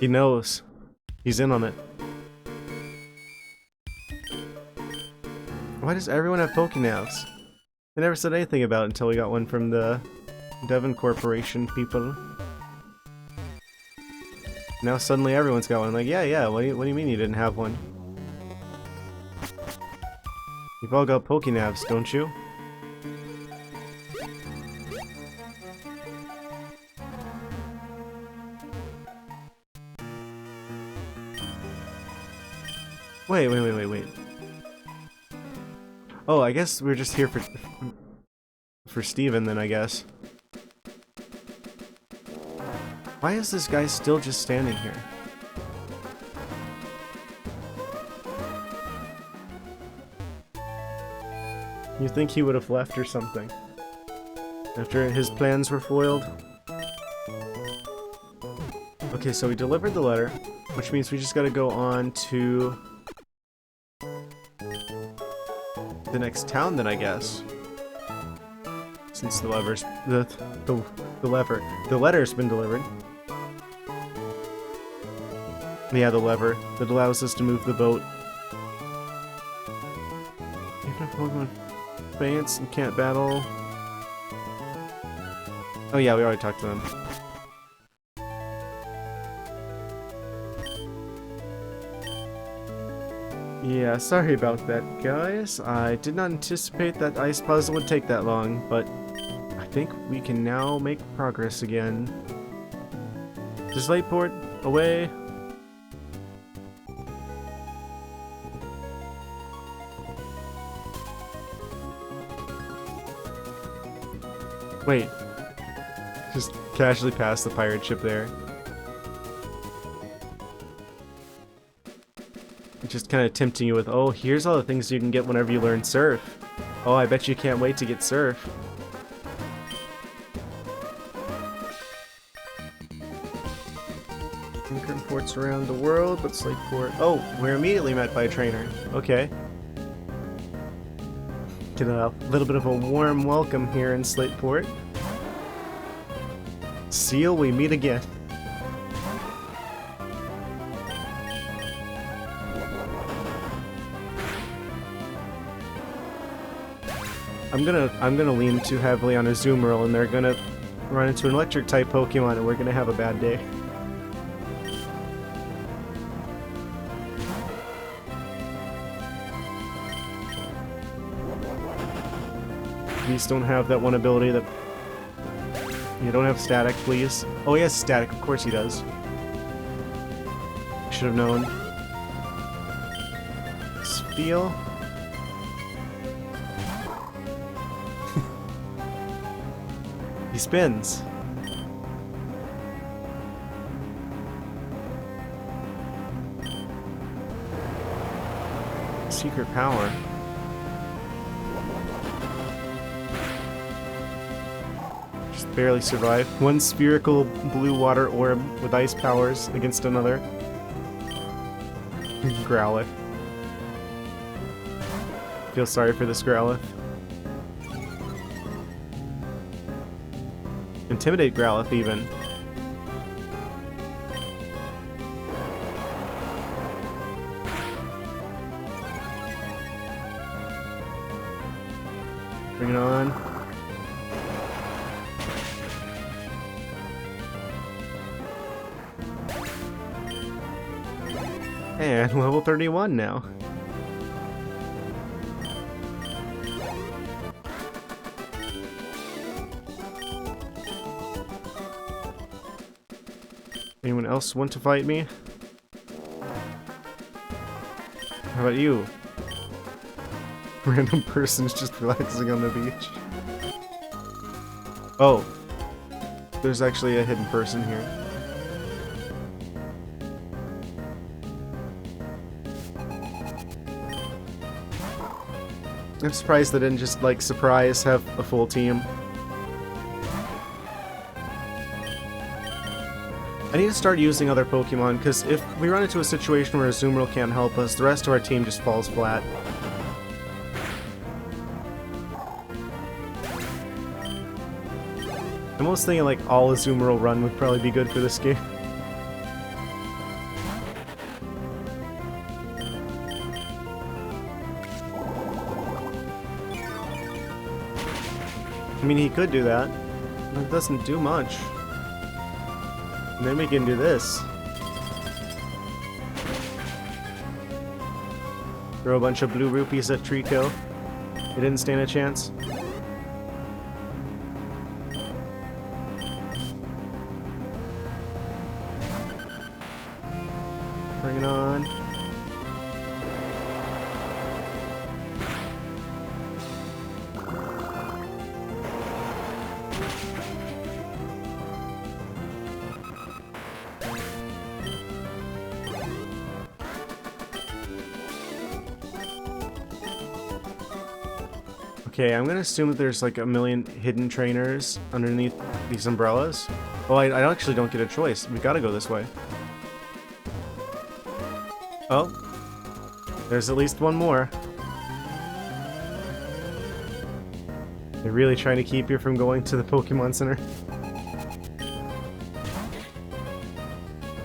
[SPEAKER 1] He knows. He's in on it. Why does everyone have Pokénavs? They never said anything about it until we got one from the Devon Corporation people. Now suddenly everyone's got one. Like, yeah, what do you mean you didn't have one? You've all got Pokénavs, don't you? Wait. Oh, I guess we're just here for Steven then, I guess. Why is this guy still just standing here? You think he would have left or something? After his plans were foiled? Okay, so we delivered the letter. Which means we just gotta go on to the next town then, I guess. Since the letter's been delivered. Yeah, the lever that allows us to move the boat. Pokemon advance and can't battle. Oh yeah, we already talked to them. Yeah, sorry about that, guys. I did not anticipate that ice puzzle would take that long, but I think we can now make progress again. Just Lightport, away. Wait. Just casually pass the pirate ship there. Just kind of tempting you with, oh, here's all the things you can get whenever you learn Surf. Oh, I bet you can't wait to get Surf. Different ports around the world, but Slateport. Oh, we're immediately met by a trainer. Okay. Get a little bit of a warm welcome here in Slateport. Seal, we meet again. I'm gonna lean too heavily on Azumarill, and they're gonna run into an electric type Pokemon, and we're gonna have a bad day. These don't have that one ability that you don't have static, please. Oh, he has static. Of course he does. Should have known. Spiel. He spins. Secret power. Just barely survive. One spherical blue water orb with ice powers against another. Growlithe. Feel sorry for this Growlithe. Intimidate Growlithe, even. Bring it on. And level 31 now. Anyone else want to fight me? How about you? Random person's just relaxing on the beach. Oh. There's actually a hidden person here. I'm surprised they didn't just, like, surprise have a full team. I need to start using other Pokemon, because if we run into a situation where Azumarill can't help us, the rest of our team just falls flat. I'm almost thinking like all Azumarill run would probably be good for this game. I mean, he could do that, but it doesn't do much. And then we can do this. Throw a bunch of blue rupees at Trico. It didn't stand a chance. Bring it on. Okay, I'm gonna assume that there's like a million hidden trainers underneath these umbrellas. Oh, I actually don't get a choice. We gotta go this way. Oh, there's at least one more. They're really trying to keep you from going to the Pokemon Center.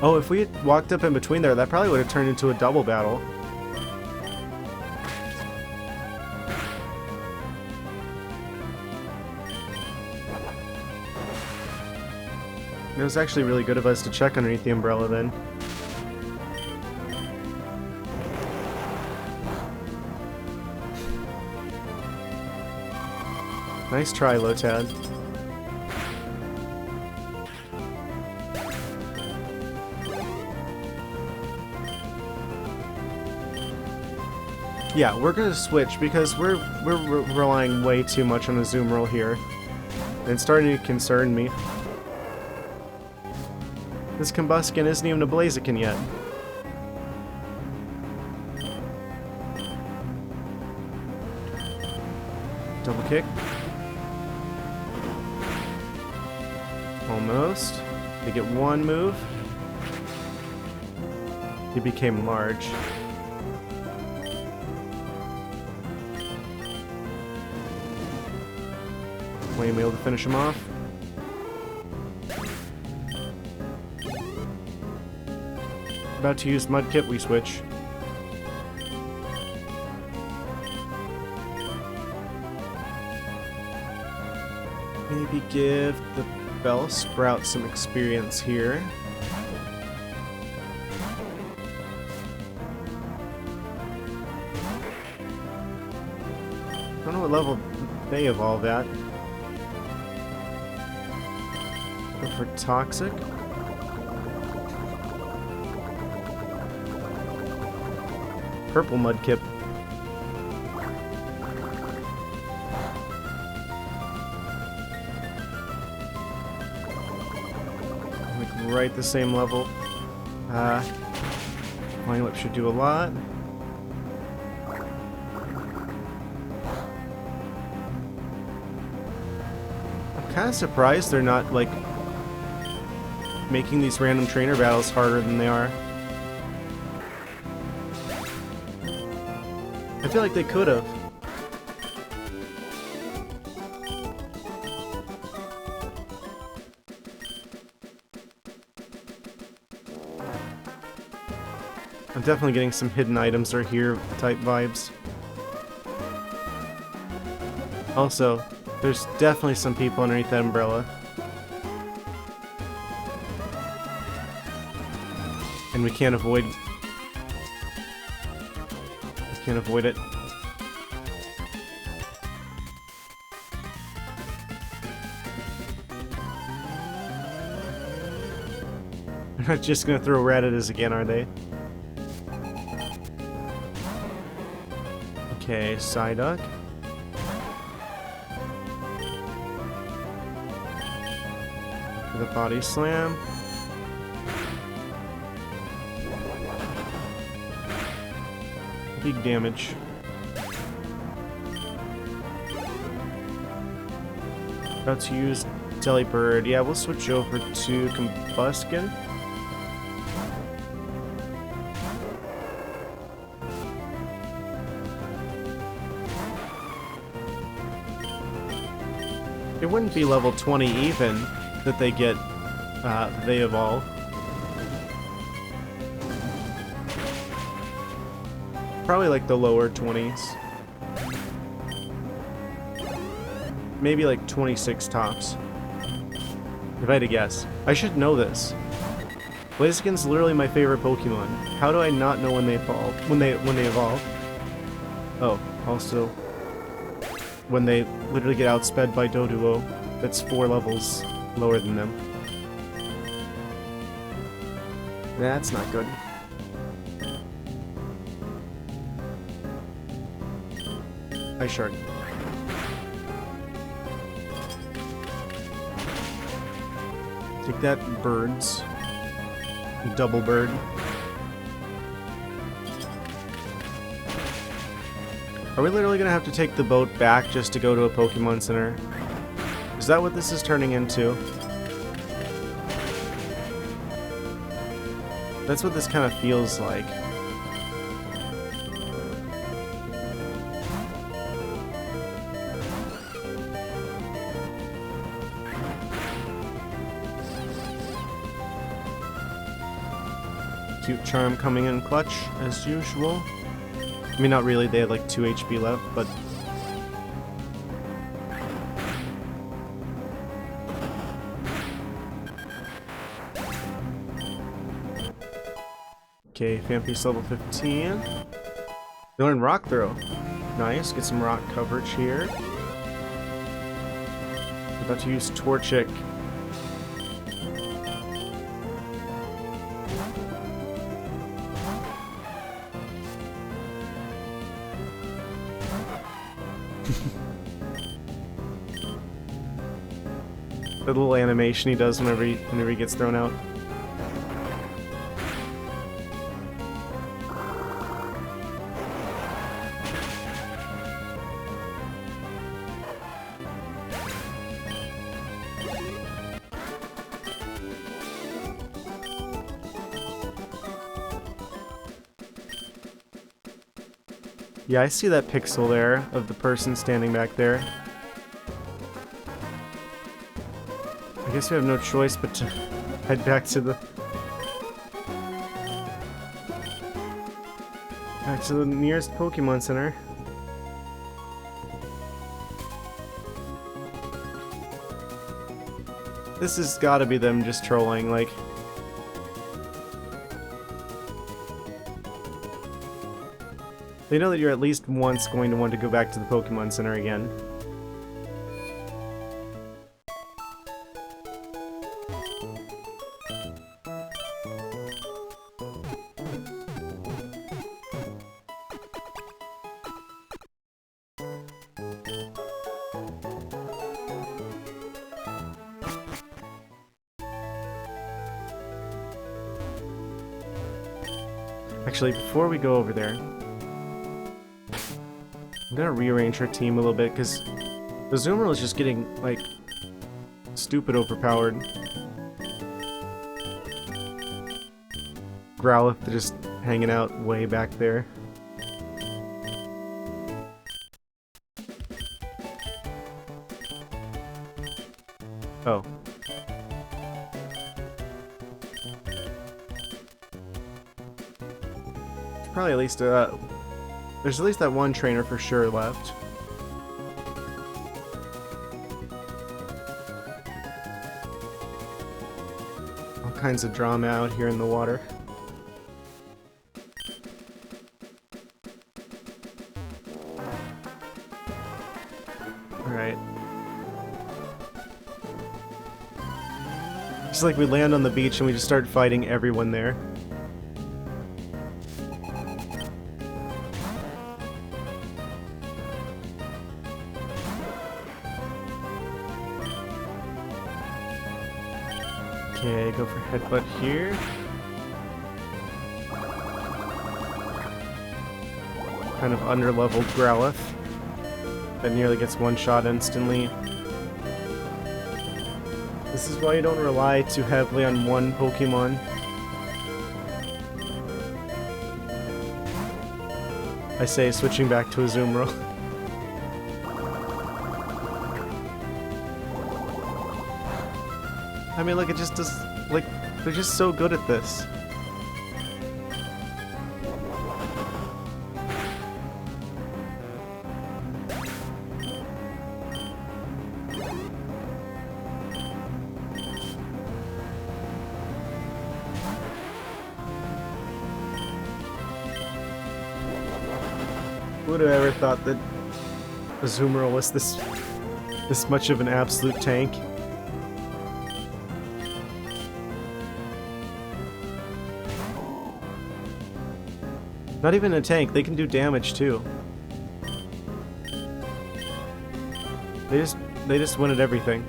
[SPEAKER 1] Oh, if we had walked up in between there, that probably would have turned into a double battle. It was actually really good of us to check underneath the umbrella then. Nice try, Lotad. Yeah, we're gonna switch because we're relying way too much on Azumarill here. And it's starting to concern me. This Combuskin isn't even a Blaziken yet. Double kick. Almost. They get one move. He became large. Were you able to finish him off? About to use Mudkip, we switch. Maybe give the Bellsprout some experience here. I don't know what level they evolve at. Go for Toxic. Purple Mudkip. Like right the same level. Flying Whip should do a lot. I'm kind of surprised they're not like making these random trainer battles harder than they are. I feel like they could have. I'm definitely getting some hidden items are here type vibes. Also, there's definitely some people underneath that umbrella. And we can't avoid it. They're not just gonna throw Rattatas again, are they? Okay, Psyduck. For the Body Slam. Big damage. About to use Delibird. Yeah, we'll switch over to Combuskin. It wouldn't be level 20 even that they get, they evolve. Probably like the lower 20s. Maybe like 26 tops. If I had to guess. I should know this. Blaziken's literally my favorite Pokemon. How do I not know when they evolve? When they evolve? Oh, also when they literally get outsped by Doduo, that's 4 levels lower than them. That's not good. Ice Shark. Take that, birds. Double bird. Are we literally gonna have to take the boat back just to go to a Pokemon Center? Is that what this is turning into? That's what this kind of feels like. Substitute Charm coming in clutch, as usual. I mean, not really, they had like 2 HP left, but... Okay, Fampi's level 15. They learn Rock Throw. Nice, get some rock coverage here. About to use Torchic. The little animation he does whenever he gets thrown out. Yeah, I see that pixel there of the person standing back there. I guess we have no choice but to head back to the nearest Pokemon Center. This has got to be them just trolling, like. They know that you're at least once going to want to go back to the Pokemon Center again. Actually, before we go over there, I'm gonna rearrange her team a little bit, because Azumarill is just getting, like, stupid overpowered. Growlithe just hanging out way back there. Oh. Probably at least, there's at least that one trainer for sure left. All kinds of drama out here in the water. Alright. It's like we land on the beach and we just start fighting everyone there. Okay, go for headbutt here. Kind of under-leveled Growlithe that nearly gets one shot instantly. This is why you don't rely too heavily on one Pokemon. I say, switching back to Azumarill. I mean, like, it just does, like, they're just so good at this. Who would have ever thought that Azumarill was this much of an absolute tank? Not even a tank, they can do damage too. They just win at everything.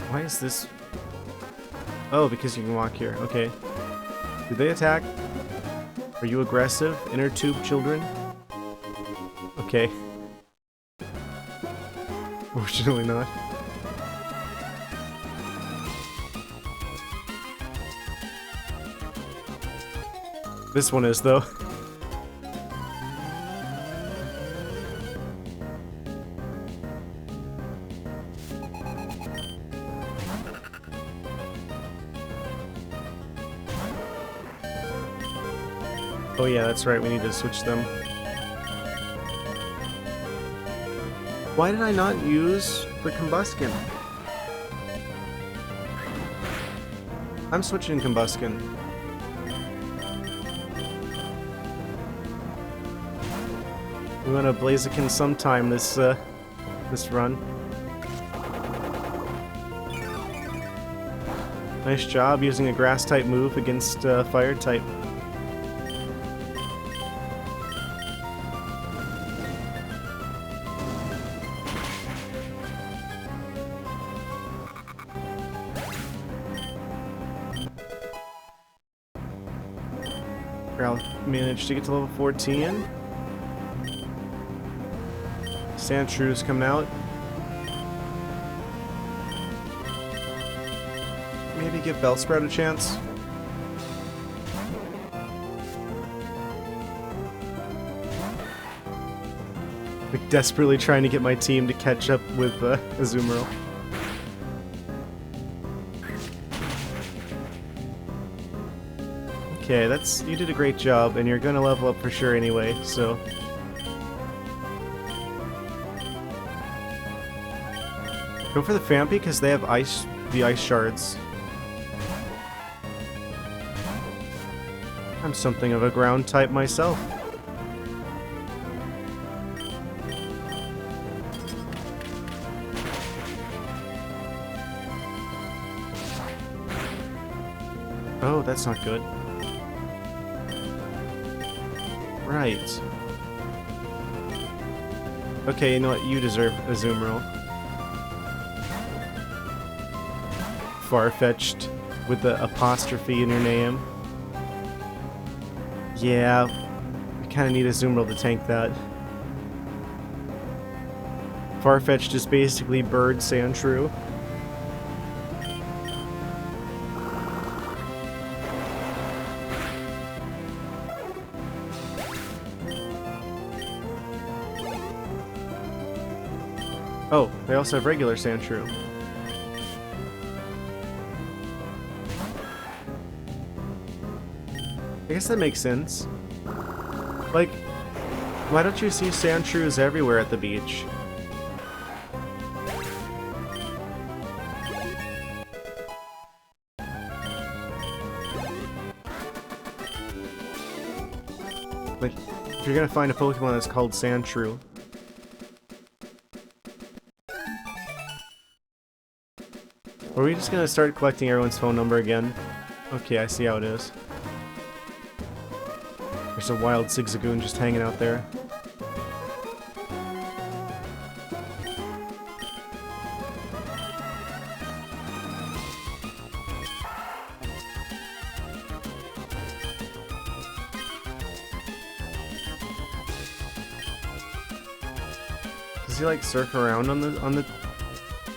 [SPEAKER 1] Why is this? Oh, because you can walk here. Okay. Do they attack? Are you aggressive, inner tube children? Okay. Fortunately not. This one is, though. Oh yeah, that's right, we need to switch them. Why did I not use the Combuskin? I'm switching Combuskin. We want to Blaziken sometime this run. Nice job using a grass type move against fire type. Growl managed to get to level 14. Sandshrews coming out. Maybe give Bellsprout a chance. Like desperately trying to get my team to catch up with Azumarill. Okay, you did a great job, and you're gonna level up for sure anyway, so... Go for the Phanpy, because they have the ice shards. I'm something of a ground type myself. Oh, that's not good. Right. Okay, you know what? You deserve Azumarill. Far-fetched with the apostrophe in your name. Yeah, we kind of need Azumarill to tank that. Far-fetched is basically Bird Sandshrew. Oh, they also have regular Sandshrew. I guess that makes sense. Like, why don't you see Sandshrews everywhere at the beach? Like, if you're gonna find a Pokemon that's called Sandshrew. Are we just gonna start collecting everyone's phone number again? Okay, I see how it is. There's a wild Zigzagoon just hanging out there. Does he like surf around on the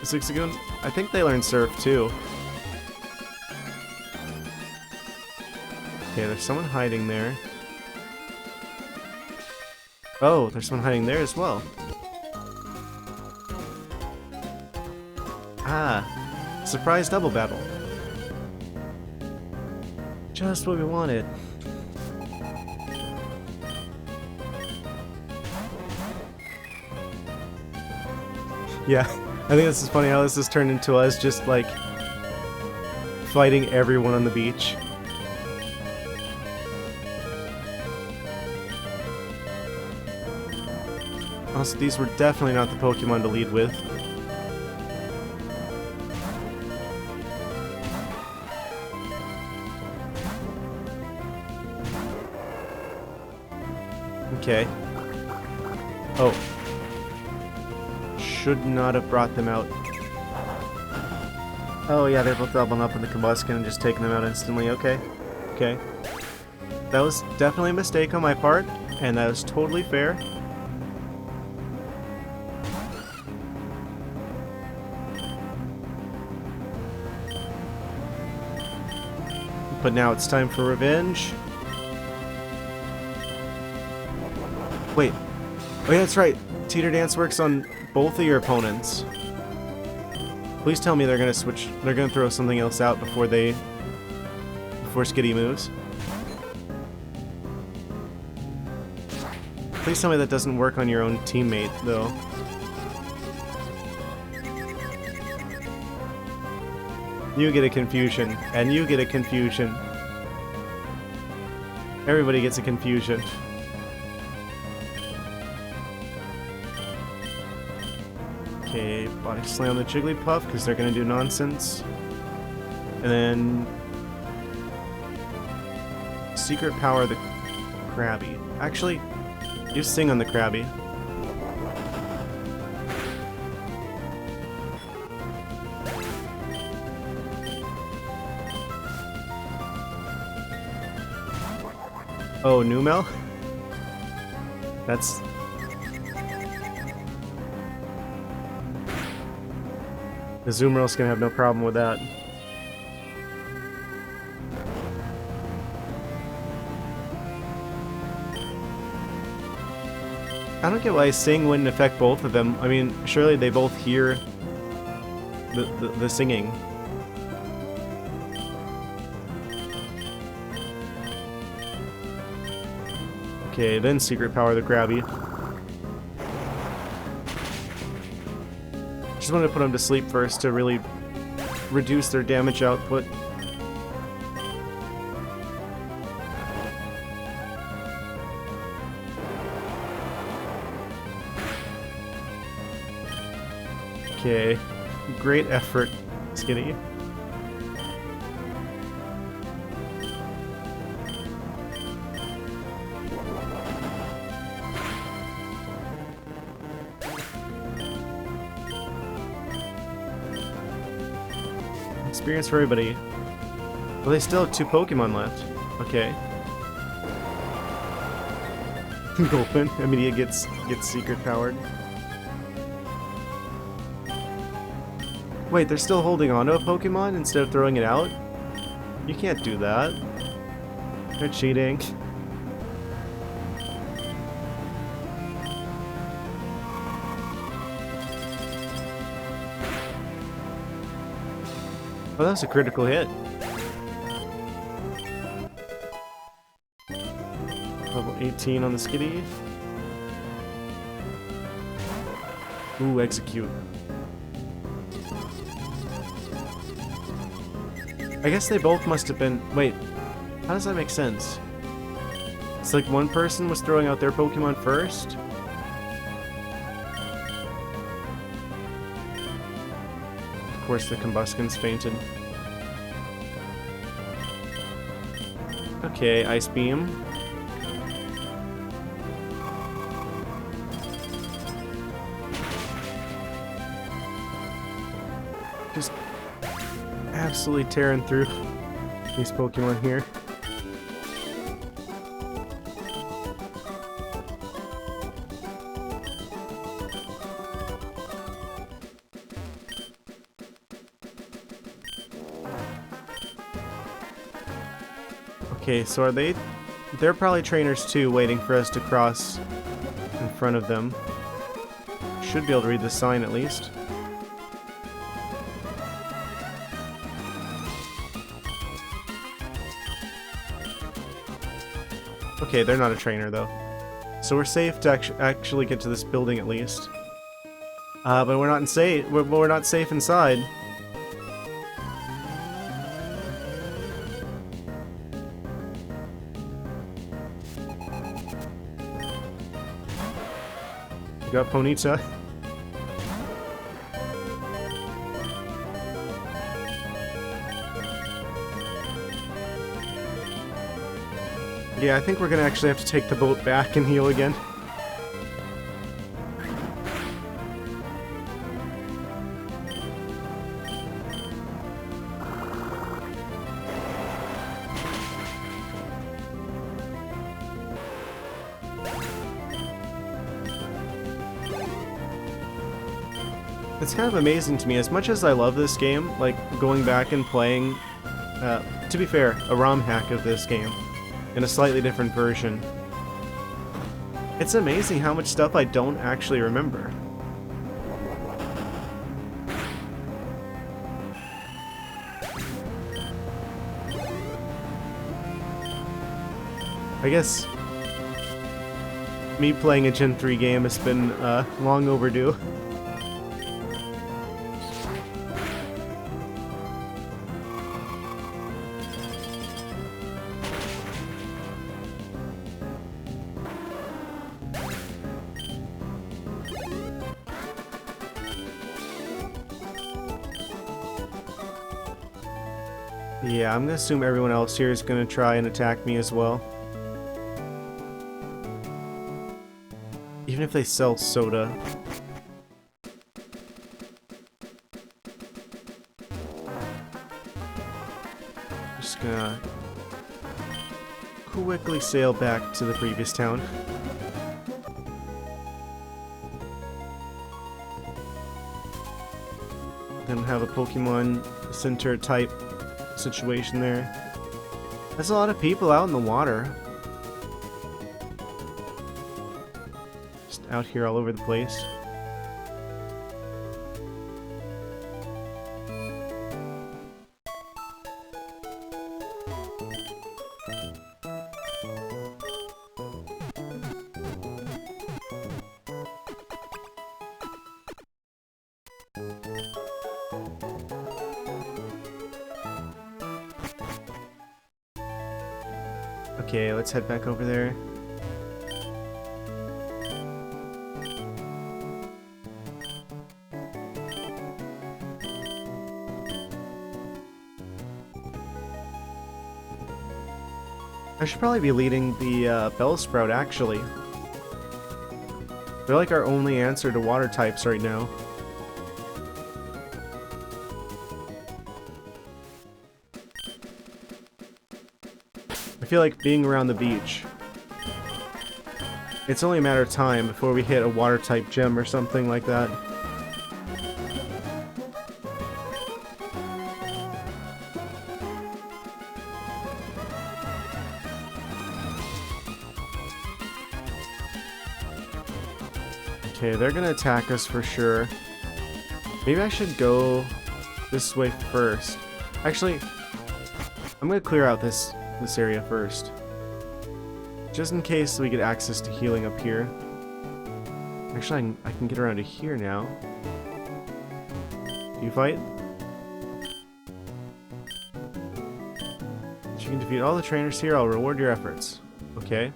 [SPEAKER 1] Zigzagoon? I think they learn surf too. Okay, there's someone hiding there. Oh, there's someone hiding there as well. Ah, surprise double battle. Just what we wanted. Yeah, I think this is funny how this has turned into us just like fighting everyone on the beach. Also, these were definitely not the Pokemon to lead with. Okay. Oh. Should not have brought them out. Oh yeah, they're both doubling up in the Combuskin and just taking them out instantly. Okay. Okay. That was definitely a mistake on my part, and that was totally fair. But now it's time for revenge. Wait. Oh yeah, that's right. Teeter Dance works on both of your opponents. Please tell me they're gonna switch. They're gonna throw something else out before Skitty moves. Please tell me that doesn't work on your own teammate, though. You get a confusion, and you get a confusion. Everybody gets a confusion. Okay, body slam the Jigglypuff, because they're gonna do nonsense. And then... Secret Power the Krabby. Actually, you sing on the Krabby. Oh, Numel? That's... Azumarill's gonna have no problem with that. I don't get why Sing wouldn't affect both of them. I mean, surely they both hear the singing. Okay, then Secret Power the Krabby. Just wanted to put them to sleep first to really reduce their damage output. Okay, great effort, Skitty. Experience for everybody. Well, they still have 2 Pokemon left. Okay. Gulpin immediately gets secret powered. Wait, they're still holding on to a Pokemon instead of throwing it out? You can't do that. They're cheating. Oh, that was a critical hit. Level 18 on the Skitty. Ooh, execute. I guess they both must have been... Wait, how does that make sense? It's like one person was throwing out their Pokemon first? Of course the Combusken's fainted. Okay, Ice Beam. Just absolutely tearing through these Pokemon here. Okay, so are they... They're probably trainers too, waiting for us to cross in front of them. Should be able to read the sign at least. Okay, they're not a trainer though. So we're safe to actually get to this building at least. But we're not safe. We're not safe inside. We got Ponyta. Yeah, I think we're gonna actually have to take the boat back and heal again. It's kind of amazing to me, as much as I love this game, like going back and playing, to be fair, a ROM hack of this game in a slightly different version. It's amazing how much stuff I don't actually remember. I guess me playing a Gen 3 game has been long overdue. Yeah, I'm gonna assume everyone else here is gonna try and attack me as well. Even if they sell soda. Just gonna quickly sail back to the previous town. Then have a Pokemon Center type situation there. There's a lot of people out in the water. Just out here all over the place. Okay, let's head back over there. I should probably be leading the Bellsprout, actually. They're like our only answer to water types right now. I feel like being around the beach, it's only a matter of time before we hit a water type gym or something like that. Okay, they're gonna attack us for sure. Maybe I should go this way first. Actually, I'm gonna clear out this area first, just in case we get access to healing up here. Actually, I can get around to here now. Do you fight? If you can defeat all the trainers here, I'll reward your efforts. Okay.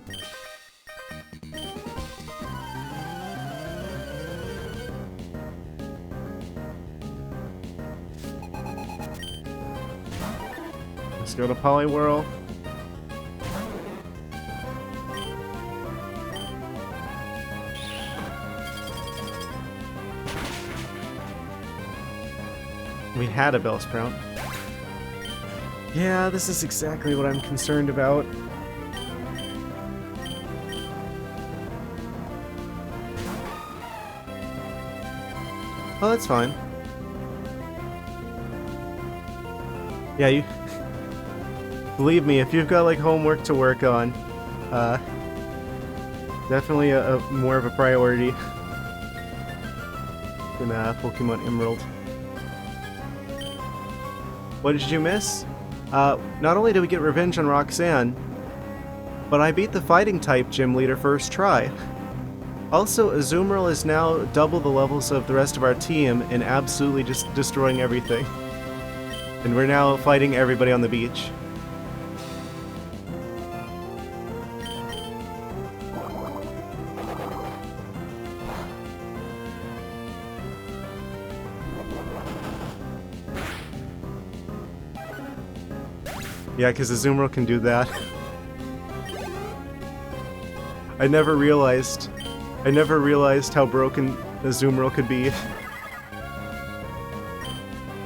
[SPEAKER 1] Let's go to Poliwhirl. We had a Bellsprout. Yeah, this is exactly what I'm concerned about. Oh, that's fine. Yeah, you... Believe me, if you've got, like, homework to work on, definitely a more of a priority than Pokemon Emerald. What did you miss? Not only did we get revenge on Roxanne, but I beat the fighting type gym leader first try. Also, Azumarill is now double the levels of the rest of our team and absolutely just destroying everything. And we're now fighting everybody on the beach. Yeah, because Azumarill can do that. I never realized how broken Azumarill could be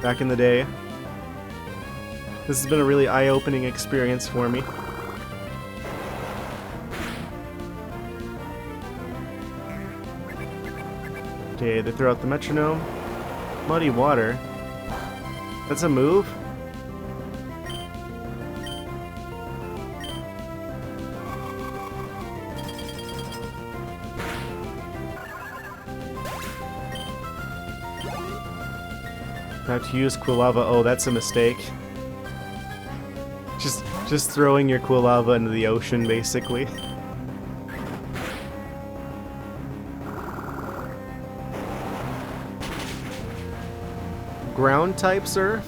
[SPEAKER 1] back in the day. This has been a really eye-opening experience for me. Okay, they throw out the metronome. Muddy water. That's a move? Have to use Quilava. Oh, that's a mistake. Just throwing your Quilava into the ocean, basically. Ground type surf?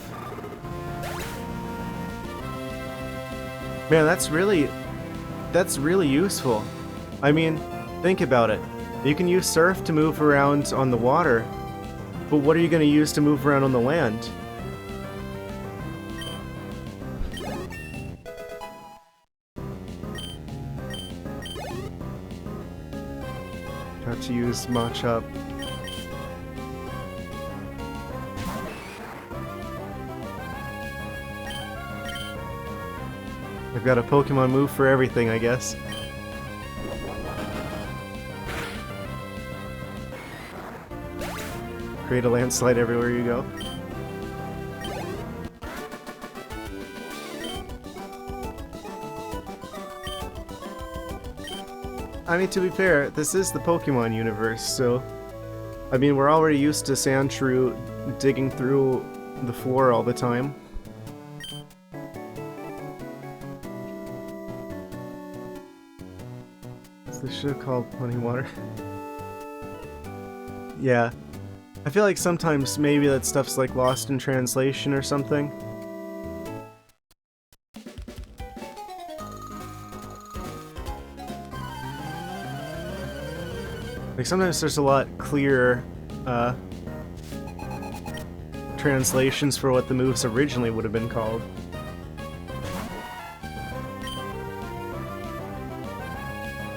[SPEAKER 1] Man, that's really useful. I mean, think about it. You can use surf to move around on the water, but what are you going to use to move around on the land? Got to use Machop. I've got a Pokemon move for everything, I guess. Create a landslide everywhere you go. I mean, to be fair, this is the Pokemon universe, so... I mean, we're already used to Sandshrew digging through the floor all the time. This should have called Plenty Water. Yeah. I feel like sometimes maybe that stuff's like lost in translation or something. Like sometimes there's a lot clearer translations for what the moves originally would have been called.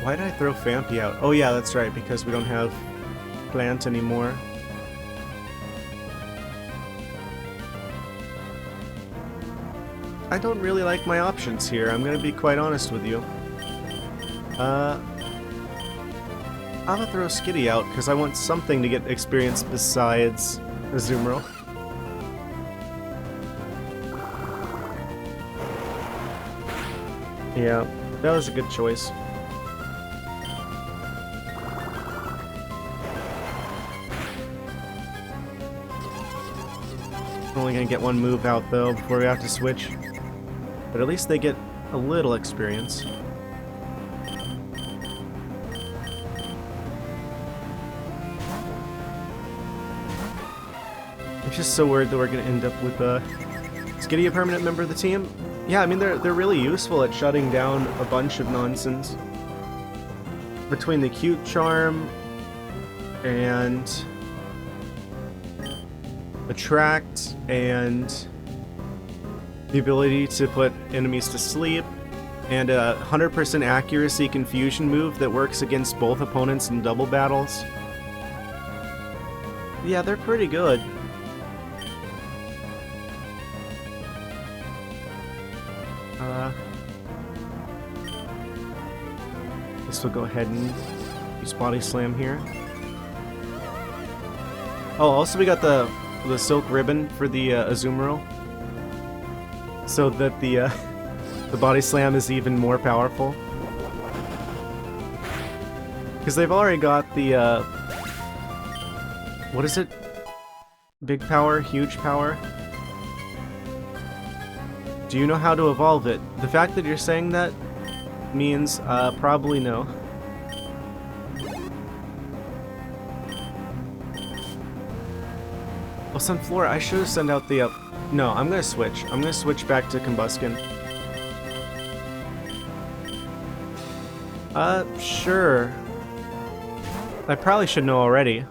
[SPEAKER 1] Why did I throw Phanpy out? Oh yeah, that's right, because we don't have Plant anymore. I don't really like my options here, I'm gonna be quite honest with you. I'm gonna throw Skitty out, because I want something to get experience besides Azumarill. Yeah, that was a good choice. Only gonna get one move out though before we have to switch. But at least they get a little experience. I'm just so worried that we're gonna end up with Skitty a permanent member of the team. Yeah, I mean they're really useful at shutting down a bunch of nonsense. Between the cute charm and Attract and the ability to put enemies to sleep and a 100% accuracy confusion move that works against both opponents in double battles. Yeah, they're pretty good. Guess we'll go ahead and use Body Slam here. Oh, also we got the Silk Ribbon for the Azumarill, so that the Body Slam is even more powerful. Because they've already got the what is it? Big power, huge power. Do you know how to evolve it? The fact that you're saying that means probably no. Well, Sunflora, I should have sent out the No, I'm gonna switch. I'm gonna switch back to Combuskin. Sure. I probably should know already.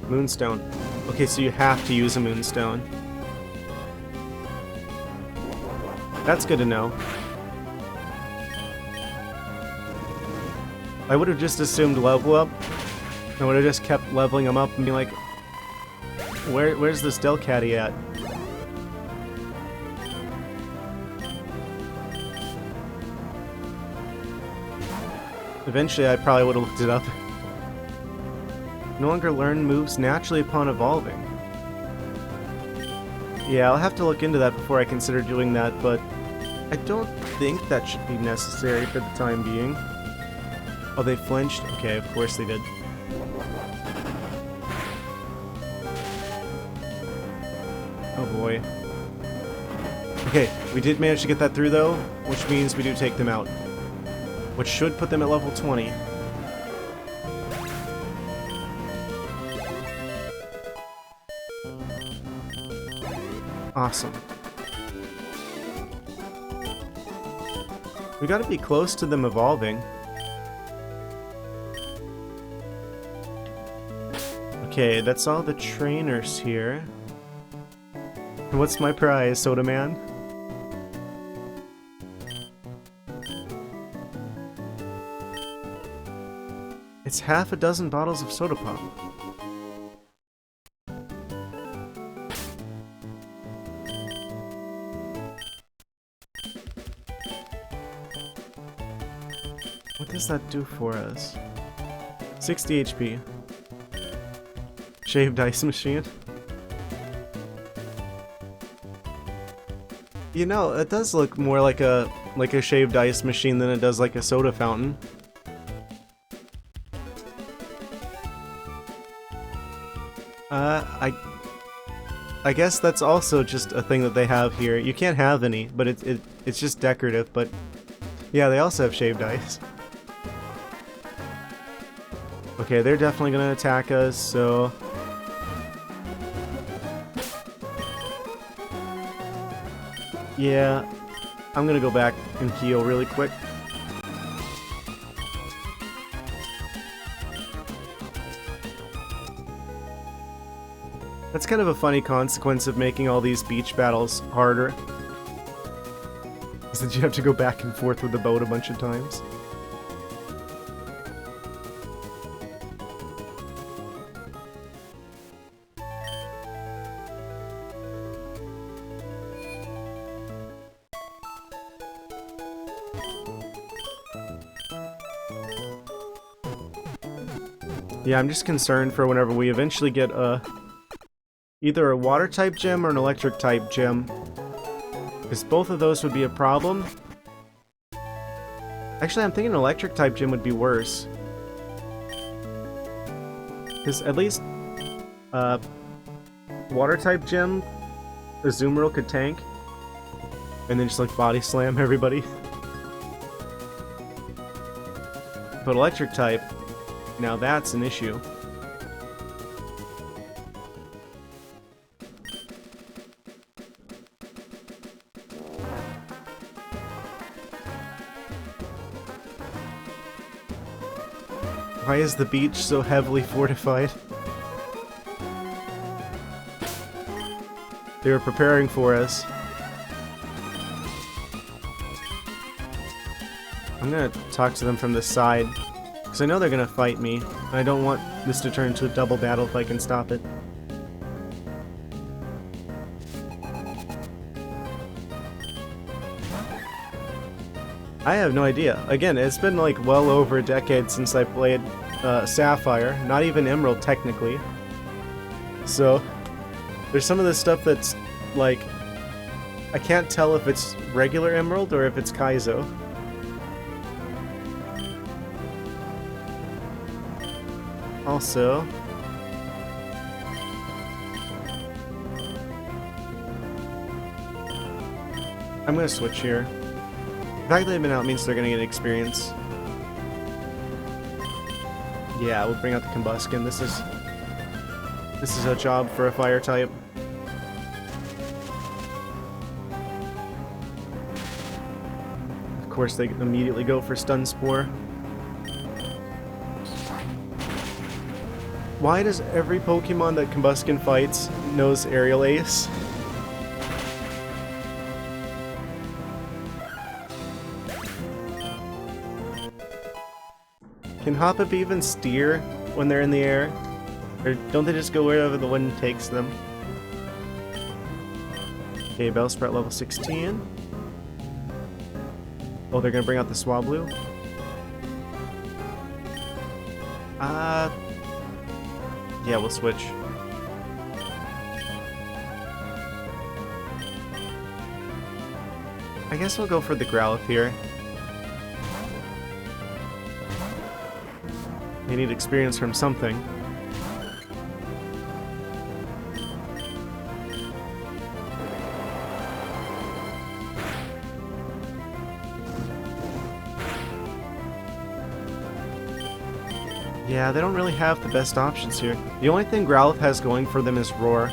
[SPEAKER 1] Moonstone. Okay, so you have to use a Moonstone. That's good to know. I would have just assumed level up. I would have just kept leveling them up and be like, where's this Delcatty at? Eventually I probably would have looked it up. No longer learn moves naturally upon evolving. Yeah, I'll have to look into that before I consider doing that, but I don't think that should be necessary for the time being. Oh, they flinched? Okay, of course they did. Oh boy. Okay, we did manage to get that through though, which means we do take them out. Which should put them at level 20. Awesome. We gotta be close to them evolving. Okay, that's all the trainers here. And what's my prize, Soda Man? It's half a dozen bottles of soda pop. What does that do for us? 60 HP. Shaved ice machine. You know, it does look more like a shaved ice machine than it does like a soda fountain. I guess that's also just a thing that they have here. You can't have any, but it's just decorative, but yeah, they also have shaved ice. Okay, they're definitely gonna attack us, so... yeah, I'm gonna go back and heal really quick. That's kind of a funny consequence of making all these beach battles harder. Is that you have to go back and forth with the boat a bunch of times. Yeah, I'm just concerned for whenever we eventually get either a water type gem or an electric type gem, because both of those would be a problem. Actually, I'm thinking an electric type gem would be worse, because at least water type gem Azumarill could tank and then just like body slam everybody. But electric type, now that's an issue. Why is the beach so heavily fortified? They were preparing for us. I'm gonna talk to them from the side, because I know they're gonna fight me, and I don't want this to turn into a double battle if I can stop it. I have no idea. Again, it's been like well over a decade since I played Sapphire, not even Emerald technically. So there's some of this stuff that's like, I can't tell if it's regular Emerald or if it's Kaizo. Also, I'm gonna switch here. The fact that they've been out means they're gonna get experience. Yeah, we'll bring out the Combuskin. This is a job for a fire type. Of course, they immediately go for Stun Spore. Why does every Pokemon that Combuskin fights knows Aerial Ace? Can Hoppip even steer when they're in the air? Or don't they just go wherever the wind takes them? Okay, Bellsprout level 16. Oh, they're gonna bring out the Swablu? Yeah, we'll switch. I guess we'll go for the Growlithe here. They need experience from something. Yeah, they don't really have the best options here. The only thing Growlithe has going for them is Roar.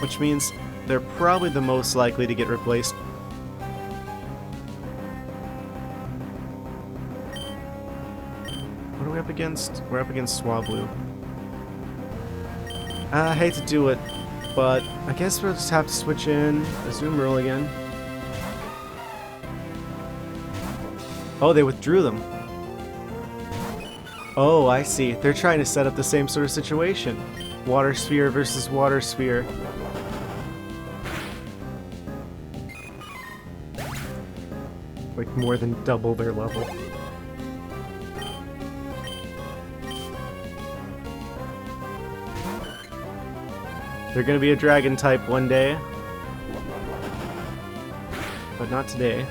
[SPEAKER 1] Which means they're probably the most likely to get replaced. What are we up against? We're up against Swablu. I hate to do it, but I guess we'll just have to switch in Azumarill again. Oh, they withdrew them. Oh, I see. They're trying to set up the same sort of situation. Water Sphere versus Water Sphere. Like more than double their level. They're gonna be a dragon type one day. But not today.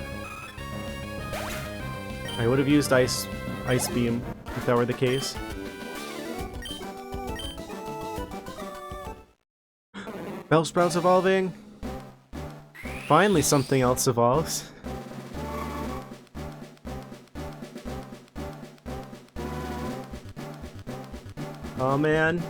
[SPEAKER 1] I would have used Ice Beam if that were the case. Bellsprout's evolving. Finally something else evolves. Oh man.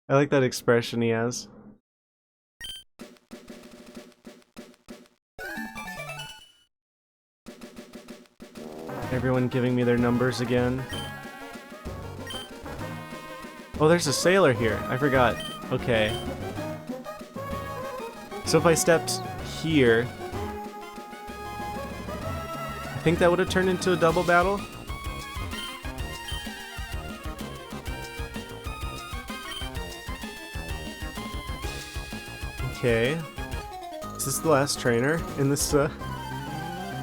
[SPEAKER 1] I like that expression he has. Everyone giving me their numbers again. Oh, there's a sailor here. I forgot. Okay. So if I stepped here, I think that would have turned into a double battle. Okay. Is this the last trainer in this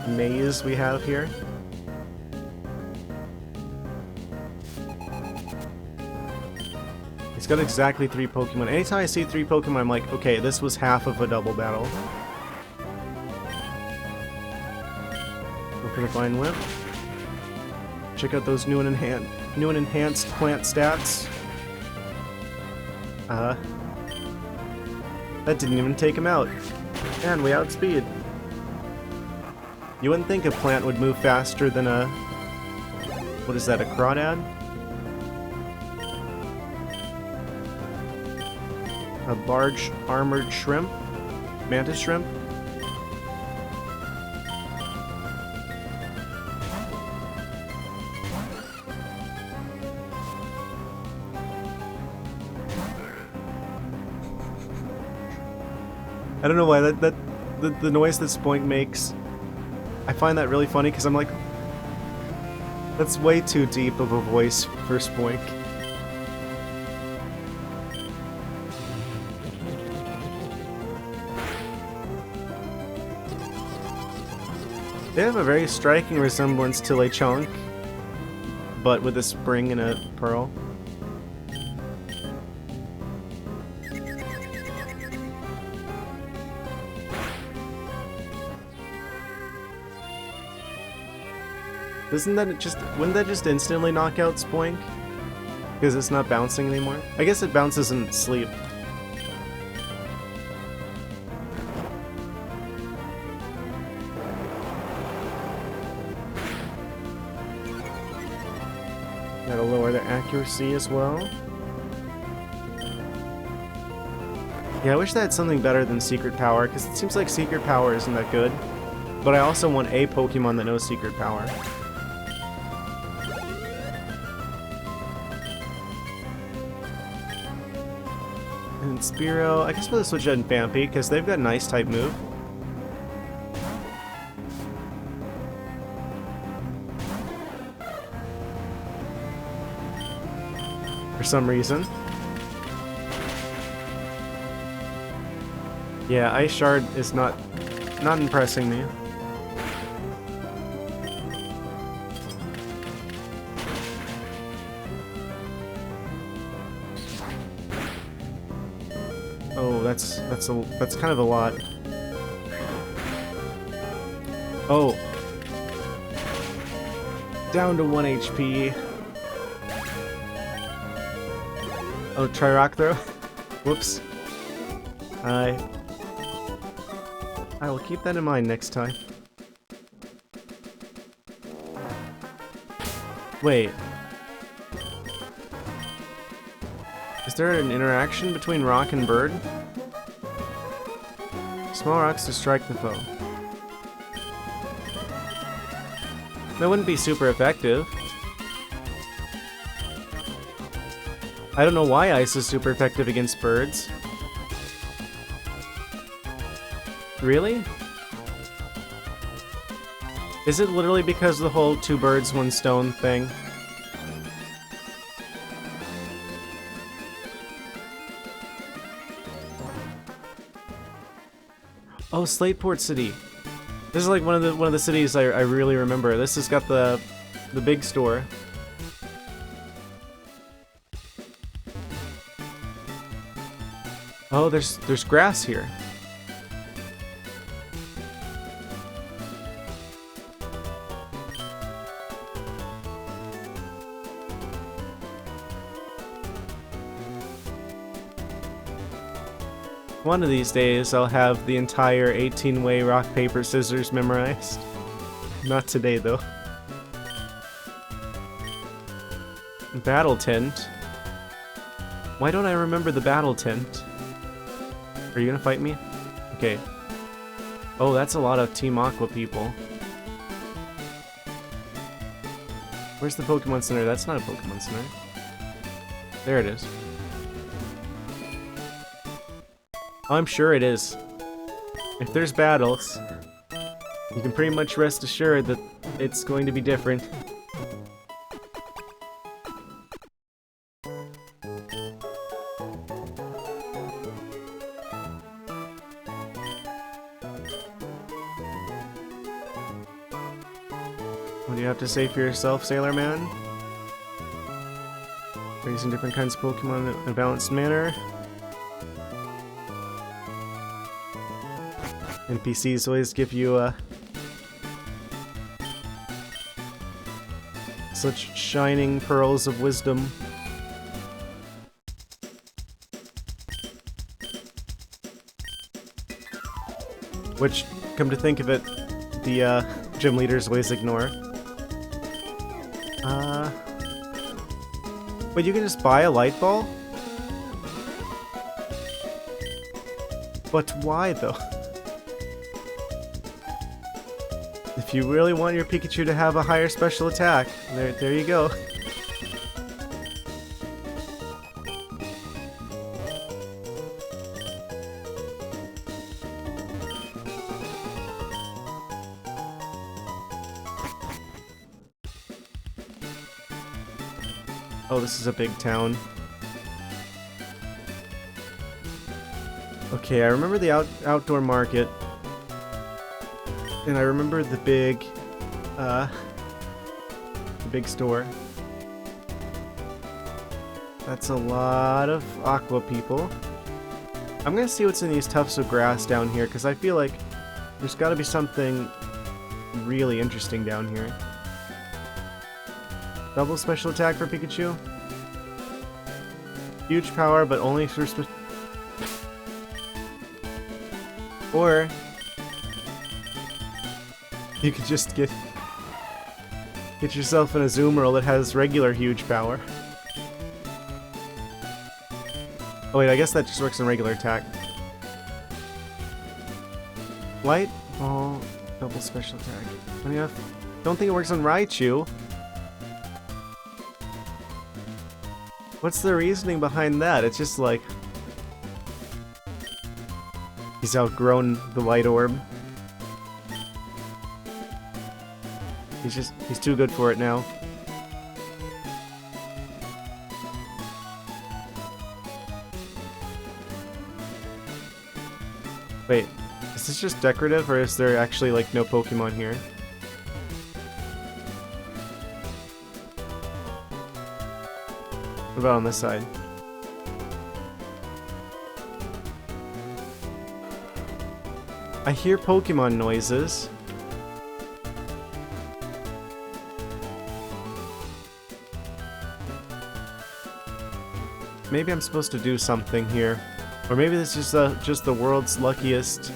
[SPEAKER 1] maze we have here? He's got exactly 3 Pokemon. Anytime I see 3 Pokemon, I'm like, okay, this was half of a double battle. Go for the Vine Whip. Check out those new and enhanced plant stats. That didn't even take him out. And we outspeed. You wouldn't think a plant would move faster than a... What is that, a Crawdad? A large armored shrimp? Mantis shrimp? I don't know why the noise that Spoink makes, I find that really funny because I'm like, that's way too deep of a voice for Spoink. They have a very striking resemblance to Lechonk, but with a spring and a pearl. Wouldn't that just instantly knock out Spoink? Because it's not bouncing anymore? I guess it bounces in sleep. That'll lower the accuracy as well. Yeah, I wish that had something better than Secret Power, because it seems like Secret Power isn't that good. But I also want a Pokemon that knows Secret Power. And Spearow, I guess we'll switch out in Vampy, because they've got a nice type move. For some reason. Yeah, Ice Shard is not impressing me. that's kind of a lot. Oh. Down to 1 HP. Oh, try rock throw. Whoops. I will keep that in mind next time. Wait. Is there an interaction between rock and bird? Small rocks to strike the foe. That wouldn't be super effective. I don't know why ice is super effective against birds. Really? Is it literally because of the whole 2 birds, 1 stone thing? Oh, Slateport City. This is like one of the cities I really remember. This has got the big store. Oh, there's grass here. One of these days, I'll have the entire 18-way rock, paper, scissors memorized. Not today, though. Battle tent. Why don't I remember the battle tent? Are you gonna fight me? Okay. Oh, that's a lot of Team Aqua people. Where's the Pokemon Center? That's not a Pokemon Center. There it is. Oh, I'm sure it is. If there's battles, you can pretty much rest assured that it's going to be different. What do you have to say for yourself, Sailor Man? Raising different kinds of Pokemon in a balanced manner. NPCs always give you such shining pearls of wisdom. Which, come to think of it, the gym leaders always ignore. Wait, you can just buy a light ball? But why, though? If you really want your Pikachu to have a higher special attack, there you go. Oh, this is a big town. Okay, I remember the outdoor market. And I remember the big store. That's a lot of Aqua people. I'm gonna see what's in these tufts of grass down here, because I feel like there's gotta be something really interesting down here. Double special attack for Pikachu. Huge power, but only for or you could just get yourself an Azumarill that has regular huge power. Oh wait, I guess that just works in regular attack. Light ball, double special attack. Don't think it works on Raichu. What's the reasoning behind that? It's just like he's outgrown the light orb. He's too good for it now. Wait, is this just decorative, or is there actually like no Pokemon here? What about on this side? I hear Pokemon noises. Maybe I'm supposed to do something here. Or maybe this is just the world's luckiest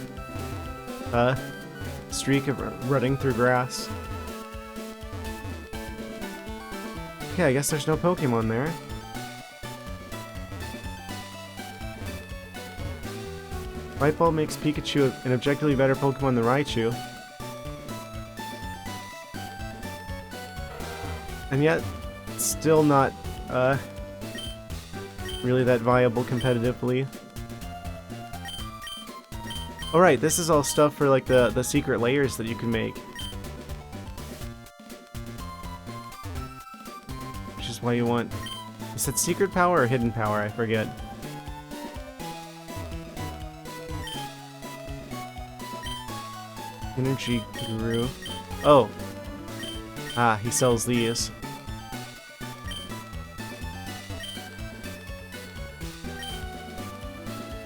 [SPEAKER 1] streak of running through grass. Okay, I guess there's no Pokemon there. Light Bulb makes Pikachu an objectively better Pokemon than Raichu. And yet, still not really that viable competitively. Alright, this is all stuff for like the secret layers that you can make. Which is why you want... Is it secret power or hidden power? I forget. Energy Guru. Oh. Ah, he sells these.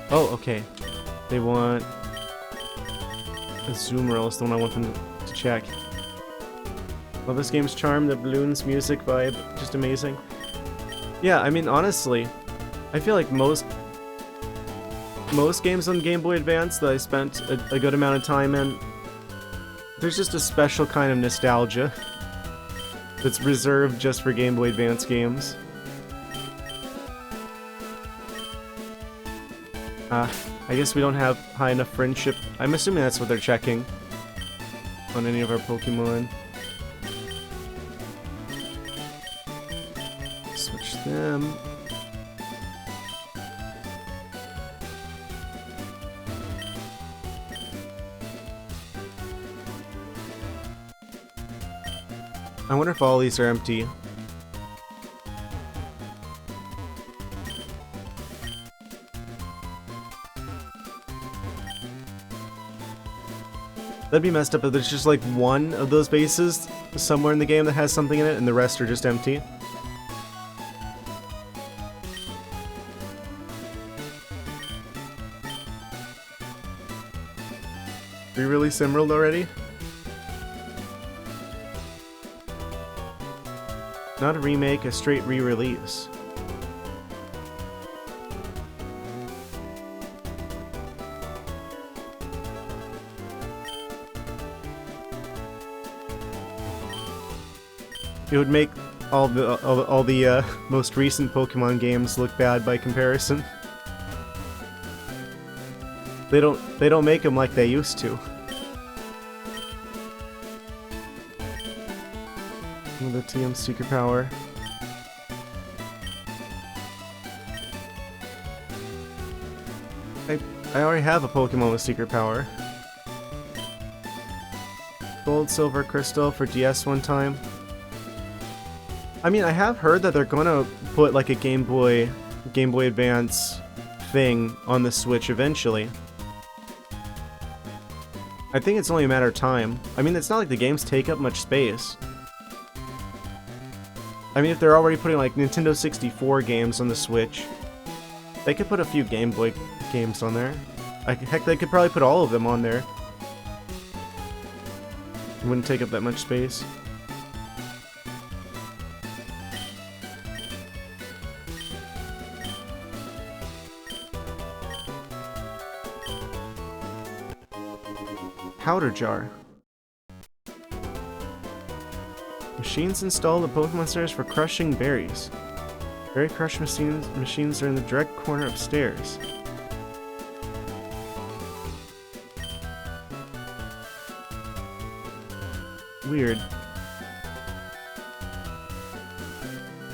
[SPEAKER 1] Oh, okay. They want... Azumarill is the one I want them to check. Well, this game's charm, the balloons, music, vibe, just amazing. Yeah, I mean, honestly, I feel like most games on Game Boy Advance that I spent a good amount of time in, there's just a special kind of nostalgia that's reserved just for Game Boy Advance games. I guess we don't have high enough friendship. I'm assuming that's what they're checking on any of our Pokemon. Switch them. I wonder if all these are empty. That'd be messed up if there's just like one of those bases somewhere in the game that has something in it and the rest are just empty. Are you really Emerald already? Not a remake, a straight re-release. It would make all the most recent Pokemon games look bad by comparison. They don't make them like they used to. Another TM Secret Power. I already have a Pokemon with Secret Power. Gold, Silver, Crystal for DS one time. I mean, I have heard that they're gonna put like a Game Boy Advance thing on the Switch eventually. I think it's only a matter of time. I mean, it's not like the games take up much space. I mean, if they're already putting like Nintendo 64 games on the Switch, they could put a few Game Boy games on there. Heck, they could probably put all of them on there. It wouldn't take up that much space. Powder Jar. Machines installed at Pokemon Centers for crushing berries. Berry crush machines are in the direct corner upstairs. Weird.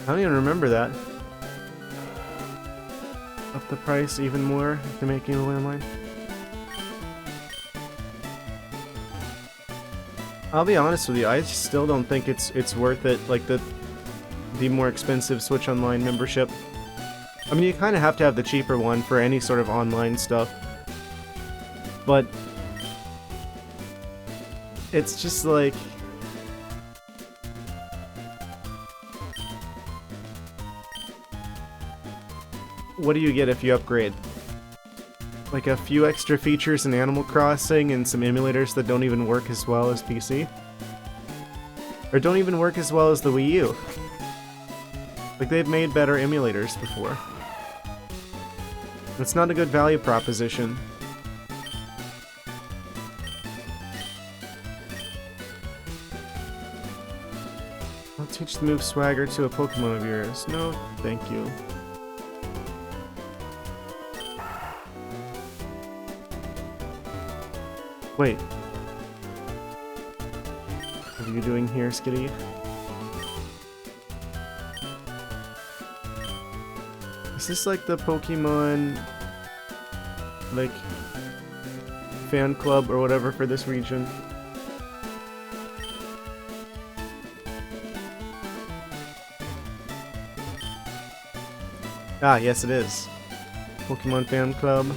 [SPEAKER 1] I don't even remember that. Up the price even more if they're making a landline. I'll be honest with you, I still don't think it's worth it, like the more expensive Switch Online membership. I mean, you kind of have to have the cheaper one for any sort of online stuff. But it's just like... What do you get if you upgrade? like a few extra features in Animal Crossing and some emulators that don't even work as well as PC. Or don't even work as well as the Wii U. Like, they've made better emulators before. It's not a good value proposition. I'll teach the move Swagger to a Pokemon of yours. No, thank you. Wait. What are you doing here, Skitty? Is this like the Pokemon, like, fan club or whatever for this region? Ah, yes it is. Pokemon fan club.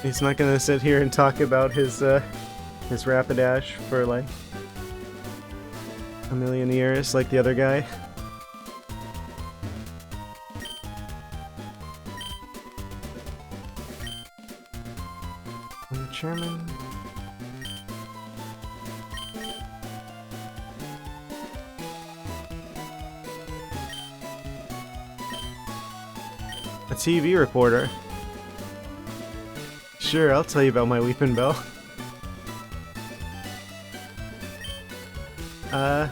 [SPEAKER 1] He's not gonna sit here and talk about his Rapidash for like a million years like the other guy. I'm the chairman. A TV reporter. Sure, I'll tell you about my Weepin' Bell. The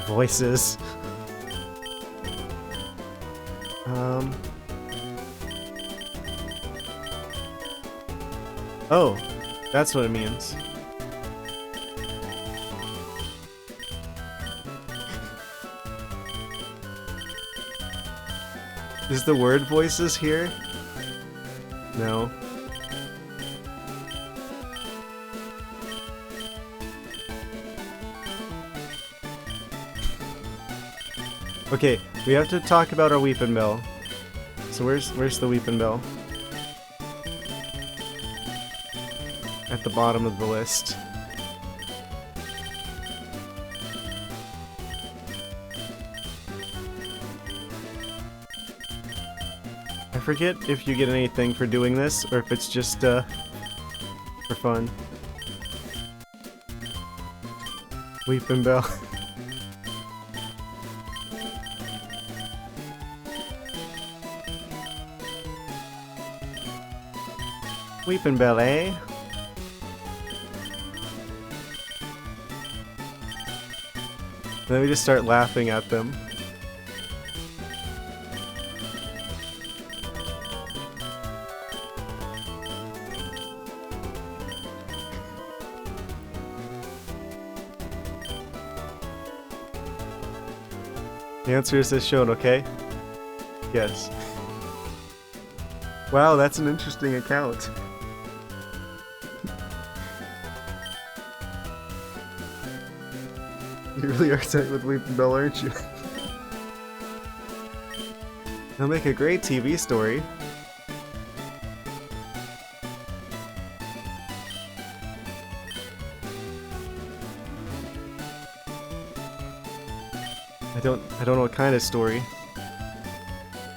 [SPEAKER 1] voices. Oh, that's what it means. Is the word voices here? No. Okay, we have to talk about our Weepin' Bell. So where's the Weepin' Bell? At the bottom of the list. I forget if you get anything for doing this, or if it's just, for fun. Weepin' Bell. Weepin' Bell, eh? Then we just start laughing at them. The answer is as shown, okay? Yes. Wow, that's an interesting account. You really are tight with Weepin' Bell, aren't you? They'll make a great TV story. I don't know what kind of story.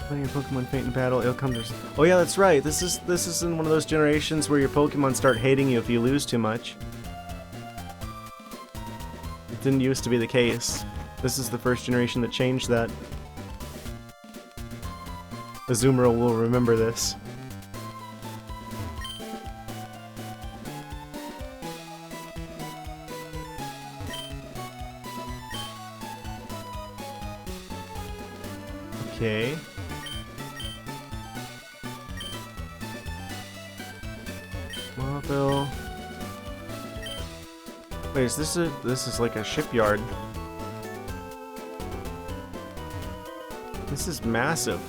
[SPEAKER 1] Playing your Pokemon faint in battle, it'll come to... Oh yeah, that's right. This is in one of those generations where your Pokemon start hating you if you lose too much. It didn't used to be the case. This is the first generation that changed that. Azumarill will remember this. Okay. Marvel. Wait, is this is like a shipyard. This is massive.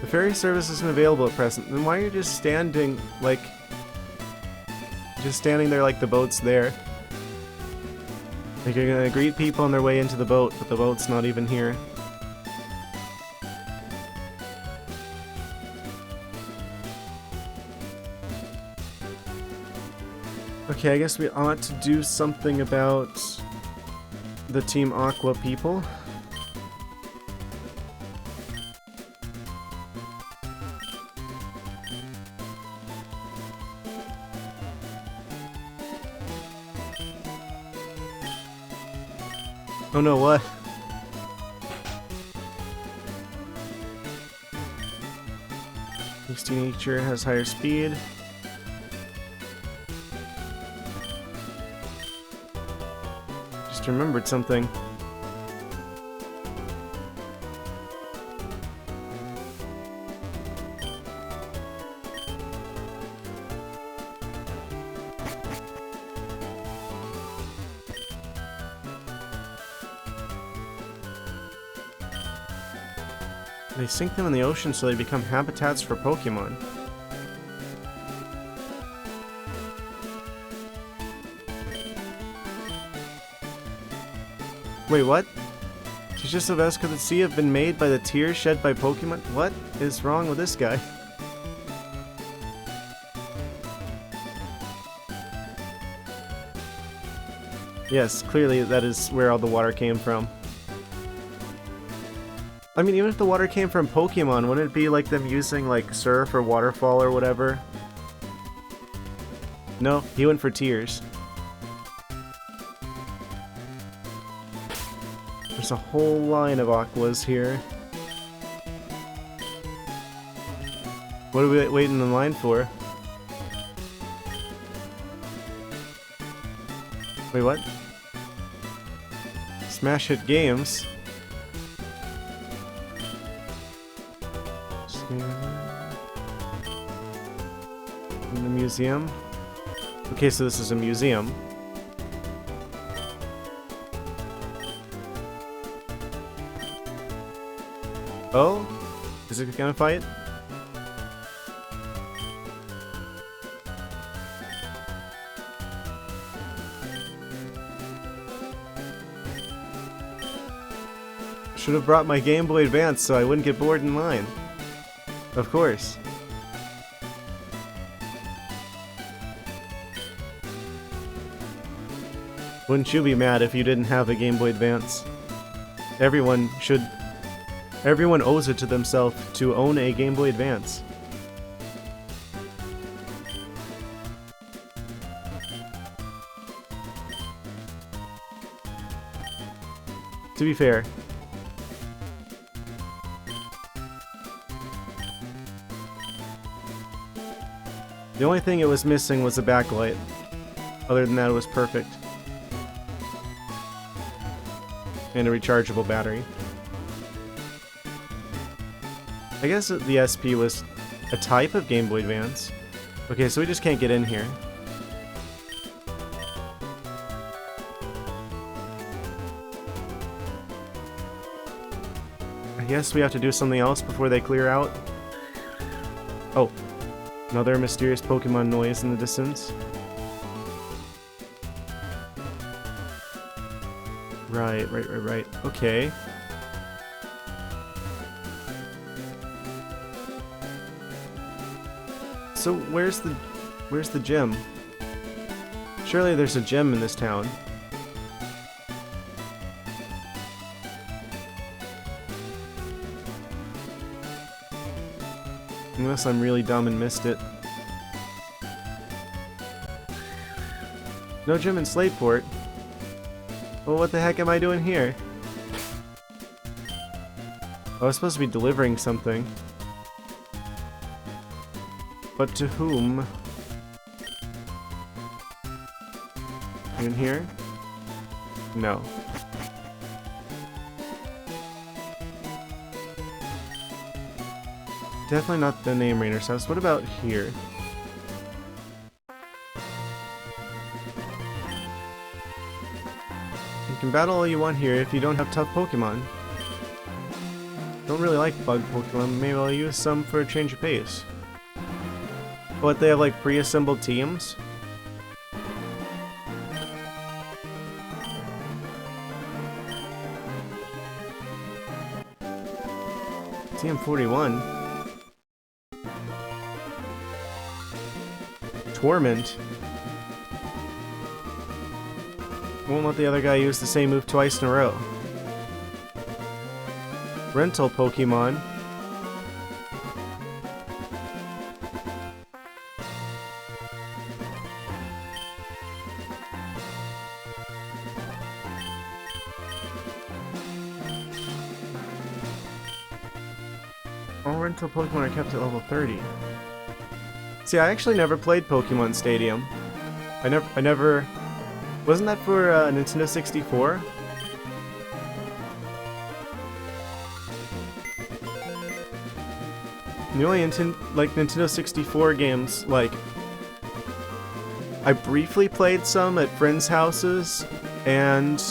[SPEAKER 1] The ferry service isn't available at present, then why are you just standing, like... Just standing there like the boat's there? Like, you're gonna greet people on their way into the boat, but the boat's not even here. Okay, I guess we ought to do something about the Team Aqua people. Oh no, what? Misty Nature has higher speed. Just remembered something. They sink them in the ocean so they become habitats for Pokemon. Wait, what? Teachers of Esca the Sea have been made by the tears shed by Pokemon? What is wrong with this guy? Yes, clearly that is where all the water came from. I mean, even if the water came from Pokemon, wouldn't it be like them using, like, surf or waterfall or whatever? No, he went for tears. There's a whole line of Aquas here. What are we waiting in line for? Wait, what? Smash Hit Games? In the museum? Okay, so this is a museum. Oh? Is it gonna fight? Should have brought my Game Boy Advance so I wouldn't get bored in line. Of course. Wouldn't you be mad if you didn't have a Game Boy Advance? Everyone owes it to themselves to own a Game Boy Advance. To be fair. The only thing it was missing was a backlight. Other than that, it was perfect. And a rechargeable battery. I guess the SP was a type of Game Boy Advance. Okay, so we just can't get in here. I guess we have to do something else before they clear out. Oh, another mysterious Pokemon noise in the distance. Right. Okay. So where's the gym? Surely there's a gym in this town. Unless I'm really dumb and missed it. No gym in Slateport. Well, what the heck am I doing here? I was supposed to be delivering something. But to whom? In here? No. Definitely not the Name Rainer's house. What about here? You can battle all you want here if you don't have tough Pokemon. Don't really like bug Pokemon. Maybe I'll use some for a change of pace. But they have like pre-assembled teams. TM41. Torment. Won't let the other guy use the same move twice in a row. Rental Pokemon. All rental Pokemon are kept at level 30. See, I actually never played Pokemon Stadium. I never... Wasn't that for Nintendo 64? The only Nintendo 64 games, like... I briefly played some at friends' houses, and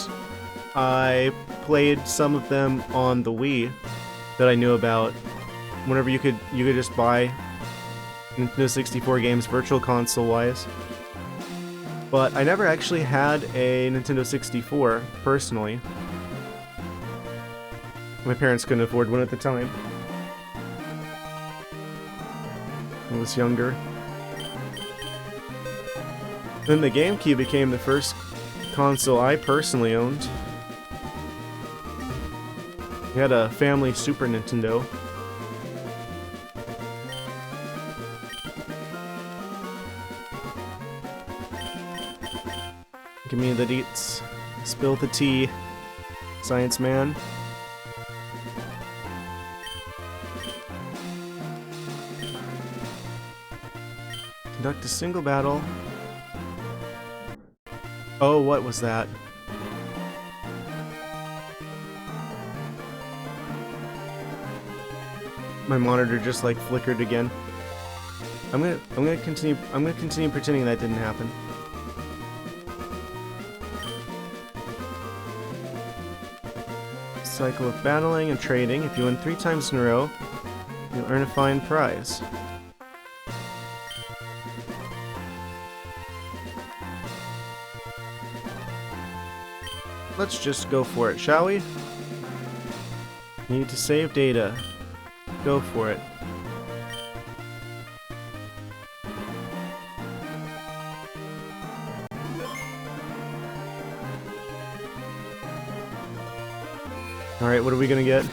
[SPEAKER 1] I played some of them on the Wii that I knew about. Whenever you could just buy Nintendo 64 games virtual console wise. But I never actually had a Nintendo 64 personally. My parents couldn't afford one at the time. I was younger. Then the GameCube became the first console I personally owned. We had a family Super Nintendo. Give me the deets. Spill the tea, science man. Conduct a single battle. Oh, what was that? My monitor just like flickered again. I'm gonna continue pretending that didn't happen. Cycle of battling and trading. If you win 3 times in a row, you'll earn a fine prize. Let's just go for it, shall we? Need to save data. Go for it. Alright, what are we gonna get?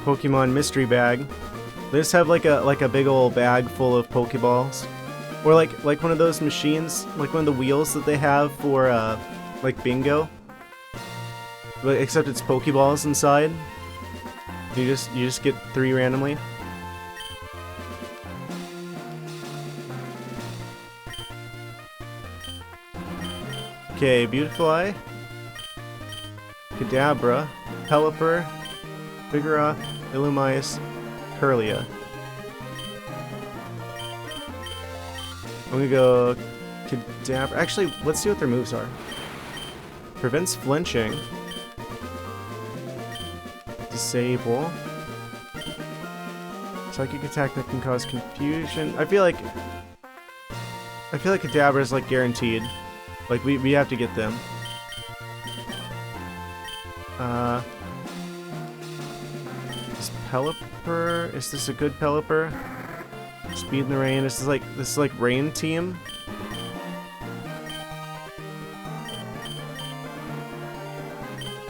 [SPEAKER 1] Pokemon mystery bag. They just have like a big old bag full of Pokeballs. Or like one of those machines, like one of the wheels that they have for like bingo. But except it's Pokeballs inside. You just get 3 randomly. Okay, Beautifly. Kadabra, Pelipper, Vigoroth, Illumise, Curlia. I'm gonna go Kadabra. Actually, let's see what their moves are. Prevents flinching. Disable. Psychic attack that can cause confusion. I feel like Kadabra is like guaranteed. Like we have to get them. Is Pelipper? Is this a good Pelipper? Speed in the rain. This is like rain team.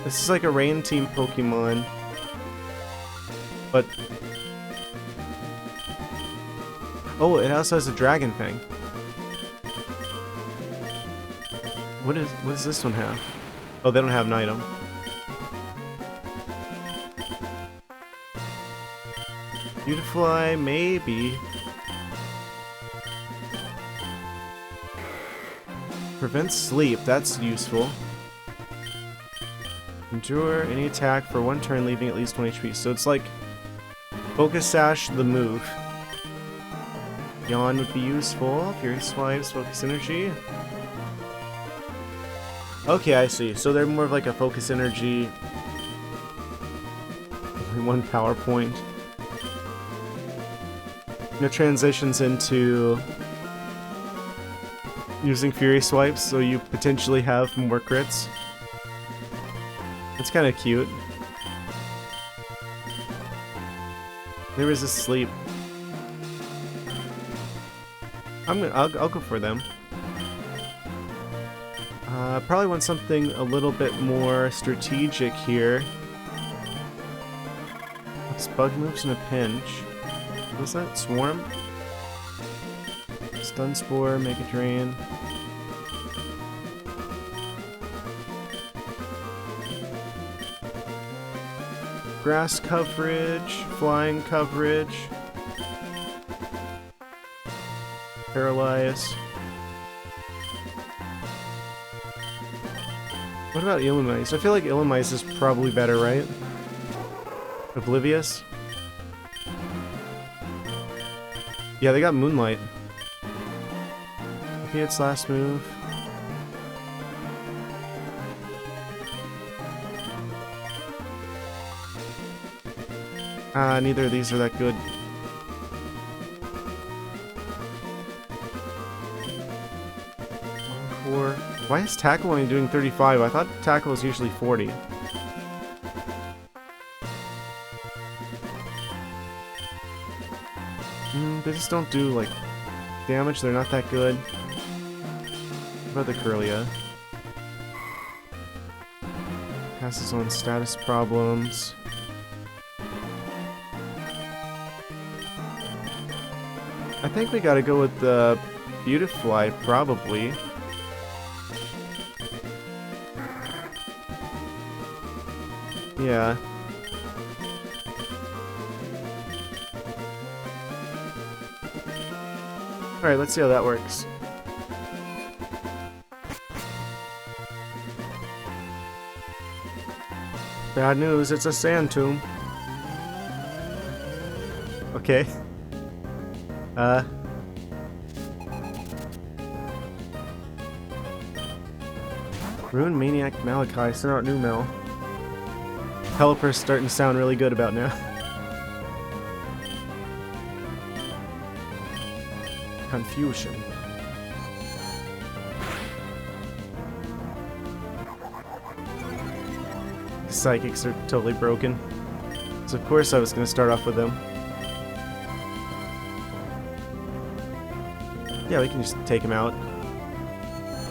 [SPEAKER 1] This is like a rain team Pokemon. But oh, it also has a dragon thing. What does this one have? Oh, they don't have an item. Beautifly, maybe. Prevents sleep, that's useful. Endure any attack for 1 turn, leaving at least 1 HP. So it's like Focus Sash the move. Yawn would be useful. Fury Swipes, Focus Energy. Okay, I see. So they're more of like a Focus Energy one PowerPoint. It transitions into using Fury Swipes, so you potentially have more crits. It's kind of cute. They resist sleep. I'll go for them. Probably want something a little bit more strategic here. What's bug moves in a pinch? What's that? Swarm? Stun Spore, Mega Drain. Grass coverage, flying coverage. Paralyze. What about Illumise? I feel like Illumise is probably better, right? Oblivious? Yeah, they got Moonlight. Okay, its last move. Neither of these are that good. Why is Tackle only doing 35? I thought Tackle was usually 40. They just don't do, like, damage. They're not that good. What about the Curlia? Passes on status problems. I think we gotta go with the Beautifly, probably. Yeah. Alright, let's see how that works. Bad news, it's a sand tomb. Okay. Ruin Maniac Malachi, send out new mail. Pelipper's starting to sound really good about now. Confusion. The psychics are totally broken. So of course I was going to start off with them. Yeah, we can just take him out.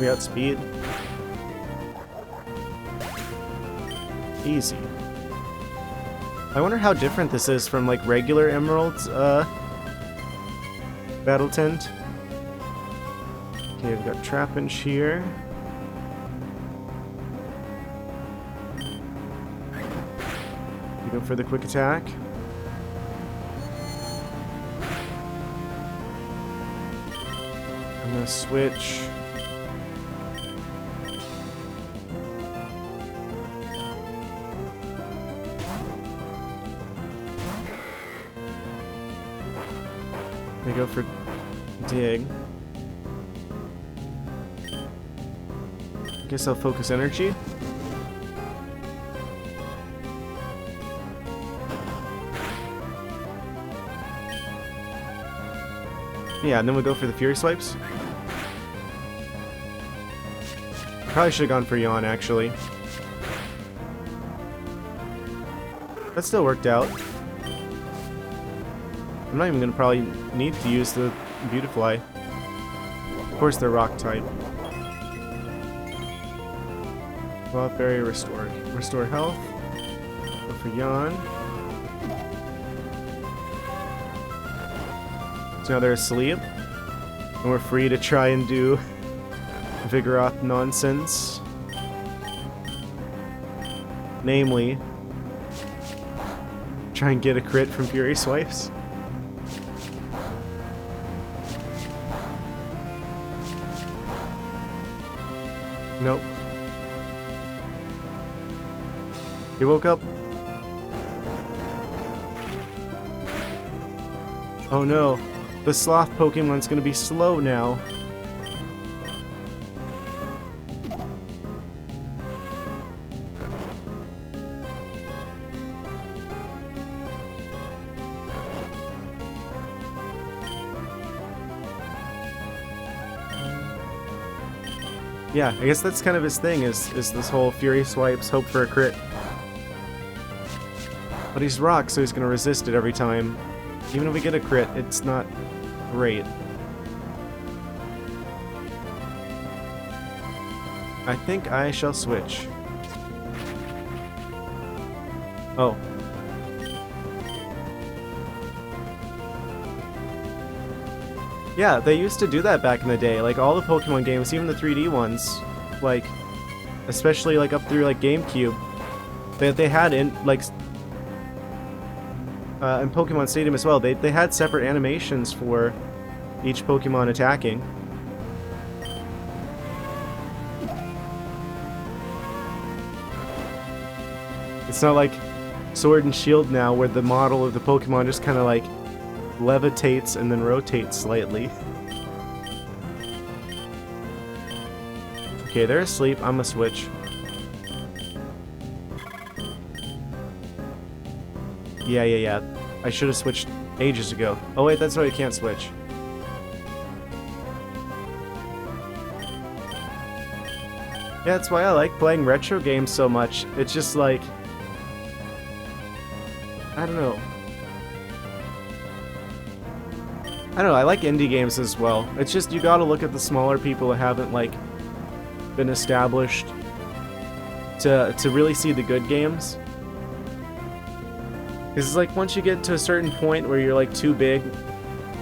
[SPEAKER 1] We outspeed. Easy. I wonder how different this is from, like, regular Emerald's, Battle Tent. Okay, we've got Trapinch here. We go for the quick attack. I'm gonna switch. We go for dig. Guess I'll focus energy. Yeah, and then we'll go for the Fury Swipes. Probably should have gone for Yawn, actually. That still worked out. I'm not even going to probably need to use the Beautifly. Of course they're Rock type. Well, Berry, Restore. Restore health. Go for Yawn. So now they're asleep. And we're free to try and do Vigoroth nonsense. Namely, try and get a crit from Fury Swipes. Nope. He woke up. Oh no. The Sloth Pokemon's gonna be slow now. Yeah, I guess that's kind of his thing, is this whole Fury Swipes, hope for a crit. But he's rock, so he's gonna resist it every time. Even if we get a crit, it's not great. I think I shall switch. Oh. Yeah, they used to do that back in the day. Like, all the Pokemon games, even the 3D ones, like, especially, like, up through, like, GameCube, they had, in Pokemon Stadium as well, they had separate animations for each Pokemon attacking. It's not like Sword and Shield now, where the model of the Pokemon just kind of, like, levitates and then rotates slightly. Okay, they're asleep. I'm gonna switch. Yeah. I should have switched ages ago. Oh wait, that's why I can't switch. Yeah, that's why I like playing retro games so much. It's just like, I don't know, I like indie games as well. It's just, you gotta look at the smaller people that haven't, like, been established to really see the good games. Because it's like, once you get to a certain point where you're, like, too big,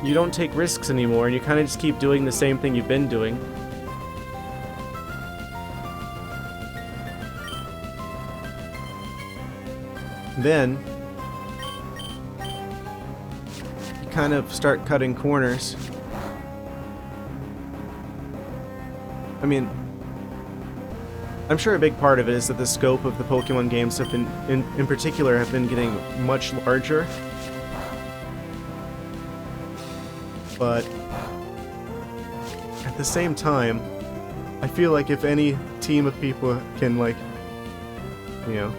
[SPEAKER 1] you don't take risks anymore, and you kind of just keep doing the same thing you've been doing. Then kind of start cutting corners. I mean, I'm sure a big part of it is that the scope of the Pokemon games have been, in particular, have been getting much larger. But at the same time, I feel like if any team of people can, like, you know,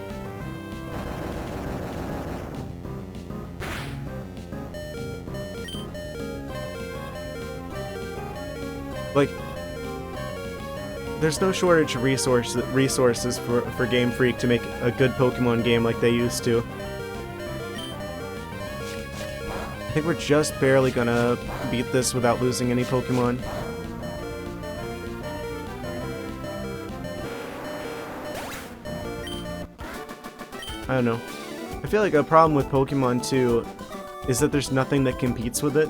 [SPEAKER 1] like, there's no shortage of resources for Game Freak to make a good Pokemon game like they used to. I think we're just barely gonna beat this without losing any Pokemon. I don't know. I feel like a problem with Pokemon 2 is that there's nothing that competes with it.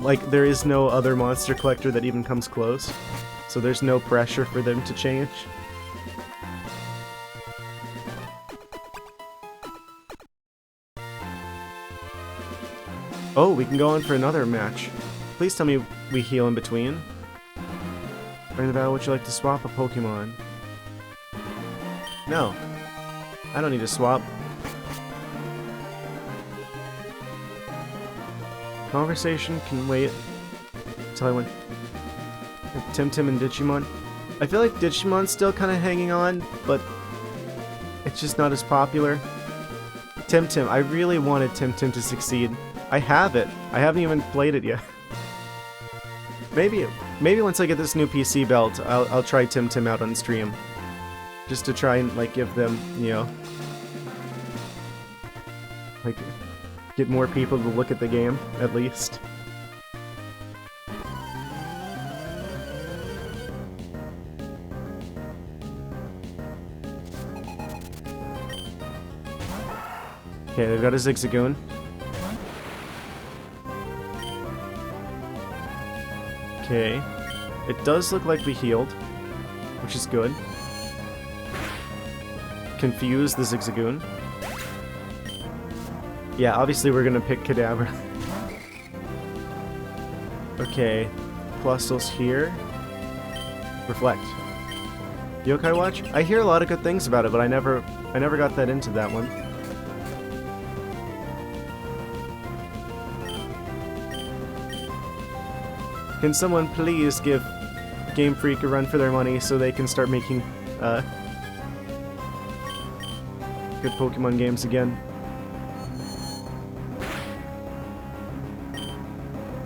[SPEAKER 1] Like, there is no other monster collector that even comes close, so there's no pressure for them to change. Oh, we can go on for another match. Please tell me we heal in between. During the battle, would you like to swap a Pokemon? No. I don't need to swap. Conversation can wait until I win. Tim and Digimon. I feel like Digimon's still kind of hanging on, but it's just not as popular. Tim, I really wanted Tim to succeed. I have it. I haven't even played it yet. Maybe once I get this new PC belt, I'll try Tim out on stream, just to try and, like, give them, you know, like, get more people to look at the game, at least. Okay, they've got a Zigzagoon. Okay. It does look like we healed, which is good. Confuse the Zigzagoon. Yeah, obviously we're gonna pick Kadabra. Okay. Plustel's here. Reflect. Yokai Watch? I hear a lot of good things about it, but I never got that into that one. Can someone please give Game Freak a run for their money so they can start making good Pokemon games again?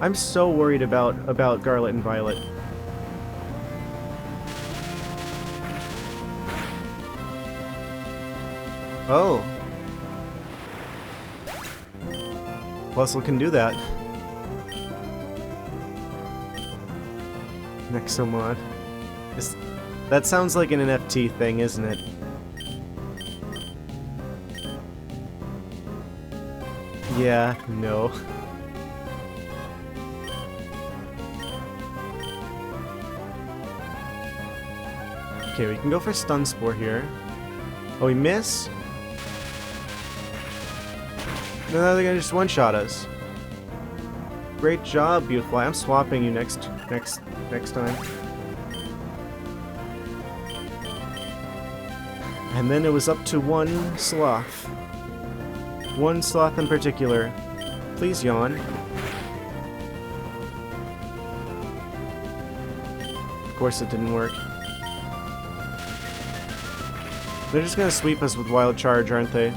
[SPEAKER 1] I'm so worried about Scarlet and Violet. Oh. Plusle can do that. Nexomod. That sounds like an NFT thing, isn't it? Yeah, no. Okay, we can go for Stun Spore here. Oh, we miss? No, they're gonna just one-shot us. Great job, Beautiful. I'm swapping you next time. And then it was up to one sloth. One sloth in particular. Please yawn. Of course it didn't work. They're just gonna sweep us with Wild Charge, aren't they?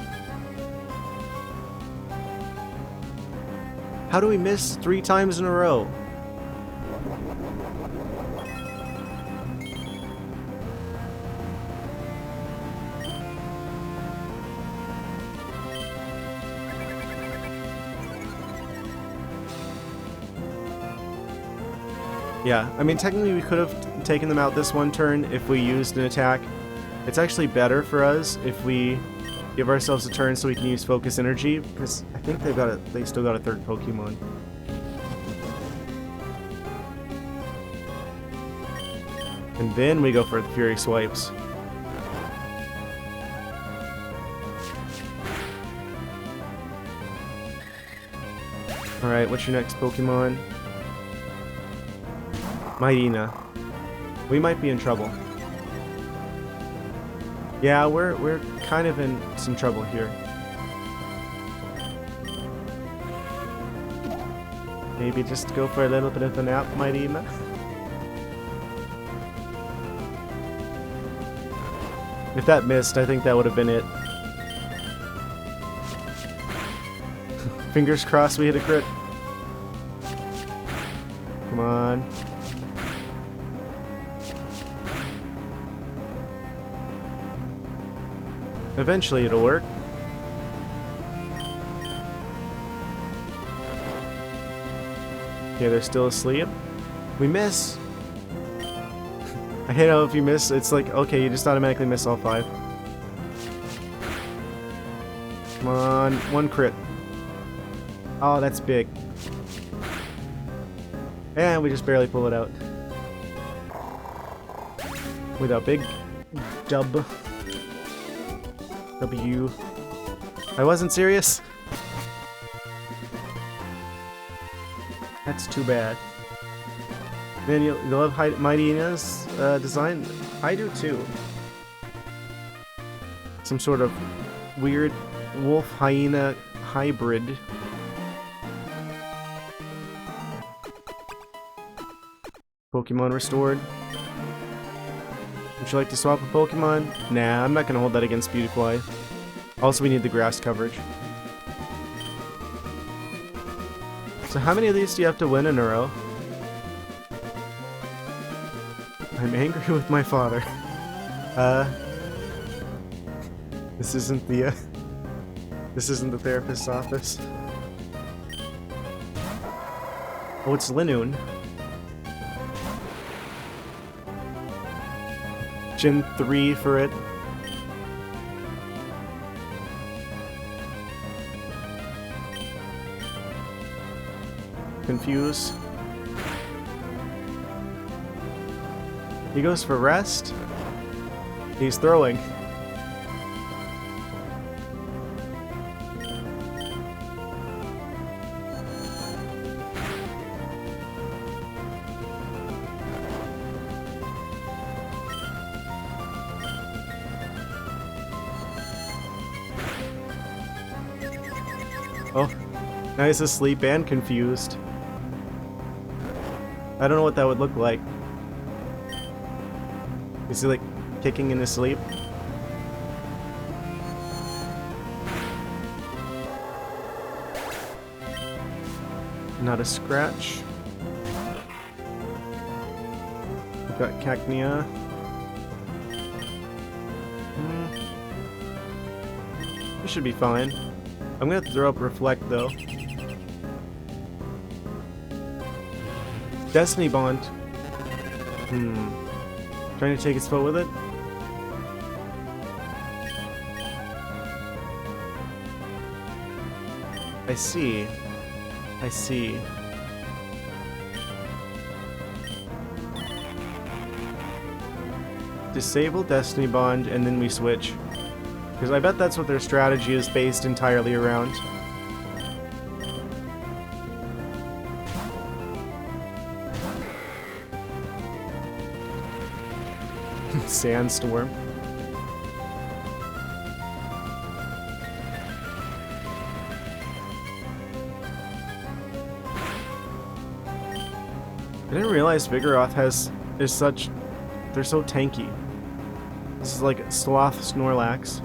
[SPEAKER 1] How do we miss 3 times in a row? Yeah, I mean, technically we could have taken them out this one turn if we used an attack. It's actually better for us if we give ourselves a turn so we can use Focus Energy, because I think they still got a 3rd Pokemon. And then we go for the Fury Swipes. Alright, what's your next Pokemon? Mightyena. We might be in trouble. Yeah, we're kind of in some trouble here. Maybe just go for a little bit of a nap, Mightyena. If that missed, I think that would have been it. Fingers crossed we hit a crit. Come on. Eventually it'll work. Okay, they're still asleep. We miss! I hate how if you miss, it's like, okay, you just automatically miss all 5. Come on, 1 crit. Oh, that's big. And we just barely pull it out. With a big dub. W. I wasn't serious? That's too bad. Man, you love Mightyena's design? I do too. Some sort of weird wolf-hyena hybrid. Pokemon restored. Would you like to swap a Pokemon? Nah, I'm not gonna hold that against Beautifly. Also, we need the grass coverage. So how many of these do you have to win in a row? I'm angry with my father. This isn't the therapist's office. Oh, it's Linoon. Gen 3 for it. Confuse. He goes for rest. He's throwing. Oh, now he's asleep and confused. I don't know what that would look like. Is he like kicking in his sleep? Not a scratch. We've got Cacnea. We should be fine. I'm gonna throw up Reflect, though. Destiny Bond. Trying to take his foe with it? I see. I see. Disable Destiny Bond, and then we switch. Because I bet that's what their strategy is based entirely around. Sandstorm. I didn't realize Vigoroth is such... They're so tanky. This is like Sloth Snorlax.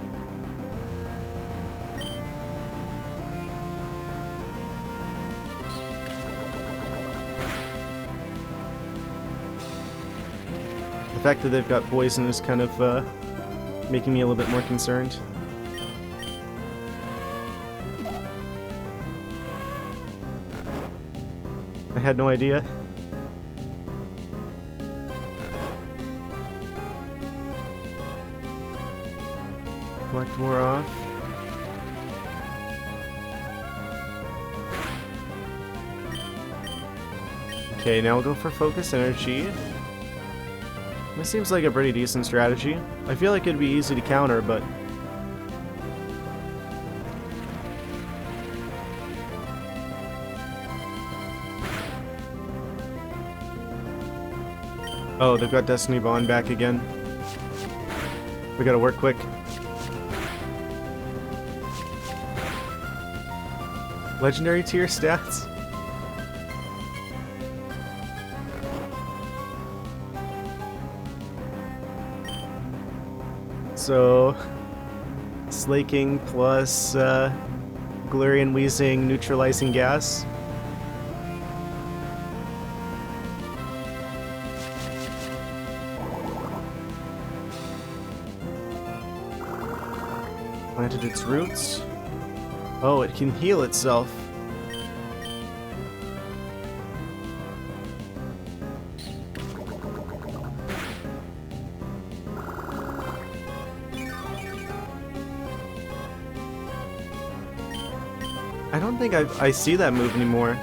[SPEAKER 1] The fact that they've got poison is kind of making me a little bit more concerned. I had no idea. Collect more off. Okay, now we'll go for Focus Energy. This seems like a pretty decent strategy. I feel like it'd be easy to counter, but... Oh, they've got Destiny Bond back again. We gotta work quick. Legendary tier stats? So, Slaking plus Galarian Wheezing neutralizing gas. Planted its roots. Oh, it can heal itself. I don't think I see that move anymore.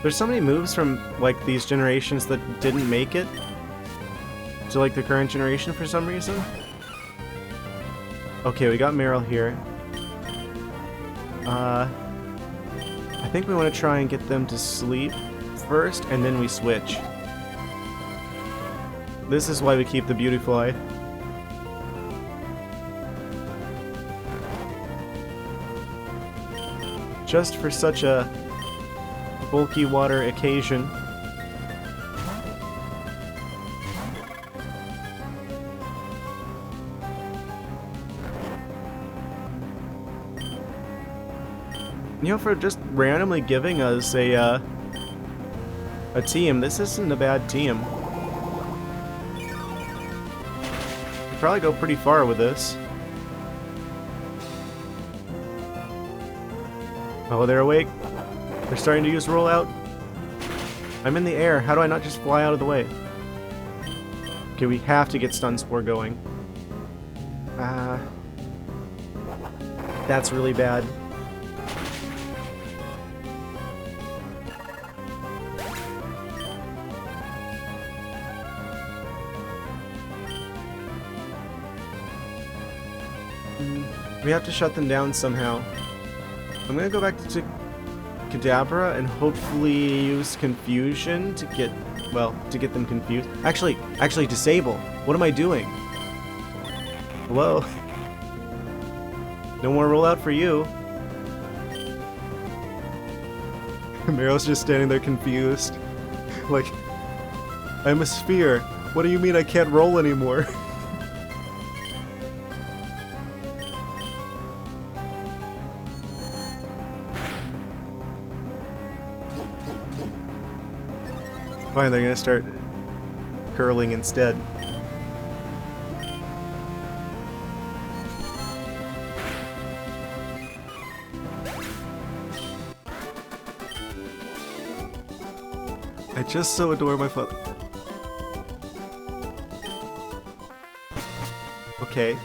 [SPEAKER 1] There's so many moves from like these generations that didn't make it to like the current generation for some reason. Okay, we got Marill here. I think we want to try and get them to sleep first, and then we switch. This is why we keep the Beautifly. Just for such a bulky water occasion. You know, for just randomly giving us a team, this isn't a bad team. Could probably go pretty far with this. Oh, they're awake. They're starting to use rollout. I'm in the air. How do I not just fly out of the way? Okay, we have to get Stun Spore going. That's really bad. We have to shut them down somehow. I'm gonna go back to Kadabra and hopefully use Confusion to get, well, to get them confused. Actually, disable. What am I doing? Hello? No more rollout for you. Marill's just standing there confused. Like, I'm a sphere. What do you mean I can't roll anymore? Fine, they're gonna start curling instead. I just so adore my father. Okay.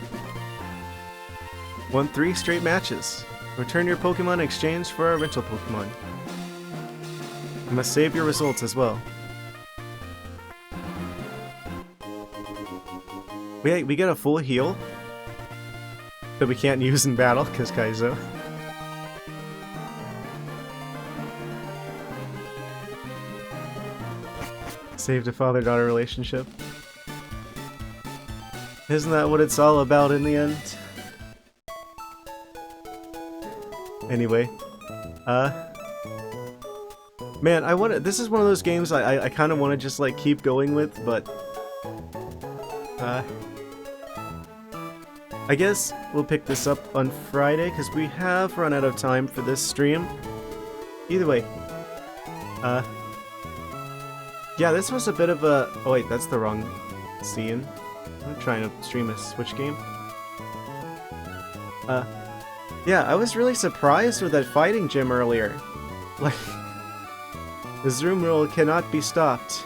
[SPEAKER 1] Won 3 straight matches. Return your Pokemon in exchange for a rental Pokemon. You must save your results as well. We get a full heal that we can't use in battle because Kaizo. Saved a father-daughter relationship. Isn't that what it's all about in the end? Anyway, man, this is one of those games I kind of want to just like keep going with, but I guess we'll pick this up on Friday because we have run out of time for this stream. Either way, yeah, this was a bit of a... Oh wait, that's the wrong scene. I'm trying to stream a Switch game. Yeah, I was really surprised with that fighting gym earlier. Like, the Azumarill cannot be stopped.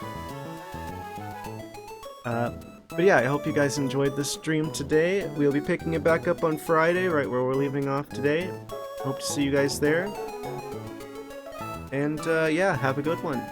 [SPEAKER 1] But yeah, I hope you guys enjoyed this stream today. We'll be picking it back up on Friday, right where we're leaving off today. Hope to see you guys there. And yeah, have a good one.